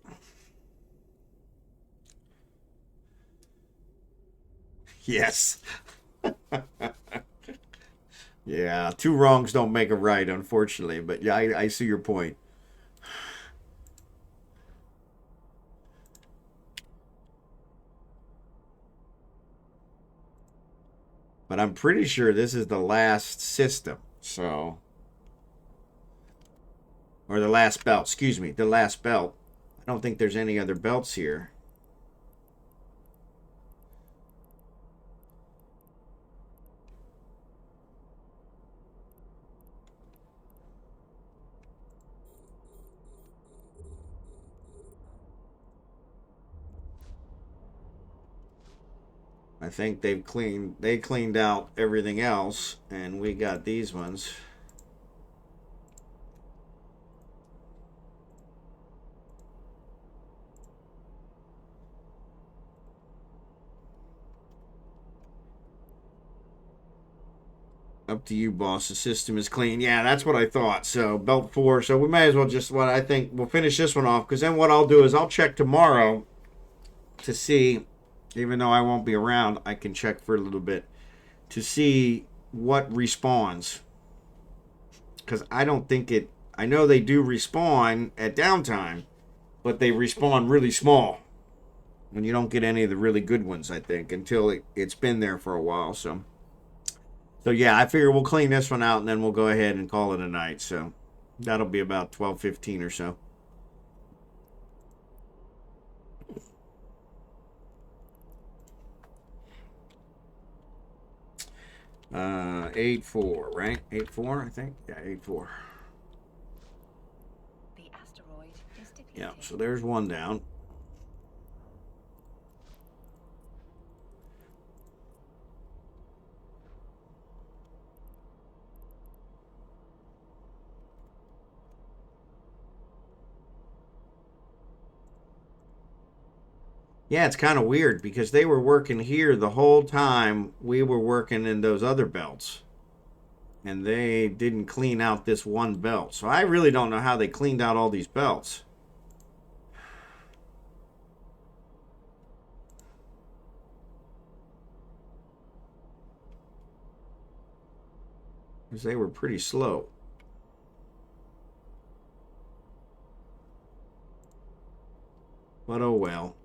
[SPEAKER 1] yes. Yeah, 2 wrongs don't make a right, unfortunately. But yeah, I see your point. But I'm pretty sure this is the last system. So, or the last belt. Excuse me, the last belt. I don't think there's any other belts here. I think they cleaned out everything else, and we got these ones. Up to you, boss. The system is clean. Yeah, that's what I thought. So belt 4. So we may as well just I think we'll finish this one off, because then what I'll do is I'll check tomorrow to see, even though I won't be around, I can check for a little bit to see what respawns. Because I don't think it. I know they do respawn at downtime, but they respawn really small. And you don't get any of the really good ones, I think, until it's been there for a while. So yeah, I figure we'll clean this one out and then we'll go ahead and call it a night. So that'll be about 12:15 or so. Uh, 8-4, right? 8-4, I think. Yeah, 8-4. Yeah, so there's one down. Yeah, it's kind of weird because they were working here the whole time we were working in those other belts. And they didn't clean out this one belt. So I really don't know how they cleaned out all these belts. Because they were pretty slow. But oh well.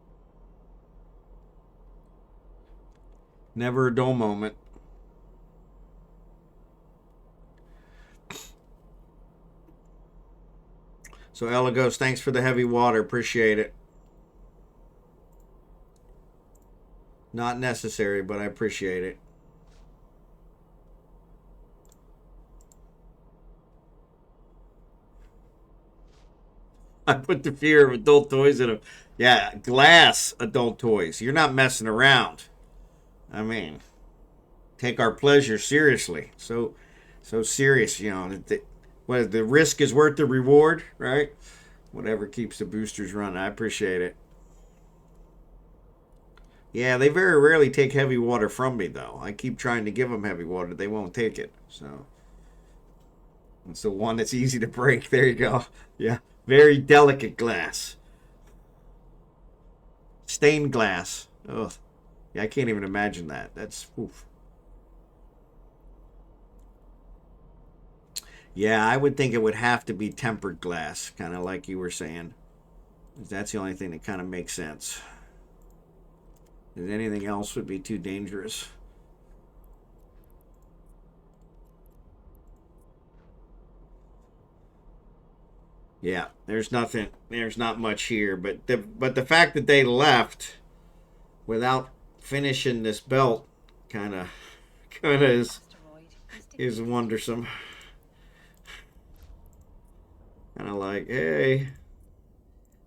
[SPEAKER 1] Never a dull moment. So Eligos, thanks for the heavy water. Appreciate it. Not necessary, but I appreciate it. I put the fear of adult toys in them. Yeah, glass adult toys. You're not messing around. I mean, take our pleasure seriously. So serious, you know. What the risk is worth the reward, right? Whatever keeps the boosters running. I appreciate it. Yeah, they very rarely take heavy water from me, though. I keep trying to give them heavy water. They won't take it. So it's the one that's easy to break. There you go. Yeah, very delicate glass. Stained glass. Ugh. Yeah, I can't even imagine that. That's oof. Yeah, I would think it would have to be tempered glass, kind of like you were saying. That's the only thing that kind of makes sense. And anything else would be too dangerous. Yeah, there's nothing. There's not much here, but the fact that they left without finishing this belt, kind of is wondersome. Kind of like, hey,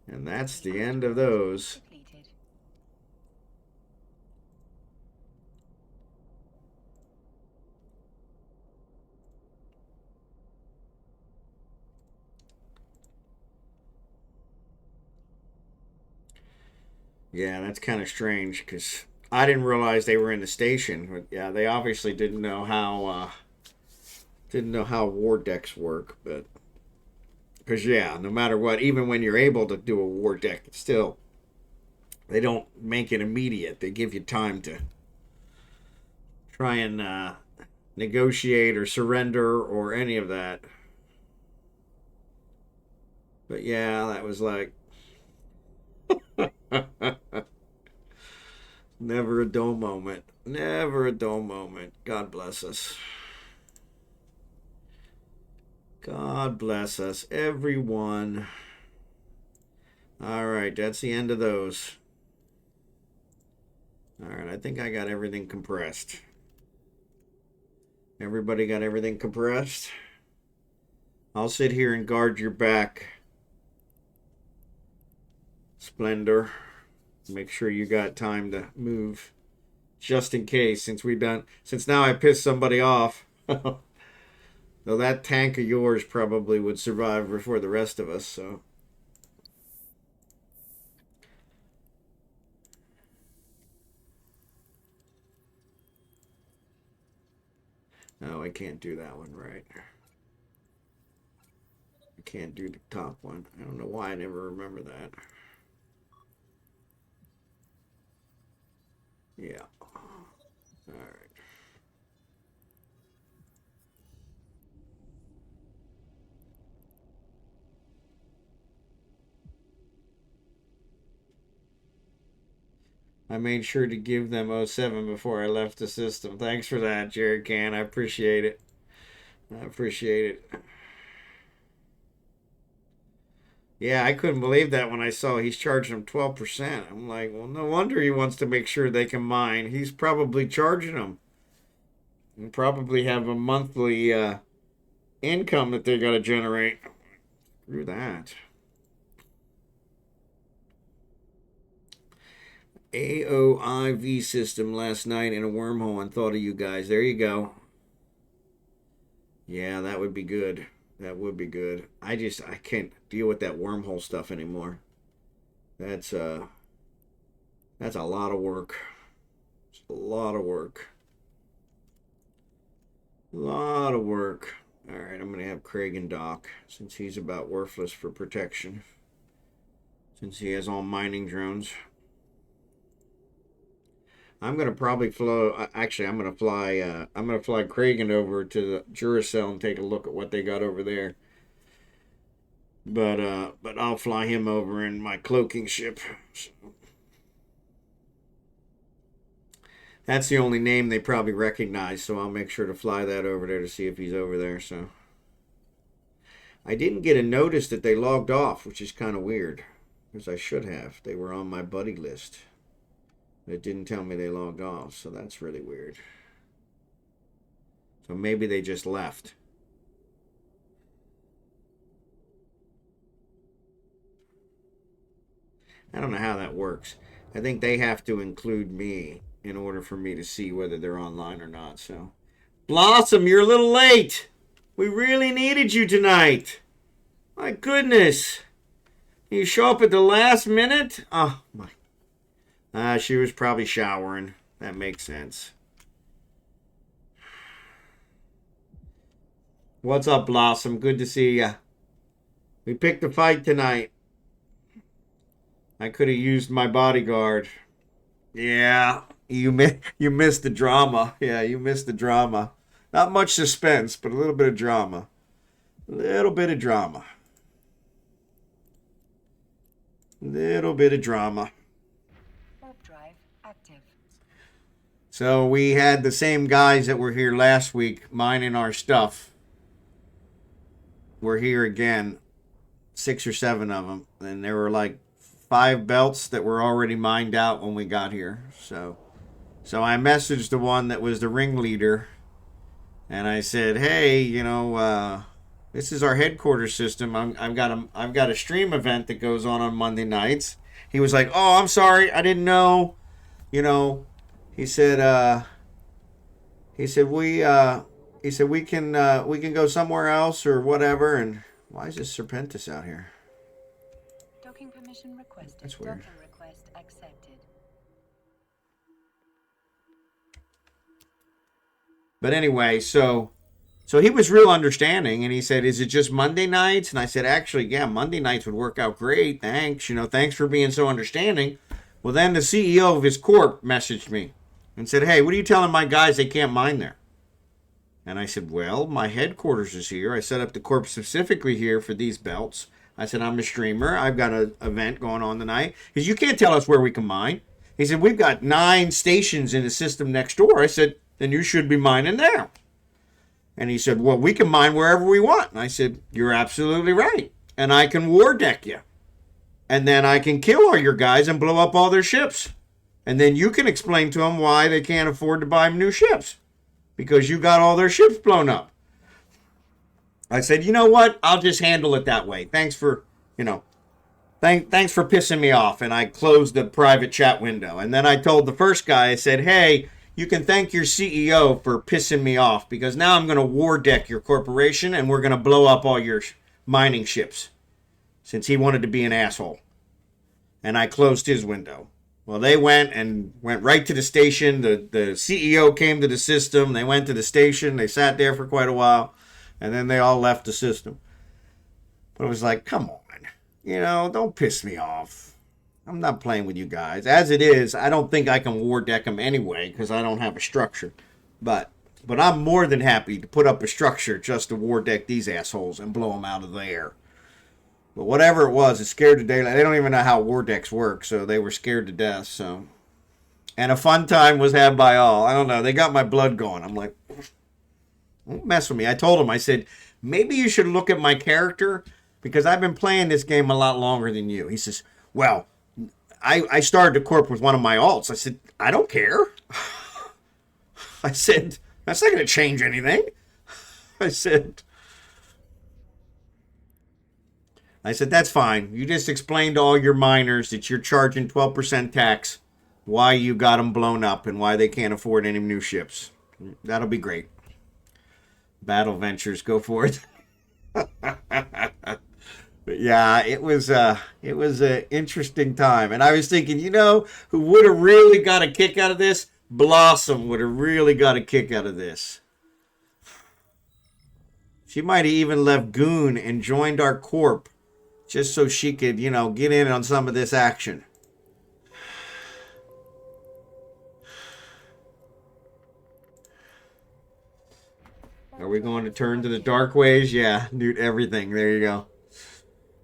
[SPEAKER 1] and that's the end of those. Yeah, that's kind of strange because I didn't realize they were in the station. But yeah, they obviously didn't know how war decks work. But because yeah, no matter what, even when you're able to do a war deck, it's still they don't make it immediate. They give you time to try and negotiate or surrender or any of that. But yeah, that was like never a dull moment. Never a dull moment. God bless us. God bless us, everyone. All right, that's the end of those. All right, I think I got everything compressed. Everybody got everything compressed? I'll sit here and guard your back, Splendor. Make sure you got time to move, just in case. Since now I pissed somebody off. Though that tank of yours probably would survive before the rest of us. So. No, I can't do that one right. I can't do the top one. I don't know why I never remember that. Yeah. All right. I made sure to give them '07 before I left the system. Thanks for that, Jared Can. I appreciate it. I appreciate it. Yeah, I couldn't believe that when I saw he's charging them 12%. I'm like, well, no wonder he wants to make sure they can mine. He's probably charging them. And probably have a monthly income that they got to generate. Screw that. AOIV system last night in a wormhole and thought of you guys. There you go. Yeah, that would be good. That would be good. I can't deal with that wormhole stuff anymore. That's a lot of work. It's a lot of work. A lot of work. All right, I'm going to have Craig and Doc, since he's about worthless for protection. Since he has all mining drones. I'm going to probably flow... Actually, I'm going to fly Craig over to the Duracell and take a look at what they got over there. But I'll fly him over in my cloaking ship. So. That's the only name they probably recognize, so I'll make sure to fly that over there to see if he's over there. So I didn't get a notice that they logged off, which is kind of weird, because I should have. They were on my buddy list. It didn't tell me they logged off, so that's really weird. So maybe they just left. I don't know how that works. I think they have to include me in order for me to see whether they're online or not. So, Blossom, you're a little late. We really needed you tonight. My goodness. You show up at the last minute? Oh, my. She was probably showering. That makes sense. What's up, Blossom? Good to see ya. We picked a fight tonight. I could have used my bodyguard. Yeah, you missed the drama. Yeah, you missed the drama. Not much suspense, but a little bit of drama. A little bit of drama. Little bit of drama.
[SPEAKER 2] Warp drive active.
[SPEAKER 1] So we had the same guys that were here last week mining our stuff. We're here again. 6 or 7 of them. And there were like 5 belts that were already mined out when we got here. So I messaged the one that was the ringleader, and I said, "Hey, this is our headquarters system. I've got a stream event that goes on Monday nights." He was like, "Oh, I'm sorry, I didn't know." He said we can go somewhere else or whatever. And why is this Serpentis out here?
[SPEAKER 2] Docking permission requested.
[SPEAKER 1] That's weird.
[SPEAKER 2] Docking request accepted.
[SPEAKER 1] But anyway, so he was real understanding, and he said, "Is it just Monday nights?" And I said, "Actually, yeah, Monday nights would work out great. Thanks. Thanks for being so understanding." Well, then the CEO of his corp messaged me and said, "Hey, what are you telling my guys they can't mine there?" And I said, "Well, my headquarters is here. I set up the corp specifically here for these belts." I said, "I'm a streamer. I've got an event going on tonight." Because you can't tell us where we can mine. He said, "We've got 9 stations in the system next door." I said, "Then you should be mining there." And he said, "Well, we can mine wherever we want." And I said, "You're absolutely right. And I can war deck you. And then I can kill all your guys and blow up all their ships. And then you can explain to them why they can't afford to buy new ships. Because you got all their ships blown up." I said, "You know what? I'll just handle it that way. Thanks for, thanks for pissing me off." And I closed the private chat window. And then I told the first guy, I said, "Hey, you can thank your CEO for pissing me off, because now I'm going to war deck your corporation and we're going to blow up all your mining ships," since he wanted to be an asshole. And I closed his window. Well, they went right to the station. The CEO came to the system. They went to the station. They sat there for quite a while. And then they all left the system. But it was like, come on. Don't piss me off. I'm not playing with you guys. As it is, I don't think I can war deck them anyway, because I don't have a structure. But I'm more than happy to put up a structure just to war deck these assholes and blow them out of the air. But whatever it was, it scared the daylight. They don't even know how war decks work, so they were scared to death. So, and a fun time was had by all. I don't know. They got my blood going. I'm like, don't mess with me. I told him, I said, maybe you should look at my character, because I've been playing this game a lot longer than you. He says, well, I started the corp with one of my alts. I said, I don't care. I said, that's not going to change anything. I said, that's fine. You just explained to all your miners that you're charging 12% tax why you got them blown up and why they can't afford any new ships. That'll be great. Battle Ventures, go for it. But yeah, it was an interesting time, and I was thinking, you know, who would have really got a kick out of this? Blossom would have really got a kick out of this. She might have even left Goon and joined our corp just so she could, you know, get in on some of this action. Are we going to turn to the dark ways? Yeah, Newt, everything. There you go.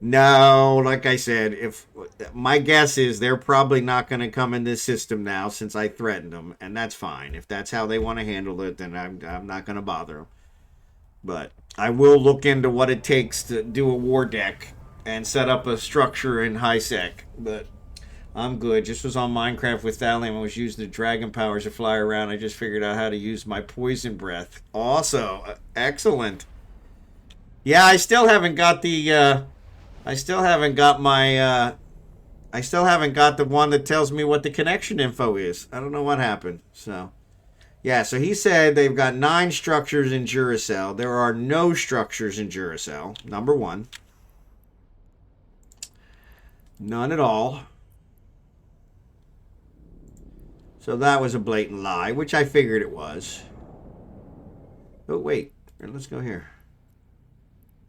[SPEAKER 1] No, like I said, if my guess is they're probably not going to come in this system now since I threatened them, and that's fine. If that's how they want to handle it, then I'm not going to bother them. But I will look into what it takes to do a war deck and set up a structure in high sec. But I'm good. Just was on Minecraft with Thallium. I was using the dragon powers to fly around. I just figured out how to use my poison breath. Also, excellent. Yeah, I still haven't got the. I still haven't got my. I still haven't got the one that tells me what the connection info is. I don't know what happened. So, yeah. So he said they've got 9 structures in Duracell. There are no structures in Duracell. Number 1. None at all. So that was a blatant lie, which I figured it was. Oh, wait. Let's go here.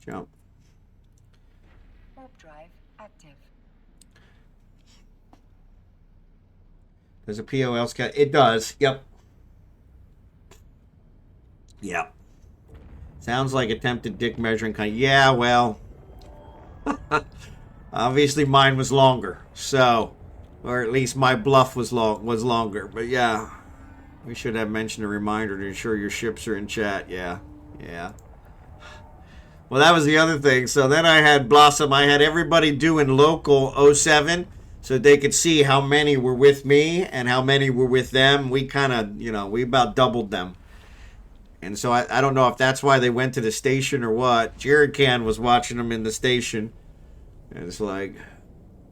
[SPEAKER 1] Jump.
[SPEAKER 2] Warp drive active.
[SPEAKER 1] Does a POL scan? It does. Yep. Yep. Sounds like attempted dick measuring kind. Yeah, well. Obviously mine was longer. So, or at least my bluff was longer. But yeah. We should have mentioned a reminder to ensure your ships are in chat. Yeah. Yeah. Well, that was the other thing. So then I had Blossom. I had everybody doing local 07 so they could see how many were with me and how many were with them. We kind of, you know, we about doubled them. And so I don't know if that's why they went to the station or what. Jared Can was watching them in the station. And it's like,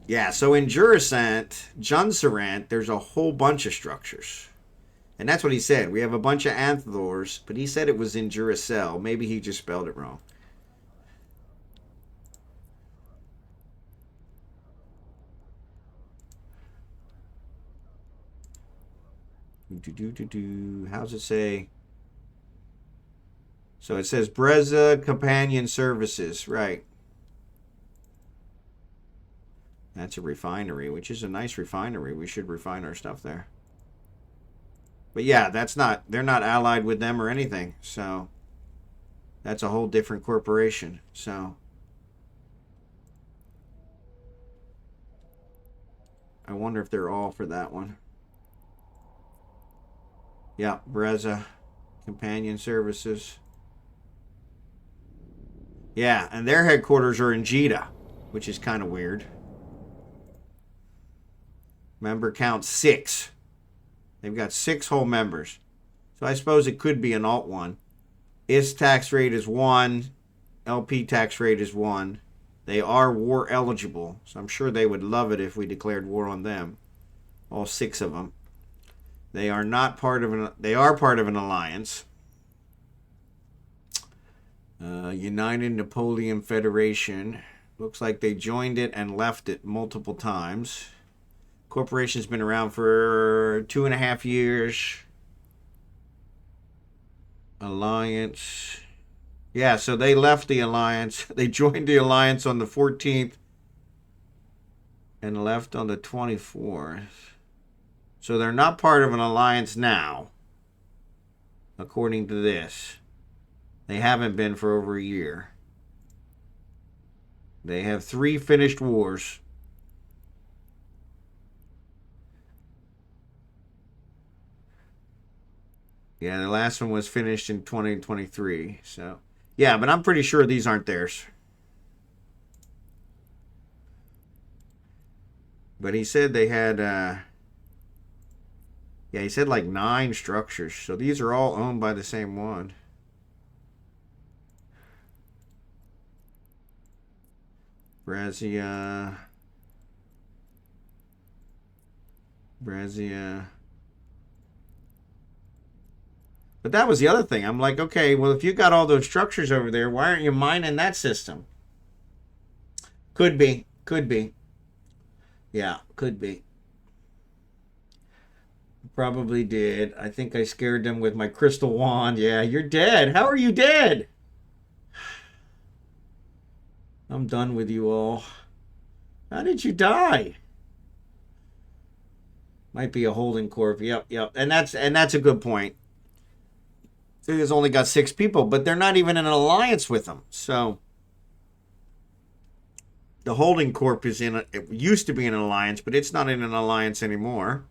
[SPEAKER 1] yeah, so in Junsarant, there's a whole bunch of structures. And that's what he said. We have a bunch of Anthors, but he said it was in Duracell. Maybe he just spelled it wrong. How's it say? So it says Breza Companion Services. Right. That's a refinery, which is a nice refinery. We should refine our stuff there. But yeah, they're not allied with them or anything. So that's a whole different corporation. So I wonder if they're all for that one. Yeah, Breza Companion Services. Yeah, and their headquarters are in Jeddah, which is kind of weird. Member count 6. They've got 6 whole members. So I suppose it could be an alt one. IS tax rate is 1. LP tax rate is 1. They are war eligible, so I'm sure they would love it if we declared war on them. All 6 of them. They are not part of they are part of an alliance. United Napoleon Federation. Looks like they joined it and left it multiple times. Corporation's been around for 2.5 years. Alliance. Yeah, so they left the alliance. They joined the alliance on the 14th and left on the 24th. So they're not part of an alliance now, according to this. They haven't been for over a year. They have 3 finished wars. Yeah, the last one was finished in 2023. So, yeah, but I'm pretty sure these aren't theirs. But he said they had, yeah, he said like 9 structures. So these are all owned by the same one. Brazia. Brazia. But that was the other thing. I'm like, okay, well, if you got all those structures over there, why aren't you mining that system? Could be. Could be. Yeah, could be. Probably did. I think I scared them with my crystal wand. Yeah, you're dead. How are you dead? I'm done with you all. How did you die? Might be a holding corp. Yep, yep. And that's a good point. It's only got 6 people, but they're not even in an alliance with them. So the holding corp is in. It used to be in an alliance, but it's not in an alliance anymore.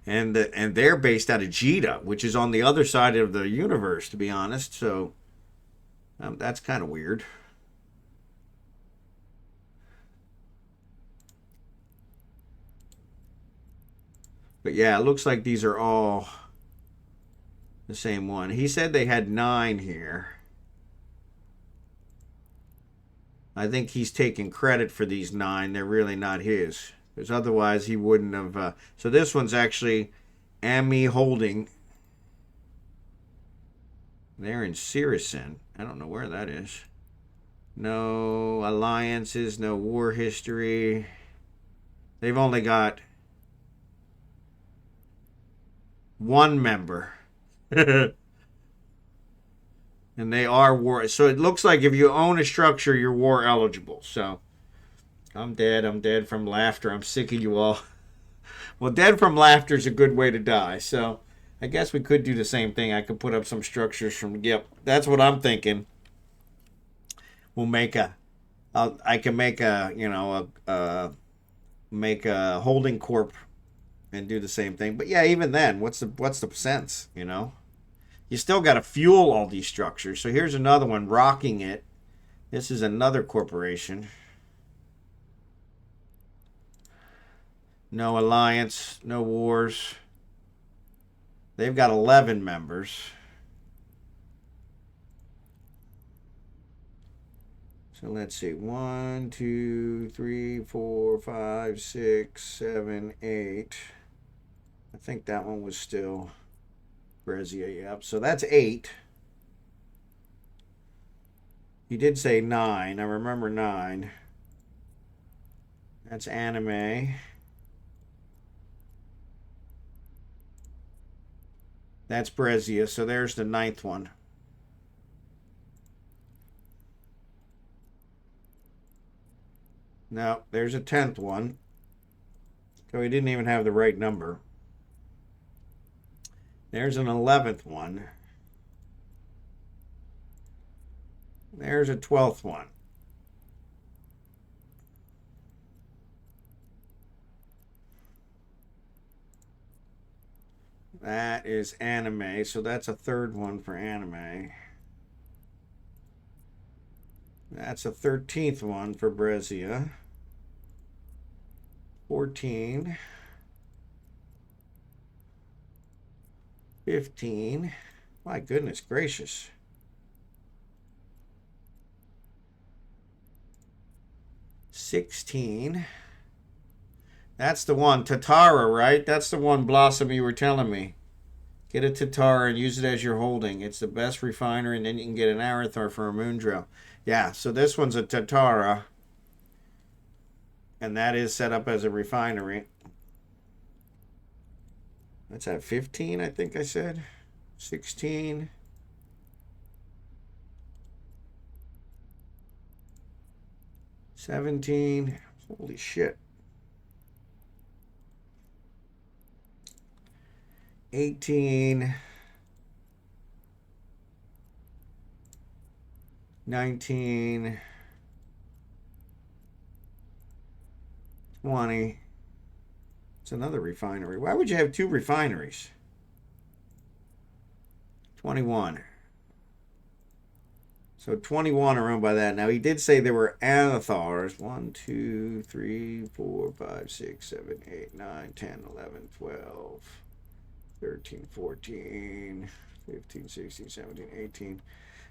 [SPEAKER 1] And they're based out of Jita, which is on the other side of the universe, to be honest. So that's kind of weird. But yeah, it looks like these are all the same one. He said they had 9 here. I think he's taking credit for these 9. They're really not his. Because otherwise he wouldn't have... so this one's actually Ami Holding. They're in Sirison. I don't know where that is. No alliances, no war history. They've only got 1 member. And they are war. So it looks like if you own a structure, you're war eligible. So I'm dead. I'm dead from laughter. I'm sick of you all. Well, dead from laughter is a good way to die. So I guess we could do the same thing. I could put up some structures from. Yep, that's what I'm thinking. We'll make a. I can make a. Make a holding corp, and do the same thing. But yeah, even then, what's the sense? You still got to fuel all these structures. So here's another one, Rocking It. This is another corporation. No alliance, no wars. They've got 11 members. So let's see. 1, 2, 3, 4, 5, 6, 7, 8. I think that one was still Brazia. Yep. So that's 8. He did say 9. I remember 9. That's Anime. That's Brazia. So there's the 9th one. No, there's a 10th one. So he didn't even have the right number. There's an 11th one. There's a 12th one. That is Anime, so that's a 3rd one for Anime. That's a 13th one for Brazia. 14. 15. My goodness gracious. 16. That's the one, Tatara, right? That's the one, Blossom, you were telling me. Get a Tatara and use it as your holding. It's the best refinery, and then you can get an Aurorablad for a moon drill. Yeah, so this one's a Tatara. And that is set up as a refinery. That's at 15, I think I said. 16. $17. Holy shit. 18. 19. 20. It's another refinery. Why would you have 2 refineries? 21. So 21 are owned by that. Now, he did say there were Anathars. 1, 2, 3, 4, 5, 6, 7, 8, 9, 10, 11, 12, 13, 14, 15, 16, 17, 18.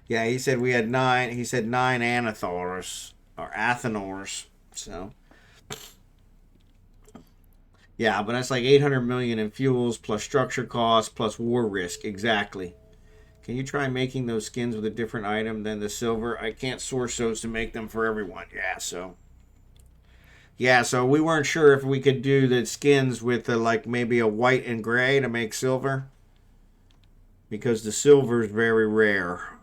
[SPEAKER 1] Yeah, he said we had 9. He said 9 Anathars, or Athenors. So Yeah, but that's like 800 million in fuels plus structure costs plus war risk. Exactly. Can you try making those skins with a different item than the silver? I can't source those to make them for everyone. Yeah, so we weren't sure if we could do the skins with like maybe a white and gray to make silver, because the silver is very rare.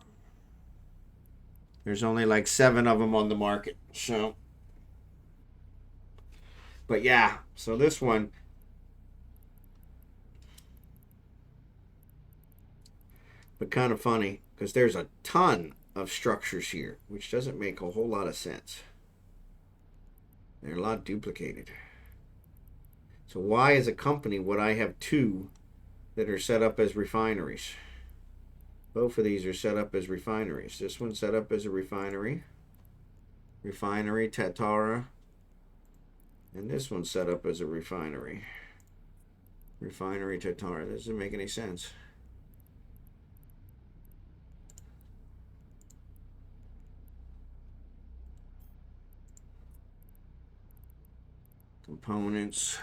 [SPEAKER 1] There's only like 7 of them on the market. So, but yeah, so this one, but kind of funny because there's a ton of structures here, which doesn't make a whole lot of sense. They're a lot duplicated. So why, as a company, would I have 2 that are set up as refineries? Both of these are set up as refineries. This one's set up as a refinery. Refinery, Tatara. And this one's set up as a refinery. Refinery, Tatara. This doesn't make any sense. Components.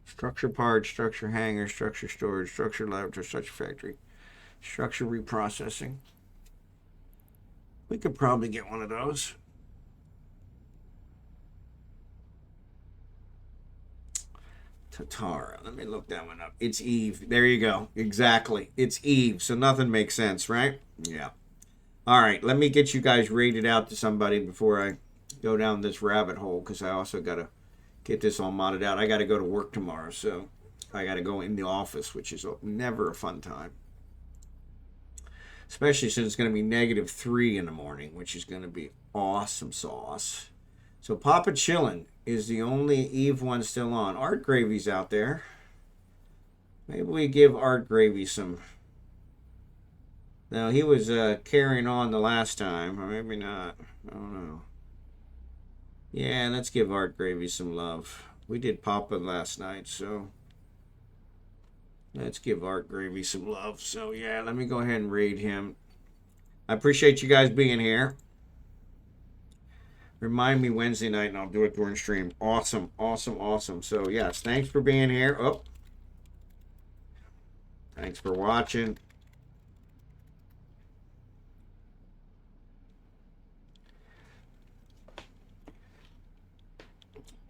[SPEAKER 1] Structure parts, structure hangar, structure storage, structure laboratory, structure factory, structure reprocessing. We could probably get one of those. Tatara. Let me look that one up. It's Eve. There you go. Exactly. It's Eve. So nothing makes sense, right? Yeah. All right. Let me get you guys rated out to somebody before I go down this rabbit hole, because I also got to get this all modded out. I got to go to work tomorrow, so I got to go in the office, which is never a fun time. Especially since it's going to be -3 in the morning, which is going to be awesome sauce. So Papa Chillin' is the only Eve one still on. Art Gravy's out there. Maybe we give Art Gravy some. No, he was carrying on the last time, or maybe not. I don't know. Yeah, let's give Art Gravy some love. We did Papa last night, so let's give Art Gravy some love. So yeah, let me go ahead and raid him. I appreciate you guys being here. Remind me Wednesday night and I'll do it during stream. Awesome, awesome, awesome. So yes, thanks for being here. Oh, thanks for watching.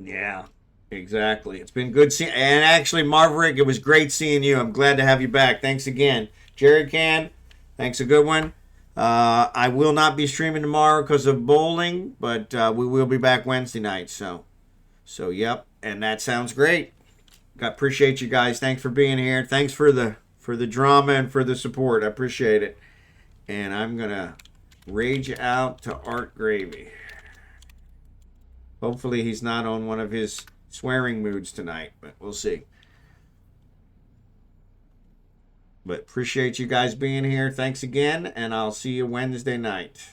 [SPEAKER 1] Yeah, exactly. It's been good seeing, and actually, Marverick, it was great seeing you. I'm glad to have you back. Thanks again. Jerry Can, thanks, a good one. I will not be streaming tomorrow because of bowling, but we will be back Wednesday night. So yep, and that sounds great. I appreciate you guys. Thanks for being here. Thanks for the drama and for the support. I appreciate it. And I'm gonna rage out to Art Gravy. Hopefully he's not on one of his swearing moods tonight, but we'll see. But appreciate you guys being here. Thanks again, and I'll see you Wednesday night.